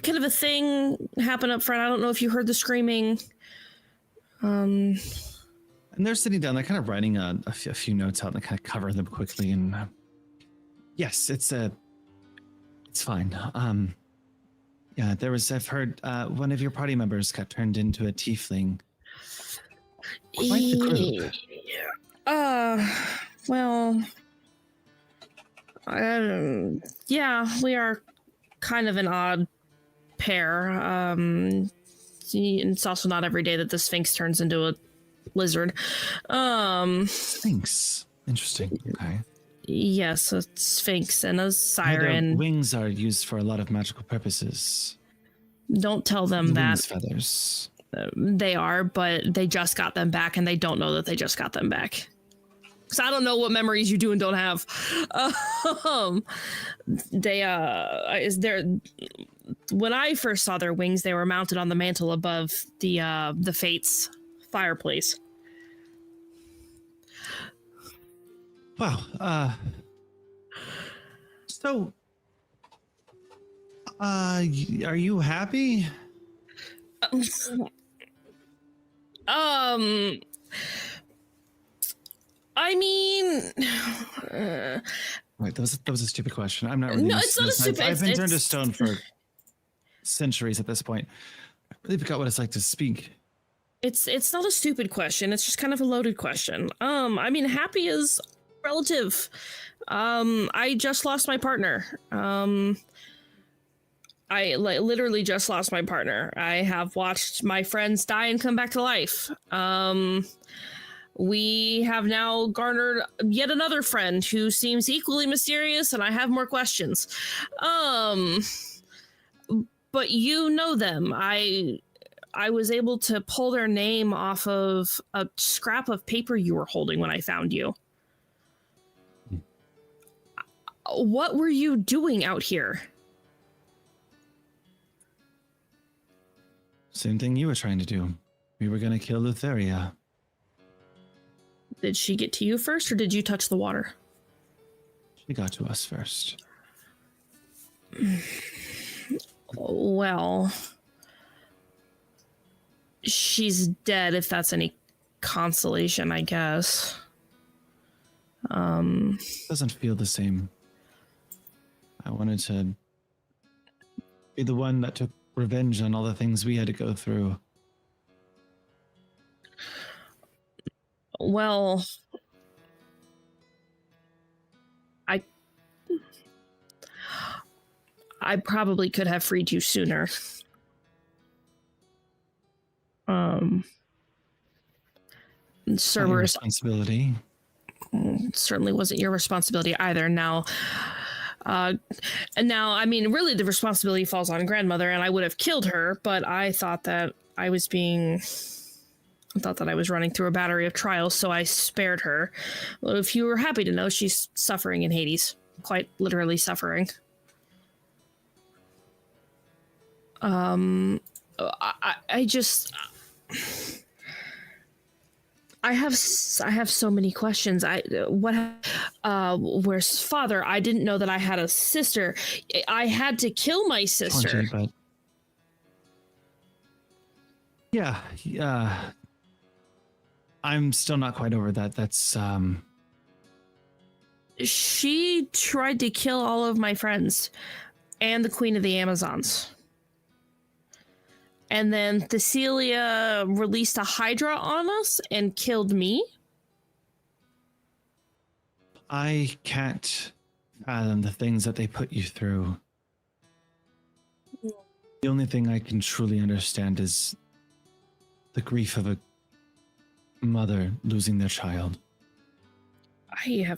kind of a thing happen up front. I don't know if you heard the screaming. And they're sitting down. They're kind of writing a few notes out and they kind of cover them quickly. And yes, it's fine. Yeah, I've heard one of your party members got turned into a tiefling. Quite the group. Well, yeah, we are kind of an odd pair. It's also not every day that the Sphinx turns into a lizard. Sphinx. Interesting. Okay. Yes, a Sphinx and a Their siren. wings are used for a lot of magical purposes. Don't tell them that. Wings, feathers. They are, but they just got them back and they don't know that they just got them back. Because I don't know what memories you do and don't have. When I first saw their wings, they were mounted on the mantle above the Fates fireplace. Wow. So, are you happy? I mean, Wait, that was a stupid question. I'm not really. No, used it's to not a this. stupid- I've been turned to it's- stone for centuries at this point. I really forgot what it's like to speak. it's not a stupid question. It's just kind of a loaded question. I mean, happy is relative. I just lost my partner. I literally just lost my partner. I have watched my friends die and come back to life. We have now garnered yet another friend who seems equally mysterious, and I have more questions. But you know them. I was able to pull their name off of a scrap of paper you were holding when I found you. What were you doing out here? Same thing you were trying to do. We were going to kill Lutheria. Did she get to you first, or did you touch the water? She got to us first. Well, she's dead, if that's any consolation, I guess. Doesn't feel the same. I wanted to be the one that took revenge on all the things we had to go through. Well, I probably could have freed you sooner. Not your responsibility. Certainly wasn't your responsibility either. Now, I mean, really, the responsibility falls on grandmother, and I would have killed her, but I thought that I was running through a battery of trials, so I spared her. Well, if you were happy to know, she's suffering in Hades. Quite literally suffering. I have so many questions. Where's father? I didn't know that I had a sister. I had to kill my sister. But yeah, I'm still not quite over that. That's She tried to kill all of my friends and the Queen of the Amazons. And then Thessalia released a Hydra on us and killed me. I can't fathom the things that they put you through. The only thing I can truly understand is the grief of a mother losing their child. I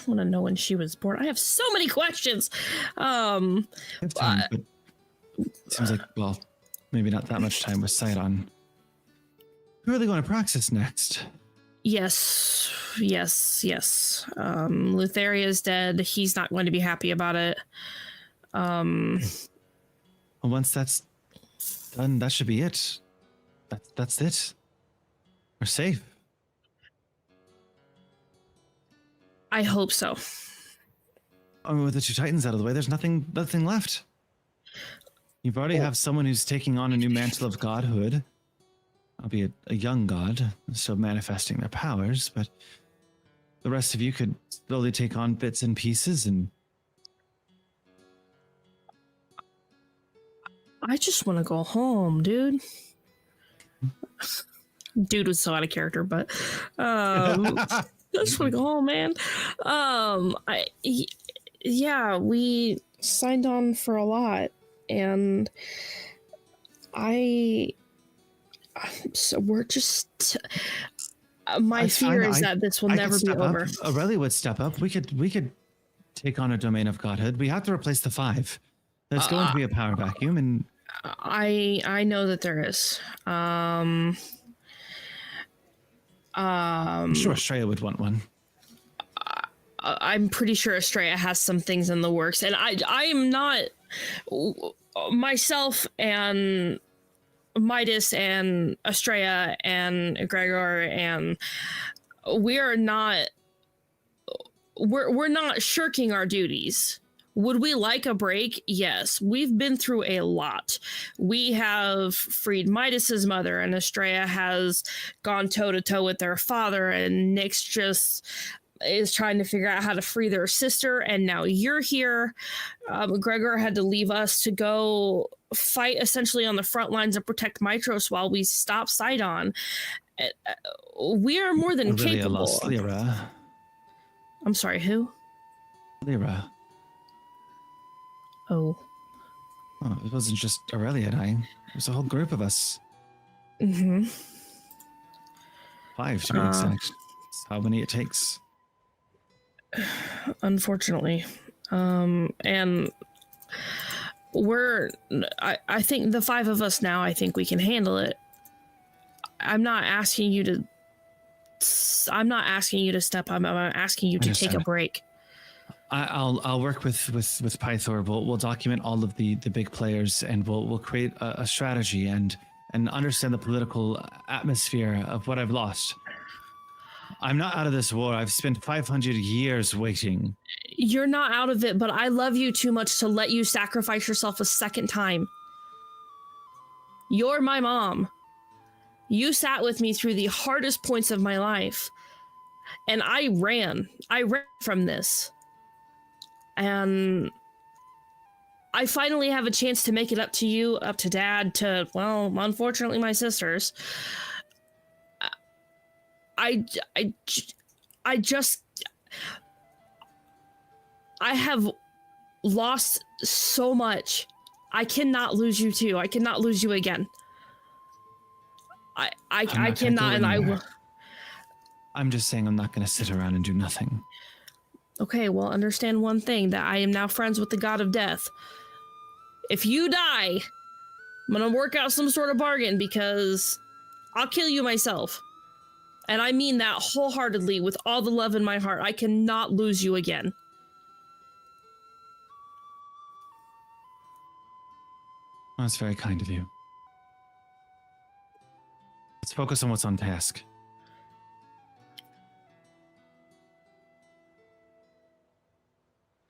want to know when she was born. I have so many questions. I have time, but it seems like, well, maybe not that much time with Sidon. Who are they going to praxis next? Yes. Lutheria's dead. He's not going to be happy about it. Well, once that's done, that should be it. That's it. We're safe. I hope so. I mean, with the two Titans out of the way, there's nothing left. You've already have someone who's taking on a new mantle of godhood, albeit a young god, still manifesting their powers, but the rest of you could slowly take on bits and pieces, and I just want to go home, dude. Dude was so out of character, but I just want to go home, man. We signed on for a lot, and so we're just. My fear is that this will never be over. Aurelia would step up. We could take on a domain of godhood. We have to replace the 5. There's going to be a power vacuum, and I know that there is. I'm sure Estrella would want one. I'm pretty sure Estrella has some things in the works, and I am not myself and Midas and Estrella and Gregor, and we're not shirking our duties. Would we like a break? Yes. We've been through a lot. We have freed Midas's mother, and Estrella has gone toe-to-toe with their father, and Nyx just is trying to figure out how to free their sister, and now you're here. Gregor had to leave us to go fight essentially on the front lines and protect Mitros while we stop Sidon. We are more than capable. Lost Lyra. I'm sorry, who? Lyra. Oh. Oh, it wasn't just Aurelia and I. It was a whole group of us. Mm-hmm. 5 to be exact. That's how many it takes. Unfortunately. And I think the 5 of us now, I think we can handle it. I'm not asking you to step up. I'm asking you to take a break. I'll work with Pythor. We'll document all of the big players, and we'll create a strategy and understand the political atmosphere of what I've lost. I'm not out of this war. I've spent 500 years waiting. You're not out of it, but I love you too much to let you sacrifice yourself a second time. You're my mom. You sat with me through the hardest points of my life. And I ran from this. And I finally have a chance to make it up to you, up to Dad, to, well, unfortunately, my sisters. I have lost so much. I cannot lose you too. I cannot lose you again. I cannot, and I will. I'm just saying I'm not going to sit around and do nothing. Okay, well, understand one thing, that I am now friends with the god of death. If you die, I'm gonna work out some sort of bargain, because I'll kill you myself. And I mean that wholeheartedly, with all the love in my heart. I cannot lose you again. Well, that's very kind of you. Let's focus on what's on task.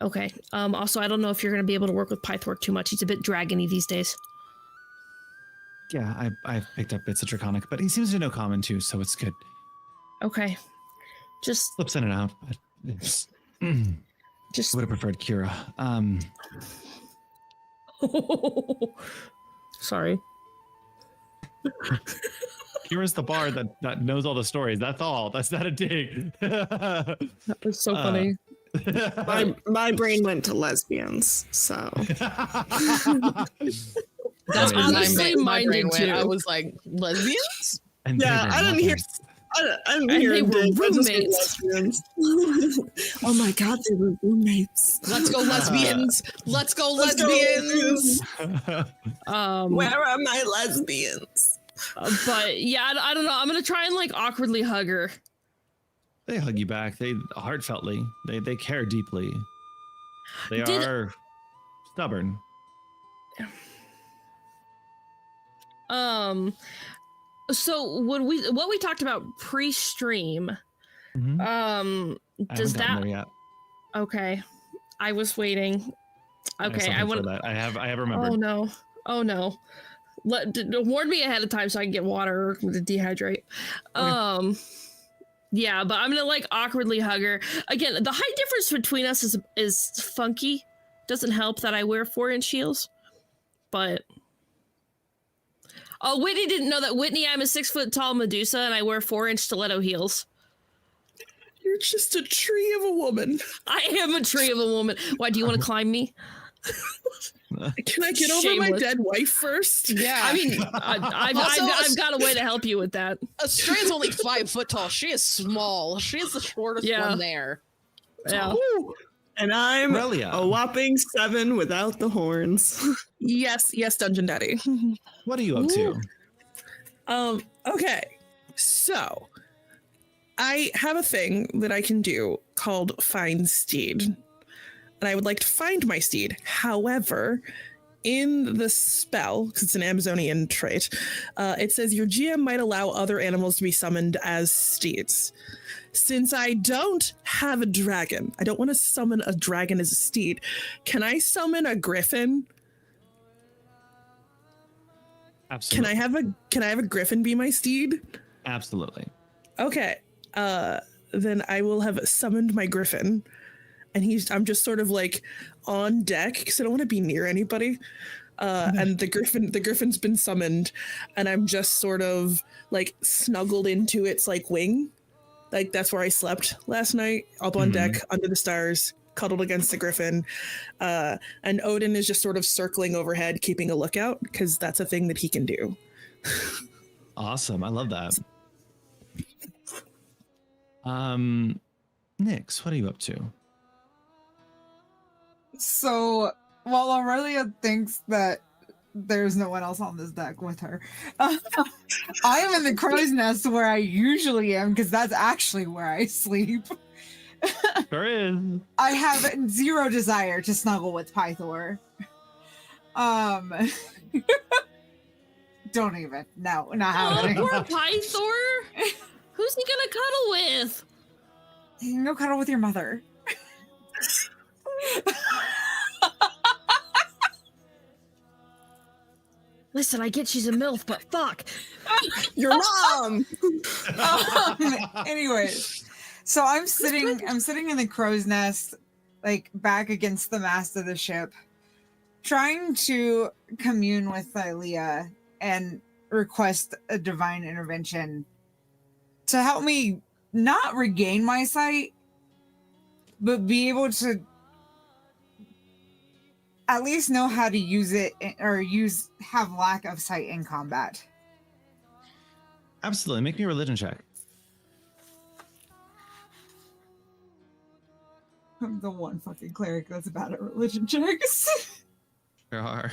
Okay. Also, I don't know if you're going to be able to work with Pythor too much. He's a bit dragony these days. Yeah, I've picked up bits of Draconic, but he seems to know Common too, so it's good. Okay. Just Slips in and out, but it's... just would have preferred Kira. Sorry. Kira's the bard that knows all the stories. That's all. That's not a dig. That was so funny. My brain went to lesbians, so That's honestly my mine brain did went. too. I was like, lesbians? And yeah, I didn't hear. I didn't And hear they a were dig. I just heard roommates. lesbians. Oh my god, they were roommates. Let's go lesbians. Let's go lesbians. Where are my lesbians? But yeah, I don't know. I'm gonna try and like awkwardly hug her. They hug you back. They heartfeltly. They care deeply. They are stubborn. So what we talked about pre-stream, Mm-hmm. does I haven't gotten that there yet. okay? I was waiting. Okay, I I want that. I have remembered. Oh no. Warn me ahead of time so I can get water or to dehydrate. Okay. Yeah, but I'm gonna like awkwardly hug her. Again, the height difference between us is funky. Doesn't help that I wear 4-inch heels. But oh, Whitney didn't know that. Whitney, I'm a 6-foot tall Medusa and I wear 4-inch stiletto heels. You're just a tree of a woman. I am a tree of a woman. Why, do you want to climb me? Can I get over my Shameless. dead wife first? Yeah. I mean, I've got a way to help you with that. Estrella's only 5 foot tall. She is small. She is the shortest Yeah. one there. Yeah. And I'm Aurelia. a whopping 7 without the horns. Yes, Dungeon Daddy. What are you up to? Okay. So I have a thing that I can do called Find Steed. And I would like to find my steed. However, in the spell, because it's an Amazonian trait, it says your GM might allow other animals to be summoned as steeds. Since I don't have a dragon, I don't want to summon a dragon as a steed. Can I summon a griffin? Absolutely. Can I have a griffin be my steed? Absolutely. Okay. Then I will have summoned my griffin. And I'm just sort of like on deck because I don't want to be near anybody. And the griffin's been summoned, and I'm just sort of like snuggled into its like wing. Like that's where I slept last night, up on deck, under the stars, cuddled against the griffin. And Odin is just sort of circling overhead, keeping a lookout, because that's a thing that he can do. Awesome. I love that. Nyx, what are you up to? So while Aurelia thinks that there's no one else on this deck with her, I am in the crow's nest where I usually am, because that's actually where I sleep. Sure is. I have zero desire to snuggle with Pythor. Don't even. No, not happening. Poor Pythor. Who's he gonna cuddle with? You can go cuddle with your mother. Listen, I get she's a MILF, but fuck. Your mom. Anyways, so I'm sitting in the crow's nest, like back against the mast of the ship, trying to commune with Thylea and request a divine intervention to help me not regain my sight, but be able to at least know how to use it, or have lack of sight in combat. Absolutely. Make me a religion check. I'm the one fucking cleric that's bad at religion checks. There are.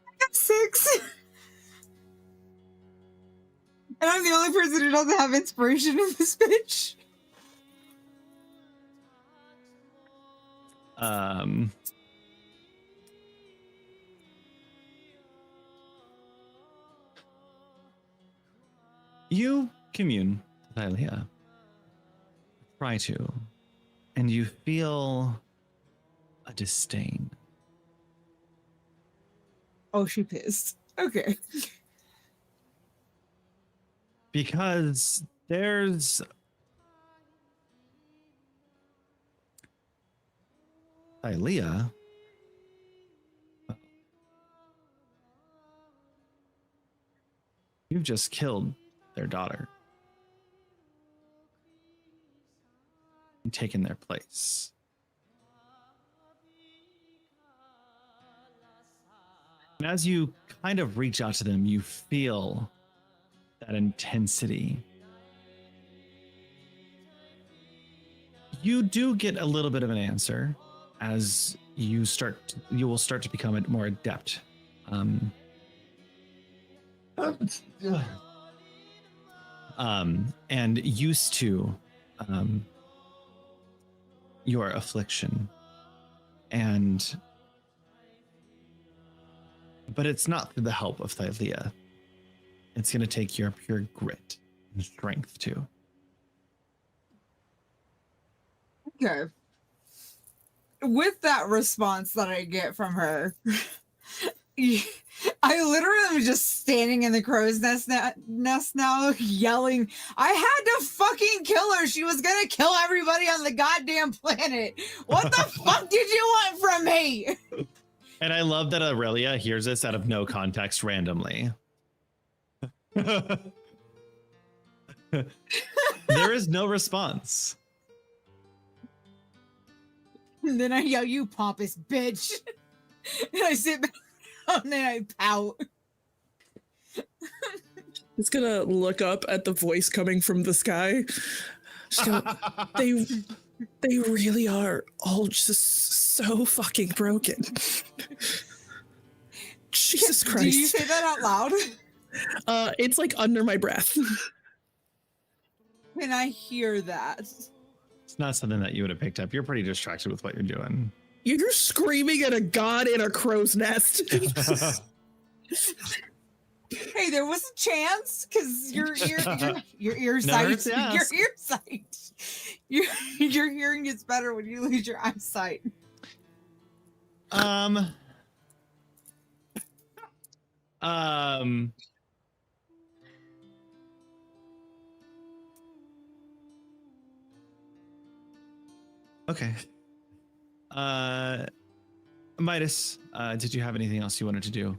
I got 6. And I'm the only person who doesn't have inspiration in this bitch. You commune with Thylea. Try to. And you feel a disdain. Oh, she pissed. Okay. Because there's Thylea. You've just killed their daughter and taken their place. And as you kind of reach out to them, you feel that intensity. You do get a little bit of an answer as you will start to become more adept. And used to your affliction. But it's not through the help of Thylea. It's going to take your pure grit and strength too. Okay. With that response that I get from her, I literally am just standing in the crow's nest now, yelling, I had to fucking kill her. She was going to kill everybody on the goddamn planet. What the fuck did you want from me? And I love that Aurelia hears this out of no context randomly. There is no response. And then I yell, you pompous bitch. And I sit back and then I pout. Just gonna look up at the voice coming from the sky. Just gonna, they really are all just so fucking broken. Jesus Christ. Do you say that out loud? It's like under my breath. Can I hear that? It's not something that you would have picked up. You're pretty distracted with what you're doing. You're screaming at a god in a crow's nest. Hey, there was a chance because your earsight, yes. your earsight, your hearing gets better when you lose your eyesight. Okay. Midas, did you have anything else you wanted to do?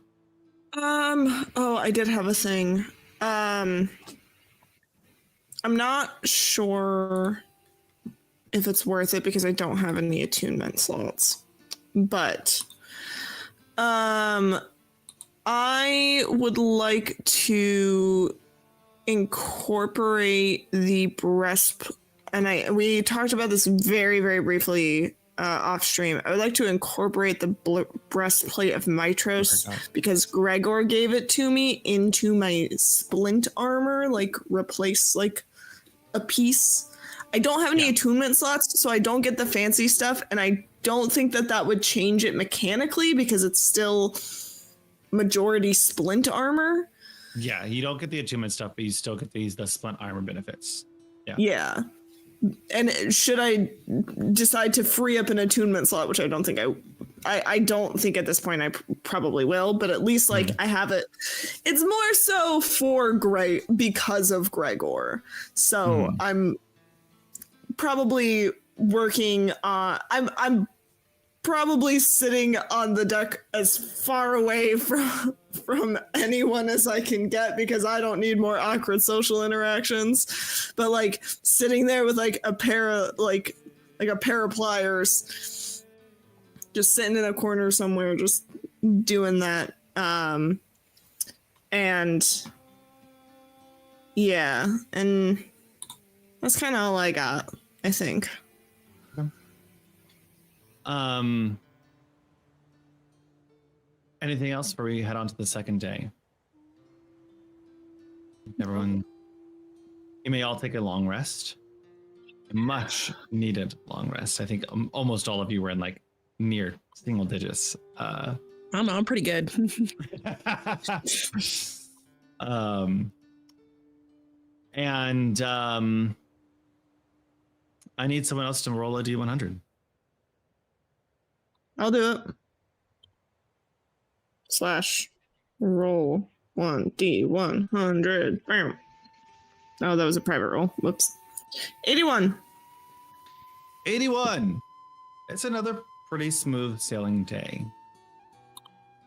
Oh, I did have a thing. I'm not sure if it's worth it because I don't have any attunement slots. But I would like to incorporate the breast, and we talked about this very, very briefly off stream. I would like to incorporate the breastplate of Mitros because Gregor gave it to me into my splint armor, like replace like a piece. I don't have any attunement slots, so I don't get the fancy stuff, and I don't think that would change it mechanically because it's still majority splint armor. Yeah, you don't get the attunement stuff, but you still get the splint armor benefits. Yeah. And should I decide to free up an attunement slot, which I don't think I don't think at this point I probably will, but at least like I have it. It's more so for because of Gregor. So I'm probably working on. I'm probably sitting on the deck as far away from anyone as I can get because I don't need more awkward social interactions. But like sitting there with like a pair of pliers, just sitting in a corner somewhere, just doing that. And yeah, and that's kind of all I got, I think. Anything else before we head on to the second day? Everyone, you may all take a long rest. A much needed long rest. I think almost all of you were in like near single digits. I don't know, I'm pretty good. I need someone else to roll a D100. I'll do it. / roll 1D100. Bam. Oh, that was a private roll. Whoops. 81. 81. It's another pretty smooth sailing day.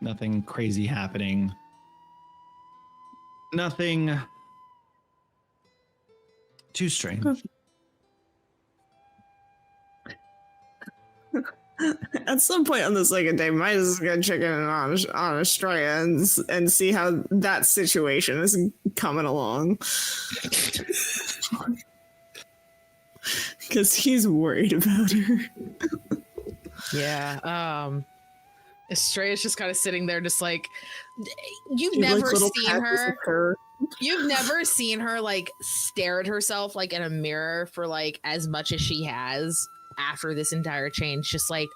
Nothing crazy happening. Nothing too strange. At some point on the second day, might as well go check in on Australia and see how that situation is coming along. Because he's worried about her. Yeah. Estrella's just kind of sitting there, just like you've never seen her. You've never seen her like stare at herself like in a mirror for like as much as she has after this entire change, just like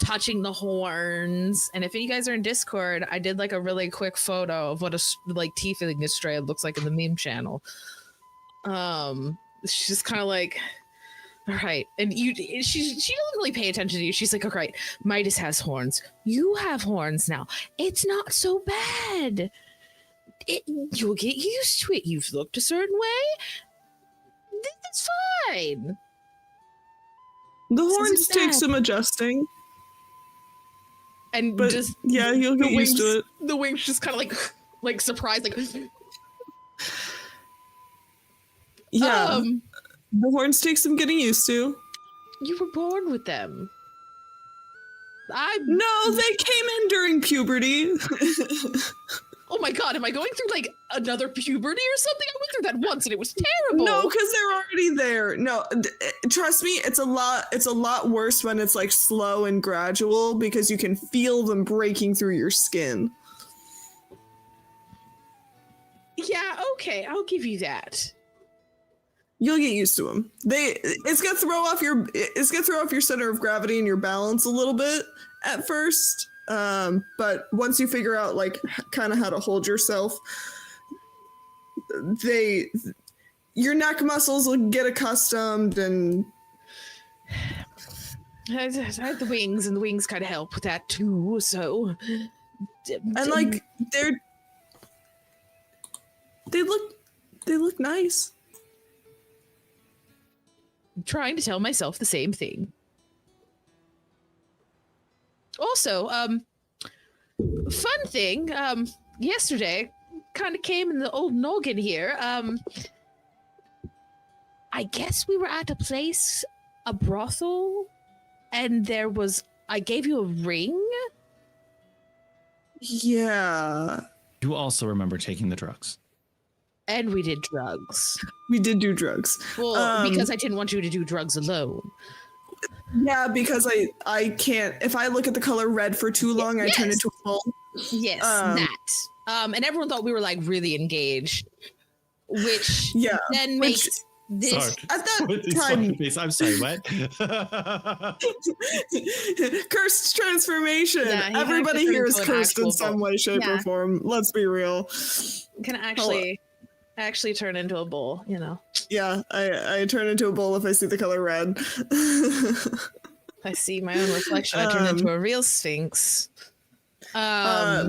touching the horns. And if you guys are in Discord, I did like a really quick photo of what a like tiefling Estrella looks like in the meme channel. She's just kind of like, all right, and she doesn't really pay attention to you. She's like, all right, Midas has horns, you have horns now, it's not so bad. You'll get used to it. You've looked a certain way, it's fine. The horns take some adjusting. And but just yeah, you'll get used to it. The wings just kind of like surprised, like yeah. The horns take some getting used to. You were born with them. No, they came in during puberty. Oh my god, am I going through like another puberty or something? I went through that once and it was terrible. No, because they're already there. No, trust me, it's a lot worse when it's like slow and gradual because you can feel them breaking through your skin. Yeah, okay, I'll give you that. You'll get used to them. It's gonna throw off your center of gravity and your balance a little bit at first. But once you figure out like kind of how to hold yourself, your neck muscles will get accustomed and I had the wings, and the wings kind of help with that too. So, and like they look nice. I'm trying to tell myself the same thing. Also, fun thing, yesterday kind of came in the old noggin here. I guess we were at a place, a brothel, and I gave you a ring. Yeah. You also remember taking the drugs. And we did drugs. We did do drugs. Well, because I didn't want you to do drugs alone. Yeah, because I can't. If I look at the color red for too long, I turn into a bull. Yes, that. And everyone thought we were like really engaged, which then makes this. Sorry. At that With these time, fucking face. I'm sorry, what? cursed transformation. Yeah, he Everybody had to here turn is into an cursed in actual some bull. way, shape, Yeah. or form. Let's be real. Can actually turn into a bull, you know. Yeah, I turn into a bull if I see the color red. I see my own reflection. I turn into a real sphinx. Yeah.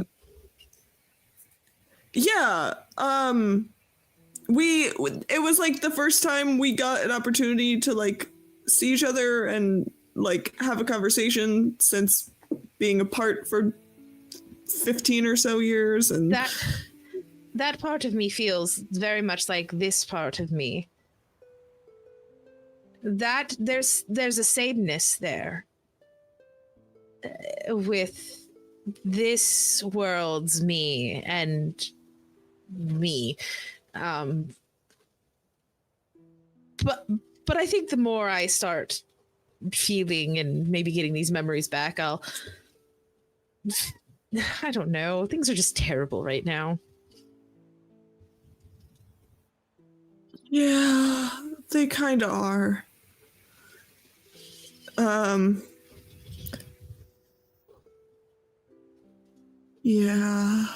It was like the first time we got an opportunity to like see each other and like have a conversation since being apart for 15 or so years, and that part of me feels very much like this part of me. That there's a sameness there with this world's me and me. But I think the more I start feeling and maybe getting these memories back, I don't know. Things are just terrible right now. yeah, they kind of are. Yeah.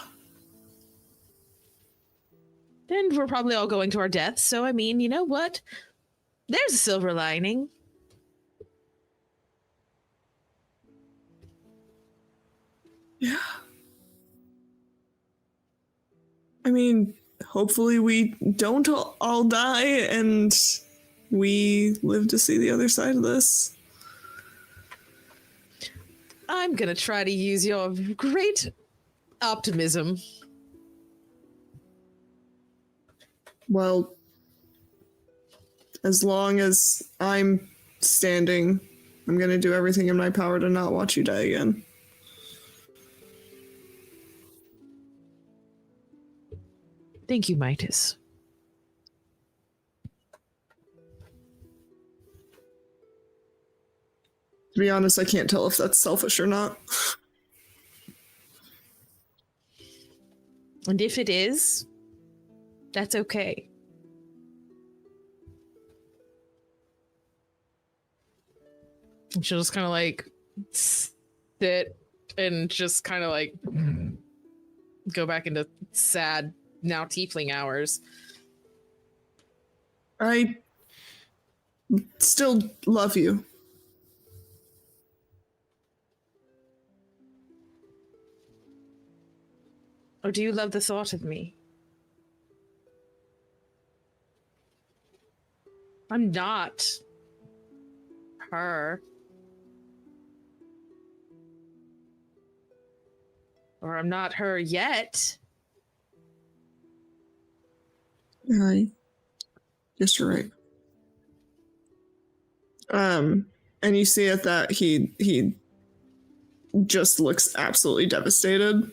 And we're probably all going to our deaths, so I mean, you know what? There's a silver lining. Yeah. I mean, hopefully we don't all die and we live to see the other side of this. I'm gonna try to use your great optimism. Well, as long as I'm standing, I'm going to do everything in my power to not watch you die again. Thank you, Midas. To be honest, I can't tell if that's selfish or not. And if it is, that's okay. And she'll just kind of like sit and just kind of like go back into sad, now tiefling hours. I still love you. Or do you love the thought of me? I'm not her. Or I'm not her yet. I guess you're right. And you see at that he just looks absolutely devastated.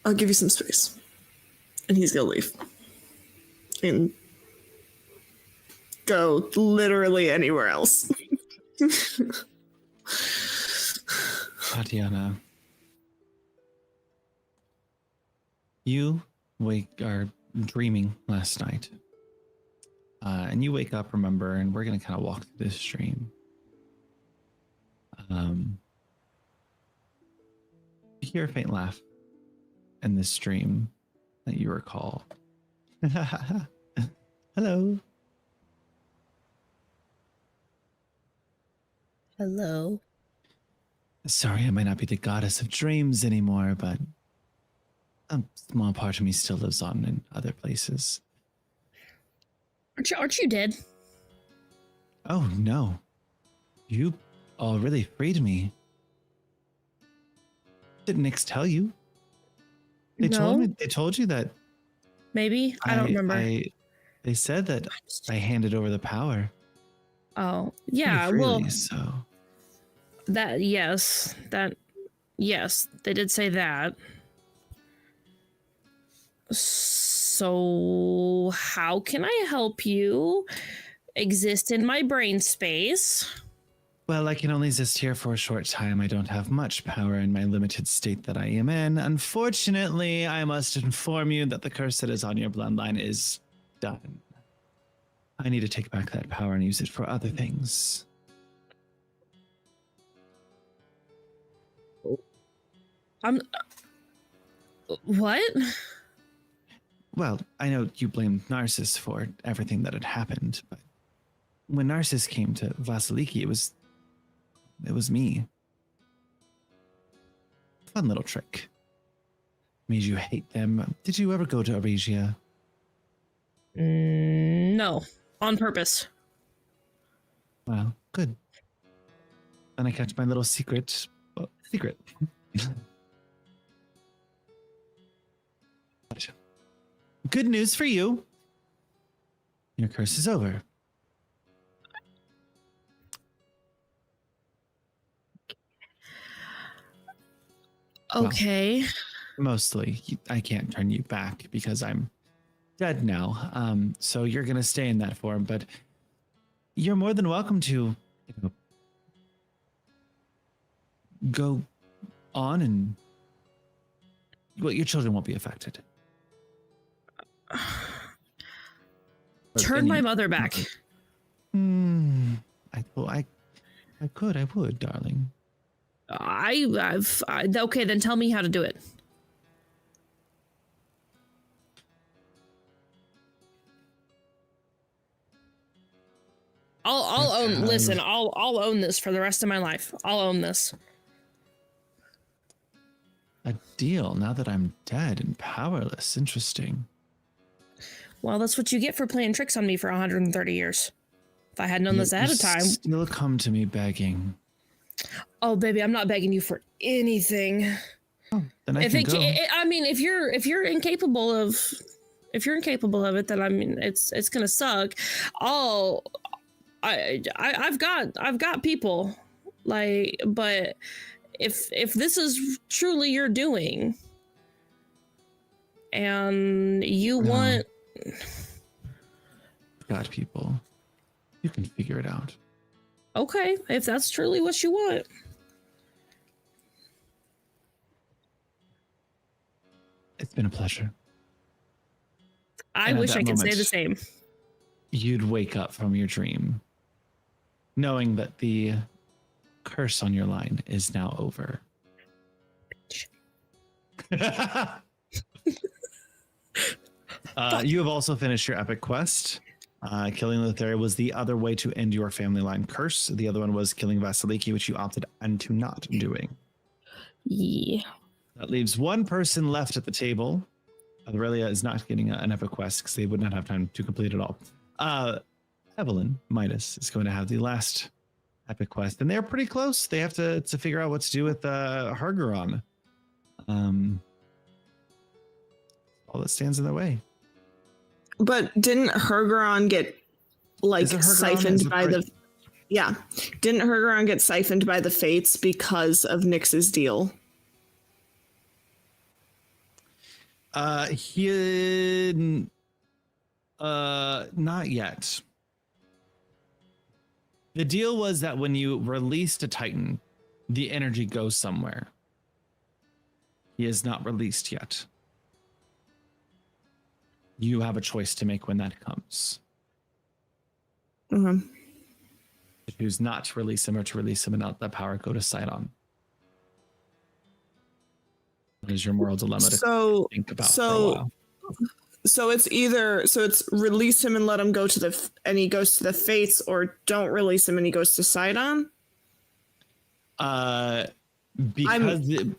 I'll give you some space. And he's gonna leave. And go literally anywhere else. Tatiana, you are dreaming last night. And you wake up, remember, and we're going to kind of walk through this stream. You hear a faint laugh in this stream that you recall. Hello. Hello. Sorry, I might not be the goddess of dreams anymore, but a small part of me still lives on in other places. Aren't you dead? Oh, no. You already freed me. Did Nyx tell you? They told No? me. They told you that. Maybe? I don't remember. They said that I handed over the power. Oh, Pretty yeah. freely, Well, so yes, they did say that. So, how can I help you exist in my brain space? well, I can only exist here for a short time. I don't have much power in my limited state that I am in. Unfortunately, I must inform you that the curse that is on your bloodline is done. I need to take back that power and use it for other things. What? Well, I know you blame Narcissus for everything that had happened, but when Narcissus came to Vasiliki, it was me. Fun little trick. Made you hate them. Did you ever go to Aregia? No, on purpose. Well, good. Then I kept my little secret. Well, secret. Good news for you. Your curse is over. Okay. Mostly. I can't turn you back because I'm dead now. So you're going to stay in that form, but you're more than welcome to, go on and, well, your children won't be affected. Turn my mother back. I would, darling. Okay, then tell me how to do it. Listen, I'll own this for the rest of my life. I'll own this. A deal now that I'm dead and powerless. Interesting. Well, that's what you get for playing tricks on me for 130 years. If I had known this ahead of time. Still come to me begging. Oh, baby, I'm not begging you for anything. Oh, then I can go. I mean, if you're incapable of it, then I mean, it's gonna suck. I've got people, like, but if this is truly your doing, and you want. Got people. You can figure it out. Okay, if that's truly what you want. It's been a pleasure. I wish I could say the same. You'd wake up from your dream knowing that the curse on your line is now over. You have also finished your epic quest. Killing Lotharia was the other way to end your family line curse. The other one was killing Vasiliki, which you opted into not doing. Yeah. That leaves one person left at the table. Aurelia is not getting an epic quest because they would not have time to complete it all. Evelyn Midas is going to have the last epic quest, and they're pretty close. They have to figure out what to do with Hargeron. All that stands in their way. But didn't Hergeron get siphoned by the? Yeah, didn't Hergeron get siphoned by the fates because of Nyx's deal? Not yet. The deal was that when you released a Titan, the energy goes somewhere. He is not released yet. You have a choice to make when that comes. Mm-hmm. To choose not to release him or to release him and not let power go to Sidon. That is your moral dilemma to think about for a while. So it's release him and let him go to and he goes to the Fates, or don't release him and he goes to Sidon? Because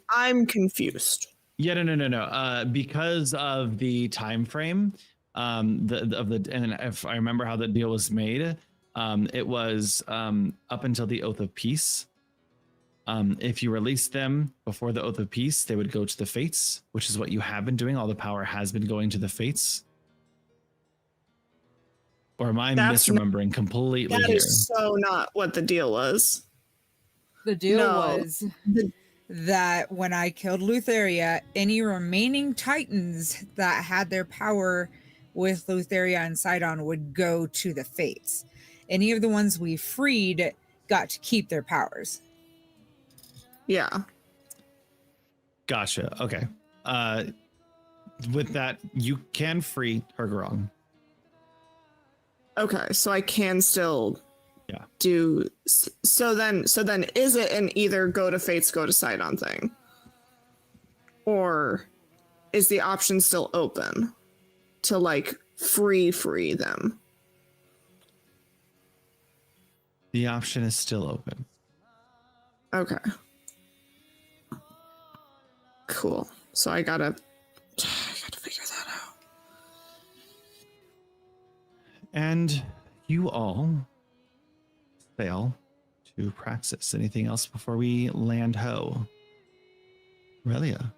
I'm confused. Yeah, no. Because of the time frame, and if I remember how the deal was made, it was up until the Oath of Peace. If you release them before the Oath of Peace, they would go to the Fates, which is what you have been doing. All the power has been going to the Fates. Or am I misremembering completely That here? is so not what the deal was. The deal No. was that when I killed Lutheria, any remaining Titans that had their power with Lutheria and Sidon would go to the Fates. Any of the ones we freed got to keep their powers. Yeah. Gotcha. Okay. With that, you can free Hergarong. Okay, so I can still Yeah. do so then is it an either go to Fates, go to Sidon thing? Or is the option still open to like free them? The option is still open. Okay. Cool. So I gotta figure that out. And you all fail to Praxis. Anything else before we land ho? Relia.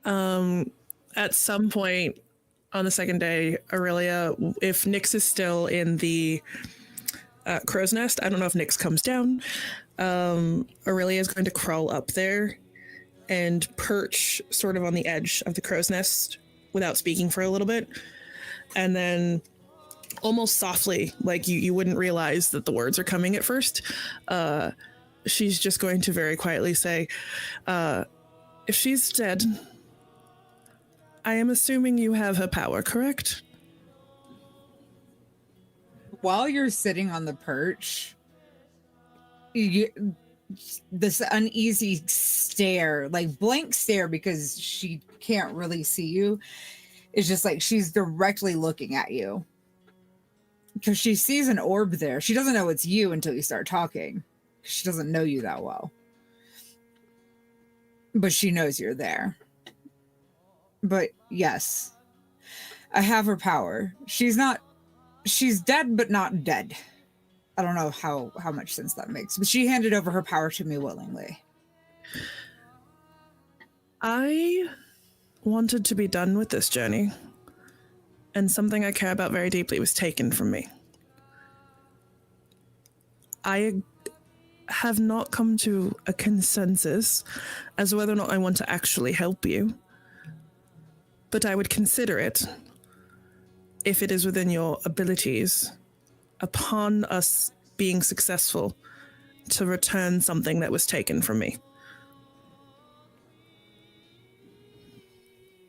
At some point on the second day, Aurelia, if Nyx is still in the crow's nest, I don't know if Nyx comes down. Aurelia is going to crawl up there and perch sort of on the edge of the crow's nest without speaking for a little bit. And then almost softly, like you wouldn't realize that the words are coming at first, she's just going to very quietly say, if she's dead, I am assuming you have her power, correct? While you're sitting on the perch, this uneasy stare, like blank stare, because she can't really see you. It's just like she's directly looking at you. Because she sees an orb there. She doesn't know it's you until you start talking. She doesn't know you that well. But she knows you're there. But yes, I have her power. She's dead, but not dead. I don't know how much sense that makes, but she handed over her power to me willingly. I wanted to be done with this journey, and something I care about very deeply was taken from me. I have not come to a consensus as to whether or not I want to actually help you, but I would consider it, if it is within your abilities, upon us being successful, to return something that was taken from me.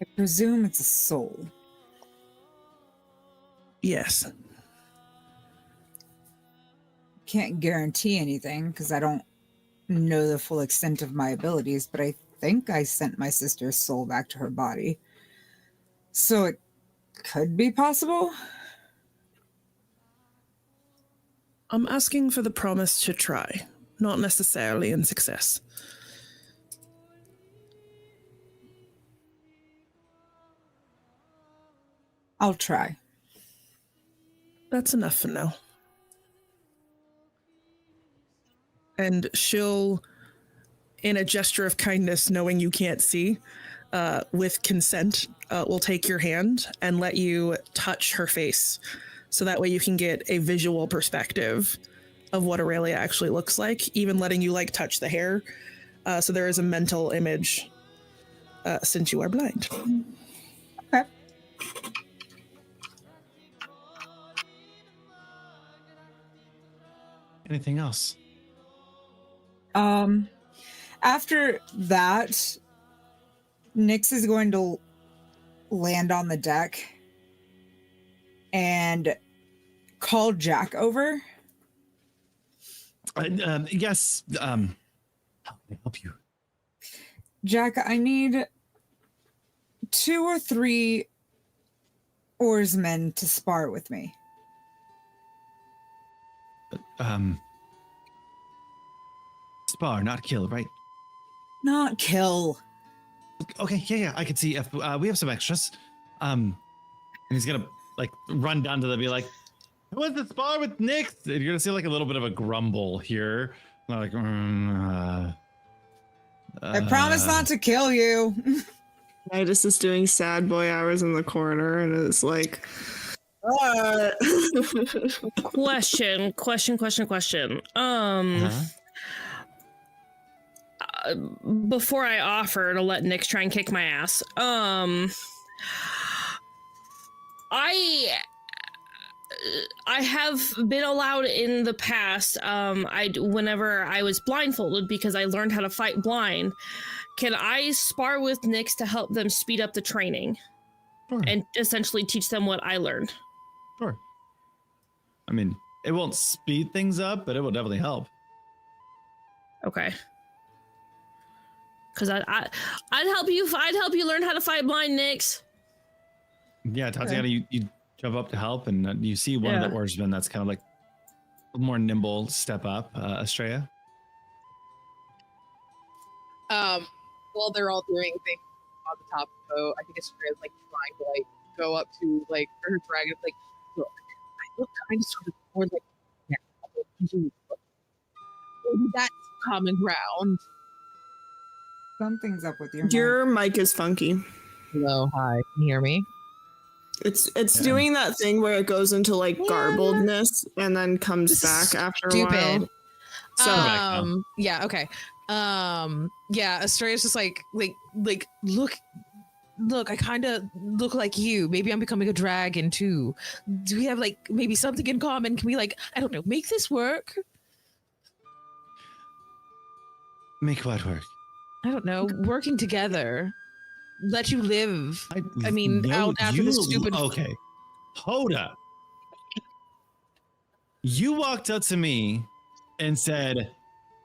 I presume it's a soul. Yes. Can't guarantee anything because I don't know the full extent of my abilities, but I think I sent my sister's soul back to her body. So it could be possible. I'm asking for the promise to try, not necessarily in success. I'll try. That's enough for now. And she'll, in a gesture of kindness, knowing you can't see, with consent, will take your hand and let you touch her face. So that way you can get a visual perspective of what Aurelia actually looks like, even letting you like touch the hair. So there is a mental image since you are blind. Okay. Anything else? After that, Nyx is going to land on the deck and call Jack over. Yes. How can I help you? Jack, I need 2 or 3 oarsmen to spar with me. Spar, not kill, right? Not kill. Okay, yeah, I can see if we have some extras. And he's gonna like run down to them, be like, "Who wants to spar with Nyx?" And you're gonna see like a little bit of a grumble here. Like, I promise not to kill you. Midas is doing sad boy hours in the corner and is like, Question. huh? Before I offer to let Nyx try and kick my ass, I have been allowed in the past, whenever I was blindfolded because I learned how to fight blind, can I spar with Nyx to help them speed up the training? Sure. And essentially teach them what I learned? Sure. I mean, it won't speed things up, but it will definitely help. Okay. Because I'd help you learn how to fight blind, Nyx. Yeah, Tatiana, you jump up to help, and you see one of the oarsmen that's kind of like a more nimble step up, Estrella. While they're all doing things on the top of the boat, I think Estrella's like trying to like go up to like her dragon, like, look, I look kind of sort of more like maybe that's common ground. Something's up with your your mic is funky. Hello, hi, can you hear me? It's doing that thing where it goes into like garbledness and then comes back after a while. So yeah, okay. Yeah, Estrella's just like look, I kind of look like you. Maybe I'm becoming a dragon too. Do we have like maybe something in common? Can we like, I don't know, make this work? Make what work? I don't know, working together. Let you live. I mean, out after this stupid. Okay, hold up. You walked up to me and said,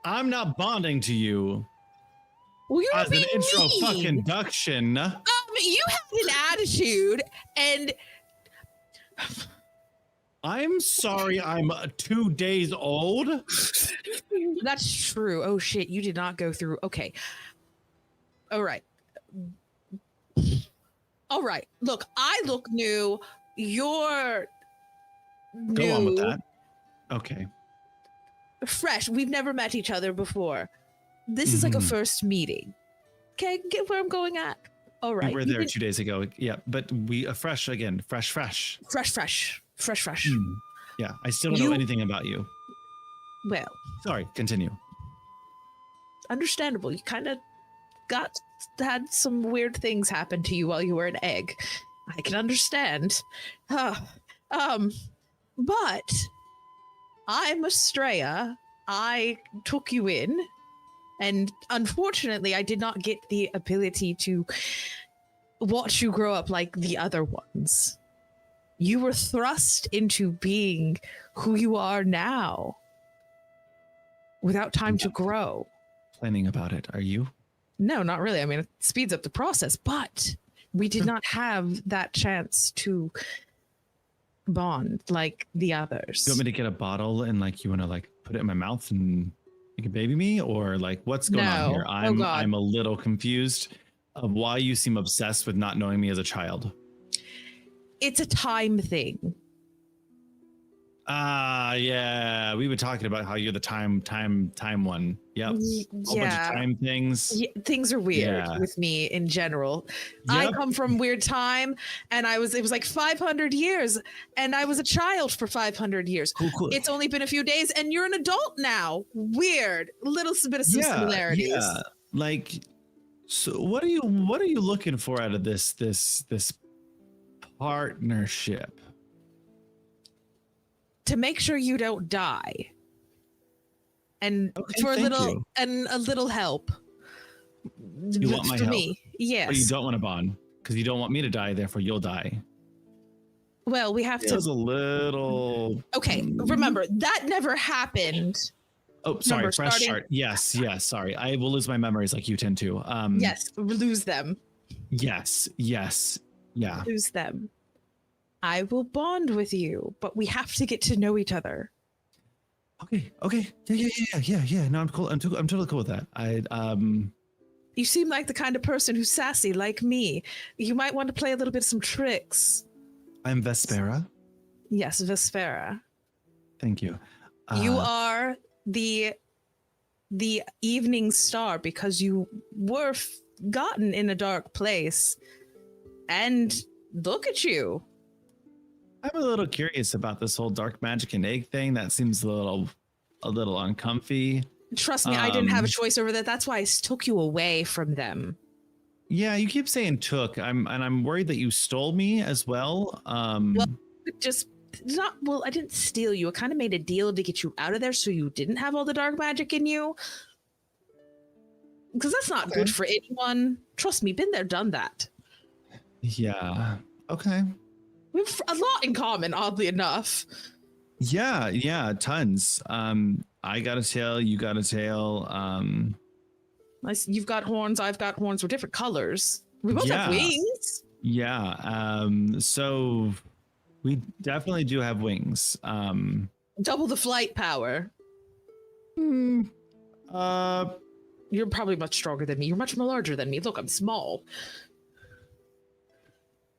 "I'm not bonding to you." Well, you're as an being intro mean. fucking induction. You had an attitude, and I'm sorry, I'm 2 days old. that's true. Oh shit, you did not go through. Okay. All right. All right. Look, I look new. You're new. Go on with that. Okay. Fresh. We've never met each other before. This is like a first meeting. Okay, get where I'm going at. All right. We were there 2 days ago. Yeah, but we fresh again. Fresh. Fresh. Yeah, I still don't know anything about you. Well, Sorry, continue. understandable. You kind of had some weird things happen to you while you were an egg. I can understand. But I'm Estrella. I took you in, and unfortunately, I did not get the ability to watch you grow up like the other ones. You were thrust into being who you are now without time to grow. Planning about it, are you? No, not really. I mean, it speeds up the process, but we did not have that chance to bond like the others. You want me to get a bottle and like you want to like put it in my mouth and you can baby me, or like what's going on here? I'm a little confused of why you seem obsessed with not knowing me as a child. It's a time thing. Yeah, we were talking about how you're the time one. Yep. Whole bunch of time things. Yeah, things are weird with me in general. Yep. I come from weird time, and it was like 500 years, and I was a child for 500 years. Cool. It's only been a few days, and you're an adult now. Weird. A little bit of some similarities. Yeah. Like, so what are you looking for out of this partnership? To make sure you don't die, and for a little help. You want my help? Me, yes. But you don't want to bond because you don't want me to die. Therefore, you'll die. Well, we have to. It's a little. Okay, remember that never happened. Oh, sorry. Fresh start. Yes. Sorry, I will lose my memories like you tend to. Yes, lose them. Yes. Yeah. Lose them. I will bond with you, but we have to get to know each other. Okay. Yeah. No, I'm cool. I'm totally cool with that. You seem like the kind of person who's sassy, like me. You might want to play a little bit of some tricks. I'm Vespera. Yes, Vespera. Thank you. You are the the evening star because you were gotten in a dark place. And look at you. I'm a little curious about this whole dark magic and egg thing. That seems a little uncomfy. Trust me, I didn't have a choice over that. That's why I took you away from them. Yeah, you keep saying took. I'm worried that you stole me as well. Well, I didn't steal you. I kind of made a deal to get you out of there so you didn't have all the dark magic in you. Because that's not good for anyone. Trust me, been there, done that. Yeah. Okay. We have a lot in common, oddly enough. Yeah, tons. I got a tail, you got a tail. You've got horns, I've got horns. We're different colors. We both have wings. Yeah. So we definitely do have wings. Double the flight power. You're probably much stronger than me. You're much more larger than me. Look, I'm small.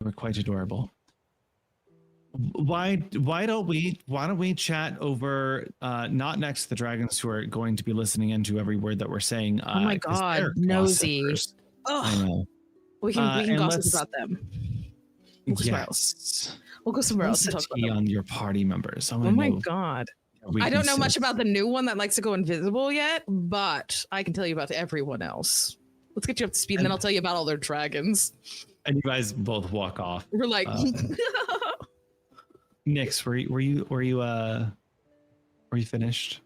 We're quite adorable. Why don't we chat over not next to the dragons who are going to be listening into every word that we're saying? Oh my god, nosy. I know. We can gossip about them. We'll go somewhere else. We'll go somewhere else and talk about them. On your party members. Oh my god. I don't know much about the new one that likes to go invisible yet, but I can tell you about everyone else. Let's get you up to speed, and then I'll tell you about all their dragons. And you guys both walk off. We're like, Nyx, were you finished?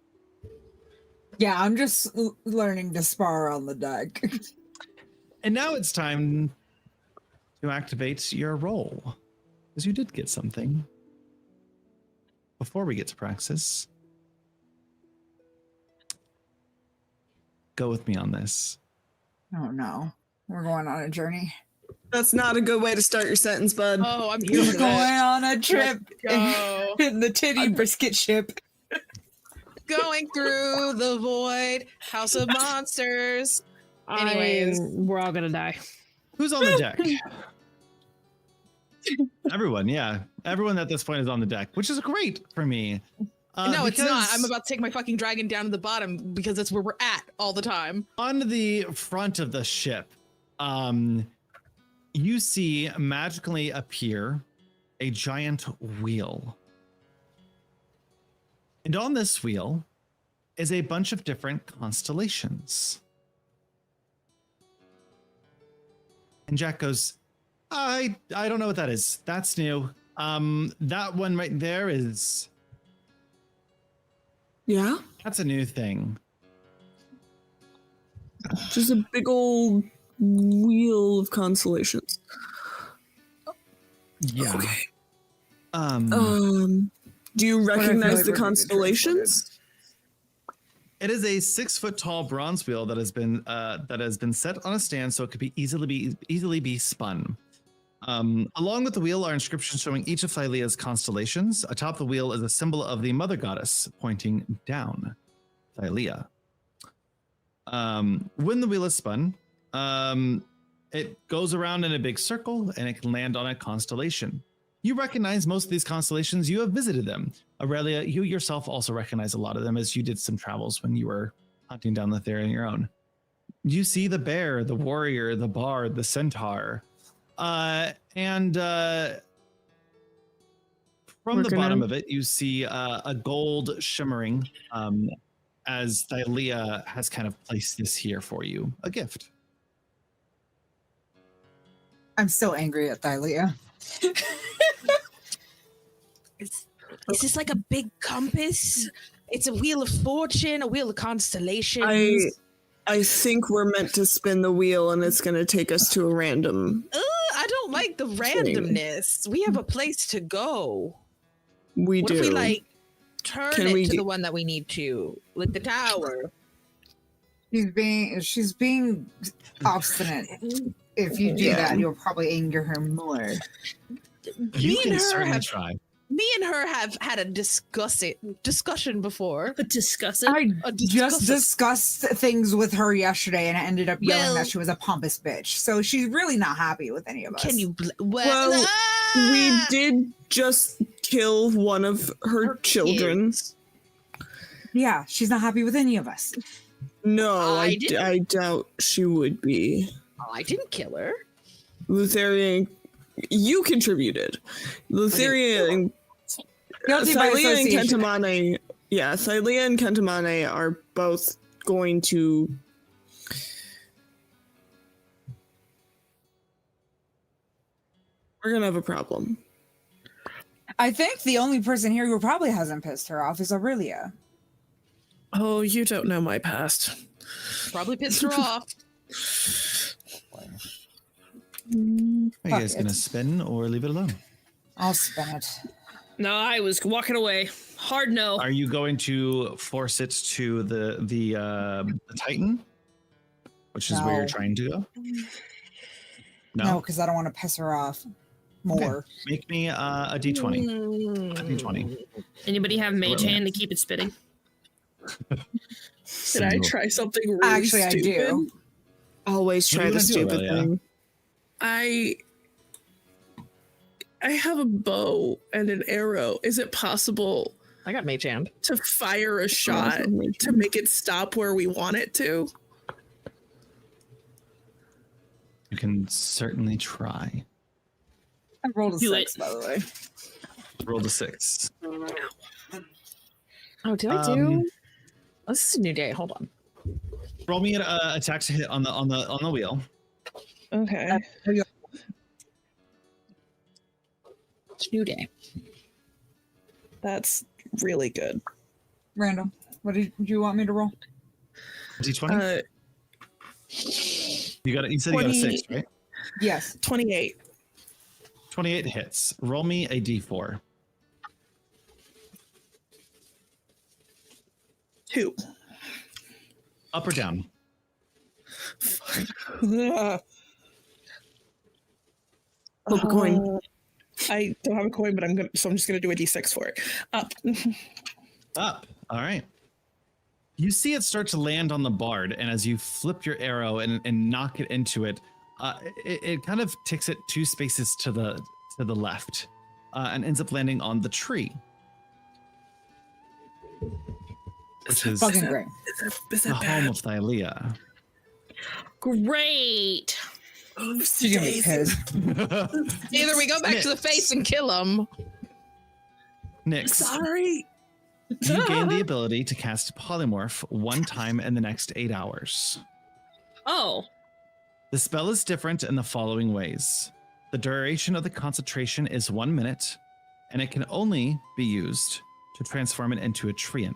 Yeah, I'm just learning to spar on the deck. And now it's time to activate your roll, because you did get something. Before we get to Praxis, go with me on this. Oh no, we're going on a journey. That's not a good way to start your sentence, bud. oh, I'm here We're for going that. on a trip Go. in the titty brisket ship. Going through the void, house of monsters. Anyways, we're all gonna die. Who's on the deck? Everyone, yeah. Everyone at this point is on the deck, which is great for me. no, it's not. because I'm about to take my fucking dragon down to the bottom because that's where we're at all the time. on the front of the ship, you see magically appear a giant wheel. And on this wheel is a bunch of different constellations. And Jack goes, I don't know what that is. That's new. That one right there is, Yeah? that's a new thing. Just a big old wheel of constellations. Yeah. Okay. Do you I feel recognize like the we're gonna get constellations? It is a 6-foot tall bronze wheel that has been set on a stand so it could be easily be spun. Along with the wheel are inscriptions showing each of Thylea's constellations. Atop the wheel is a symbol of the mother goddess pointing down, Thylea. When the wheel is spun, it goes around in a big circle and it can land on a constellation. You recognize most of these constellations. You have visited them. Aurelia, you yourself also recognize a lot of them as you did some travels when you were hunting down the Thera on your own. You see the bear, the warrior, the bard, the centaur. From the bottom of it, you see a gold shimmering as Thylea has kind of placed this here for you, a gift. I'm still angry at Thylea. Is this like a big compass? It's a wheel of fortune, a wheel of constellations. I think we're meant to spin the wheel and it's going to take us to a random. I don't like the randomness. We have a place to go. We What do. if we like turn Can it we to do- the one that we need to, like the tower? She's being obstinate. If you do that, you'll probably anger her more. You can her certainly have- try. Me and her have had a discussion before. Discuss it. I A just discussed things with her yesterday, and I ended up yelling Well- that she was a pompous bitch. So she's really not happy with any of us. Can you? Well, we did just kill one of her children. kids. Yeah, she's not happy with any of us. No, I didn't- I doubt she would be. I didn't kill her. Lutherian, you contributed. Lutherian, Guilty by Thylia and association. Kentamane, yeah, Thylia and Kentamane are both going to. We're gonna have a problem. I think the only person here who probably hasn't pissed her off is Aurelia. Oh, you don't know my past. Probably pissed her off. Are you Fuck guys it. gonna spin or leave it alone? I'll spin it. No, I was walking away. Hard no. Are you going to force it to the Titan, which is where you're No. trying to go? No, because I don't want to piss her off more. Make me a d20. A d20. Anybody have mage hand to keep it spitting? Did I try something really Actually, stupid? I do. Always What try are you the gonna do, stupid Aurelia? thing. I have a bow and an arrow. Is it possible I got mage hand. to fire a shot mage to make it stop where we want it to? You can certainly try. I rolled a Do 6, it. by the way. Roll a 6. Oh, did I do? Oh, this is a new day. Hold on. Roll me an attack to hit on the wheel. Okay. It's a new day. That's really good. Random. What did you want me to roll? D20. You got it. You said you got a 6, right? Yes. 28. 28 hits. Roll me a d4. 2. Up or down? Flip a coin. I don't have a coin, but I'm just gonna do a d6 for it. Up. Up. All right. You see it start to land on the bard, and as you flip your arrow and knock it into it, it kind of takes it 2 spaces to the left, and ends up landing on the tree, which is Fucking great. Is the that home bad? of Thylia. Great. She's gonna be pissed. Either we go back to the face and kill him. Nyx, Sorry. you gain the ability to cast Polymorph 1 time in the next 8 hours. Oh, The spell is different in the following ways. The duration of the concentration is 1 minute, and it can only be used to transform it into a treant.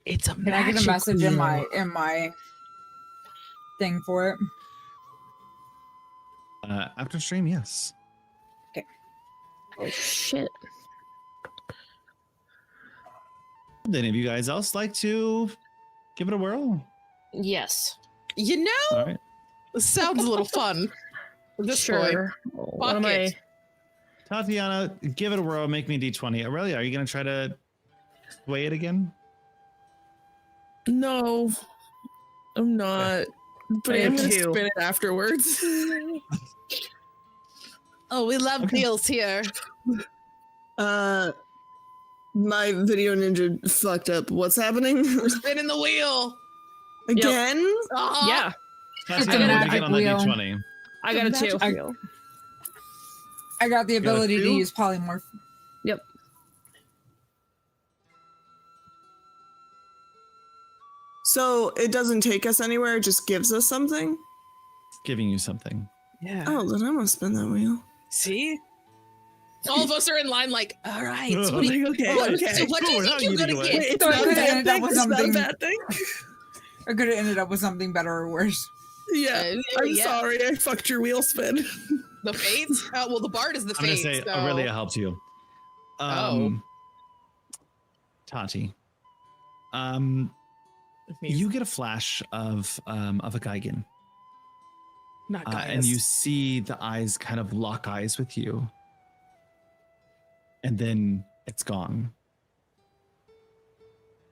It's a Can I get a message in my thing for it? After stream, yes. oh shit. Would any of you guys else like to give it a whirl? Yes. You know, All right. this sounds a little fun. At this point. Sure. What Fuck am I? it. Tatiana, give it a whirl. Make me d20. Aurelia, are you going to try to sway it again? No, I'm not. But I I'm am gonna too. spin it afterwards. Oh, we love deals here. My video ninja fucked up. What's happening? We're spinning the wheel. Again? Uh-huh. Yeah, Tatiana, what did you get on that wheel. d20? I got a 2. I got the got a ability to 2? use polymorph. Yep. So it doesn't take us anywhere, it just gives us something? Giving you something. Yeah. Oh, then I'm gonna spin that wheel. See? All of us are in line like, all right. So what do you, Okay, what, okay. so what do you Cool, think how you're you going to do it? get? Wait, it's So I not a could've bad ended up thing. with It's not a something. bad thing. I could have ended up with something better or worse. Yeah, I'm Yeah. sorry. I fucked your wheel spin. The fates? Well, the bard is the I'm going to fates. say so. Aurelia helped you. Tati. You get a flash of a Geigen. Not And you see the eyes kind of lock eyes with you. And then it's gone.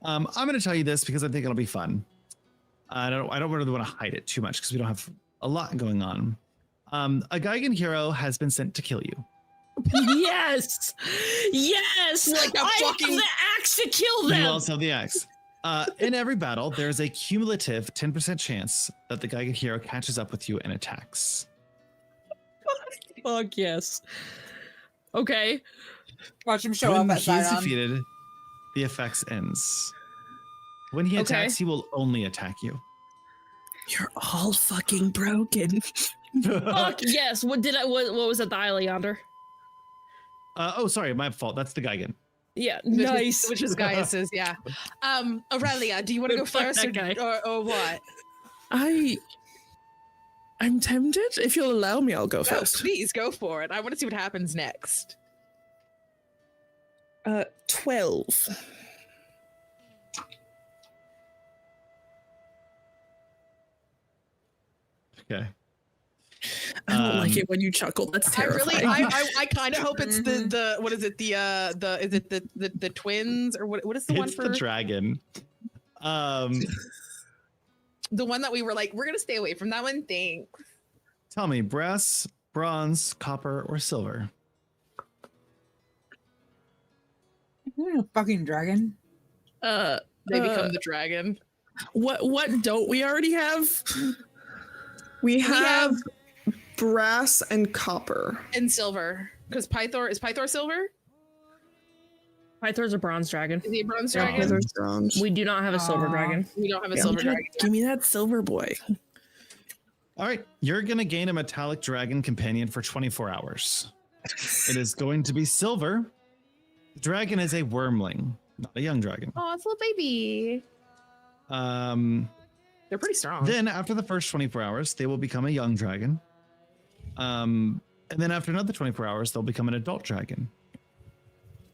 I'm going to tell you this because I think it'll be fun. I don't really want to hide it too much because we don't have a lot going on. A Geigen hero has been sent to kill you. Yes, yes. Like a I fucking- have the axe to kill You them. also have the axe. In every battle, there's a cumulative 10% chance that the Geigen hero catches up with you and attacks. Fuck yes. Okay. Watch him show When up at he is Sidon. defeated, the effects ends. When he Okay. attacks, he will only attack you. You're all fucking broken. Fuck yes. What was that? The Isle yonder? Oh, sorry, my fault. That's the Geigen. Yeah. Which Nice. Which is Gaius's, yeah. Aurelia, do you want to go Fuck first that guy. or what? I'm tempted. If you'll allow me, I'll go No, first. please go for it. I want to see what happens next. 12. Okay. I don't like it when you chuckle. That's terrifying. I kind of hope it's the what is it is it the twins or what is the one It's for the dragon. the one that we were like we're gonna stay away from that one. Thanks. Tell me, brass, bronze, copper, or silver? Fucking dragon. They become the dragon. What don't we already have? We have brass and copper. And silver, because Pythor is Pythor silver. Pythor's a bronze dragon. Is he a bronze Yeah, dragon? There's bronze. We do not have a silver Aw. dragon. We don't have a Yeah. silver dragon. Give me that silver boy. All right, you're going to gain a metallic dragon companion for 24 hours. It is going to be silver. The dragon is a wormling, not a young dragon. Oh, it's a little baby. They're pretty strong. Then after the first 24 hours, they will become a young dragon. And then after another 24 hours, they'll become an adult dragon.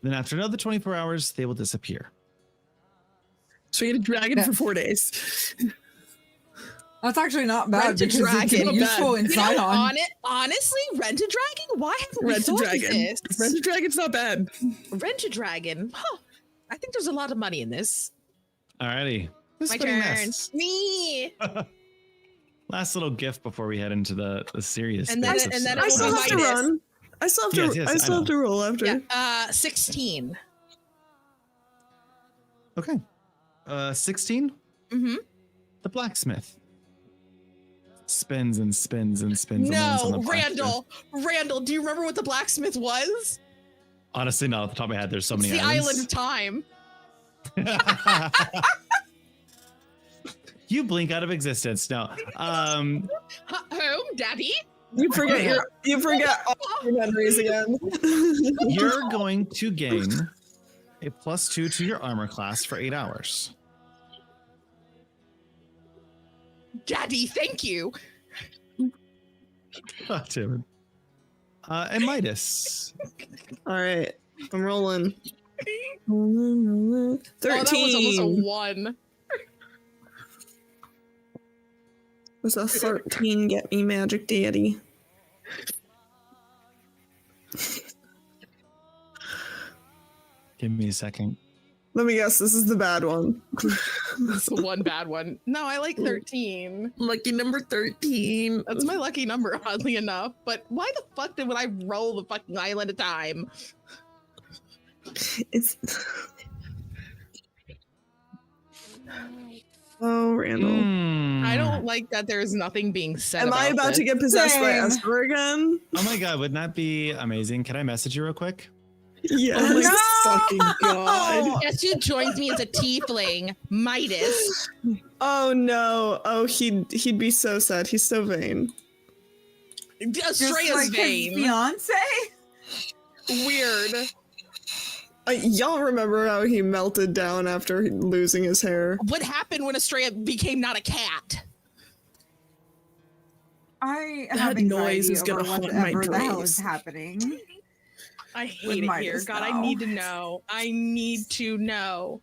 Then after another 24 hours, they will disappear. So we had a dragon for 4 days. That's actually not bad Rent a because dragon. it's useful in You know, Sidon. honestly, rent a dragon. Why haven't we Rent a thought dragon. of this? Rent a dragon's not bad. Rent a dragon. Huh. I think there's a lot of money in this. Alrighty. Who's My spinning turn. this? Me. Last little gift before we head into the serious. And then bits it- of and then stuff. I still have to Minus. run. I still have to. Yes, I still I have to roll after. Yeah. 16. Okay. 16. Mm-hmm. The blacksmith. Spins and spins and spins. and lands on No, the blacksmith. Randall, do you remember what the blacksmith was? Honestly, not off the top of my head. There's so It's many the Island of Time. You blink out of existence. No. Home, Daddy? You forget all your memories again. You're going to gain a +2 to your armor class for 8 hours. Daddy, thank you. Oh, damn it. And Midas. All right, I'm rolling. 13. Oh, that was almost a 1. Was a 13 get me magic daddy? Give me a second. Let me guess, this is the bad one. That's the one bad one. No, I like 13. Lucky number 13. That's my lucky number, oddly enough. But why the fuck would I roll the fucking Island of Time? It's. Oh, Randall. I don't like that there's nothing being said. Am I about this. to get possessed by Same. Esper again? Oh my god, wouldn't that be amazing? Can I message you real quick? Yes. Oh my No! fucking god. Guess who joins me as a tiefling? Midas. Oh no. Oh, he'd be so sad. He's so vain. Just Estrella's like his vain. fiance. Weird. Y'all remember how he melted down after losing his hair? What happened when Estrella became not a cat? I That have noise anxiety is gonna over haunt my whatever the hell is dreams. happening. I With hate it Midas here. God, I now. need to know. I need to know.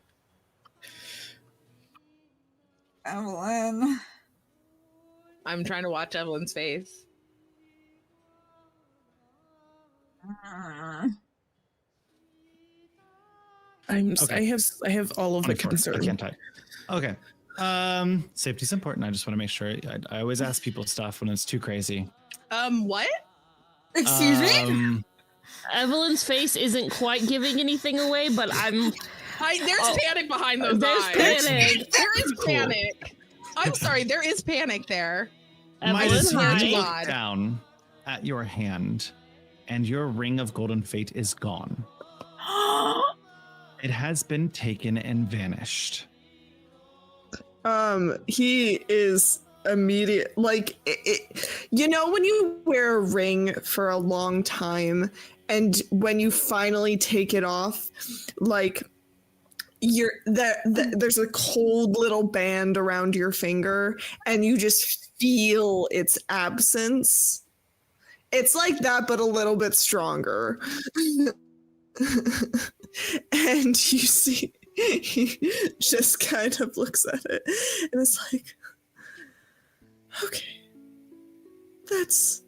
Evelyn. I'm trying to watch Evelyn's face. Okay. I have all of the I concern. can't type. Okay. Safety's important. I just want to make sure. I always ask people stuff when it's too crazy. What? Excuse me? Evelyn's face isn't quite giving anything away, but there's panic behind those there's eyes. panic. There is Cool. panic. I'm sorry, there is panic there. Midas, Evelyn, you hi. look down at your hand, and your ring of golden fate is gone. It has been taken and vanished. He is immediate. Like, you know, when you wear a ring for a long time, and when you finally take it off, like, there's a cold little band around your finger, and you just feel its absence. It's like that, but a little bit stronger. And you see, he just kind of looks at it, and it's like, okay, that's...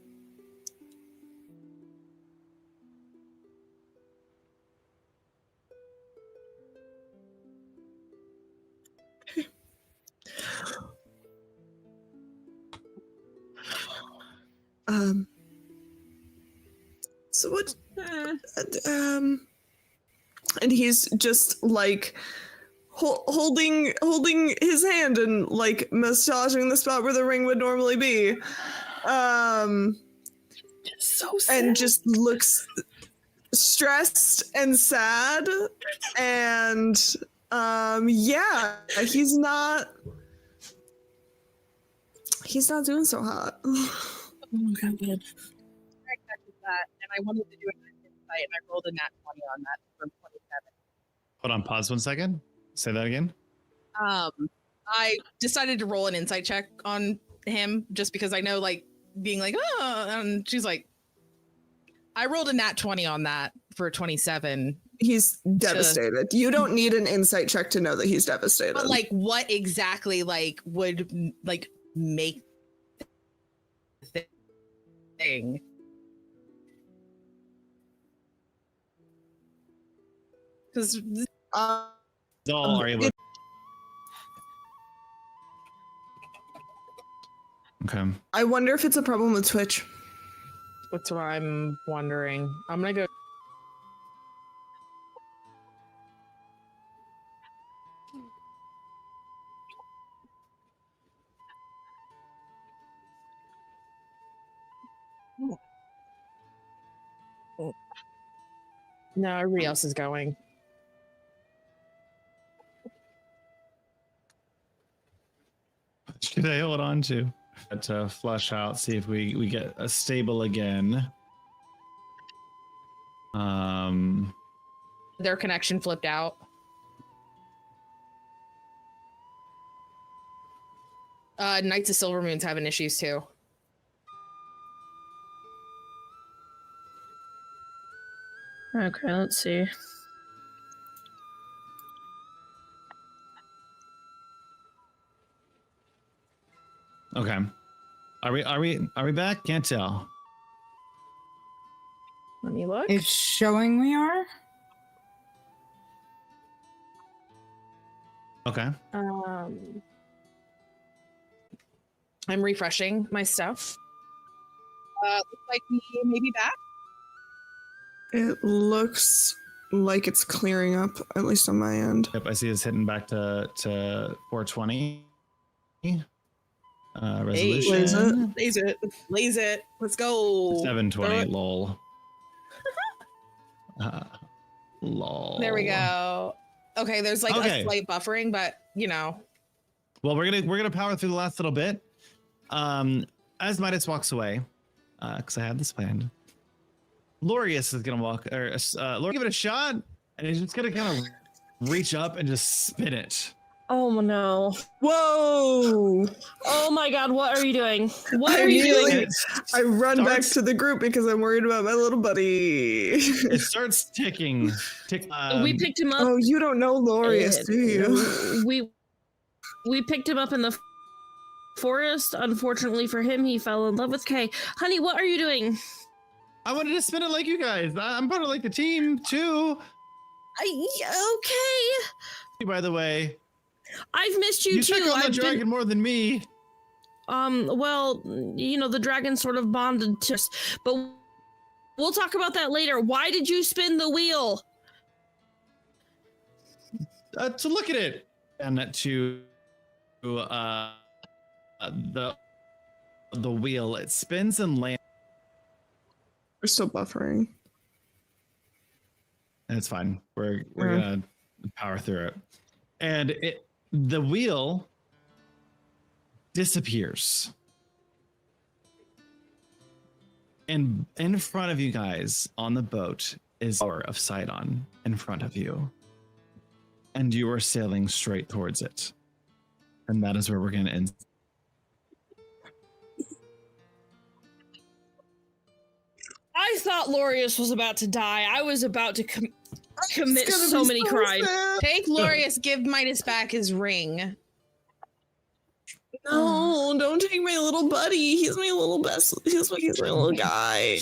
So what? And he's just like holding his hand and like massaging the spot where the ring would normally be. So sad. And just looks stressed and sad. And yeah, he's not doing so hot. Oh, God. That, and I wanted to do an insight, and I rolled a nat 20 on that for 27. Hold on, pause 1 second. Say that again. I decided to roll an insight check on him just because I know, like, being like, oh, and she's like, I rolled a nat 20 on that for 27. He's devastated. You don't need an insight check to know that he's devastated. But like, what exactly like would like make the thing? Because All are able. Okay. I wonder if it's a problem with Twitch. that's what I'm wondering. I'm gonna go. No, everybody else is going. Should I hold on to? To flush out, see if we get a stable again. Their connection flipped out. Knights of Silver Moon's having issues too. Okay, let's see. Okay. Are we back? Can't tell. Let me look. It's showing we are. Okay. I'm refreshing my stuff. Looks like we may be back. It looks like it's clearing up, at least on my end. Yep, I see it's hitting back to 420. Resolution. Blaze it. Let's go. 720. Lol. Lol. There we go. Okay, there's like Okay. a slight buffering, but you know. Well, we're gonna power through the last little bit. As Midas walks away, because I had this planned. Lorius is gonna walk, or Lori, give it a shot, and he's just gonna kind of reach up and just spin it. Oh no. Whoa! Oh my god, what are you doing? What I are you really- doing? I run back Starts- to the group because I'm worried about my little buddy. It starts ticking. We picked him up. Oh, you don't know Lorius, do you? We picked him up in the forest. Unfortunately for him, he fell in love with Kay. Honey, what are you doing? I wanted to spin it like you guys. I'm part of like the team too. Okay. By the way, I've missed you, you too. took on the I've dragon more than me. well, you know, the dragon sort of bonded to us, but We'll talk about that later. Why did you spin the wheel? To look at it and to the wheel. It spins and lands. We're still buffering. It's fine. We're gonna power through it. And the wheel disappears. And in front of you guys on the boat is the Tower of Sidon in front of you. And you are sailing straight towards it. And that is where we're going to end. I thought Lorius was about to die. I was about to commit so many crimes. Take Lorius, give Midas back his ring. No, don't take my little buddy. He's my little best. He's my little guy.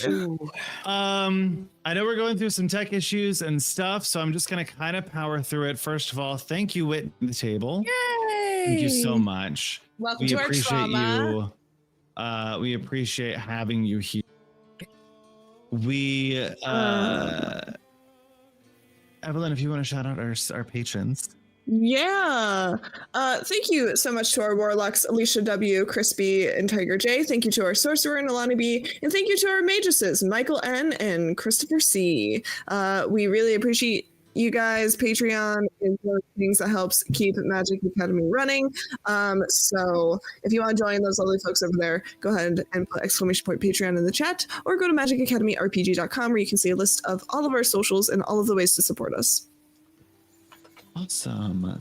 I know we're going through some tech issues and stuff, so I'm just going to kind of power through it. First of all, thank you, Whitney, at the table. Yay! Thank you so much. Welcome to our trauma. We appreciate having you here. We, Evelyn, if you want to shout out our patrons. Yeah. Thank you so much to our warlocks, Alicia W, Crispy, and Tiger J. Thank you to our sorcerer, Nalani B. And thank you to our magesses, Michael N and Christopher C. We really appreciate you guys. Patreon is one of the things that helps keep Magic Academy running. So if you want to join those lovely folks over there, go ahead and put !Patreon in the chat, or go to magicacademyrpg.com where you can see a list of all of our socials and all of the ways to support us. Awesome.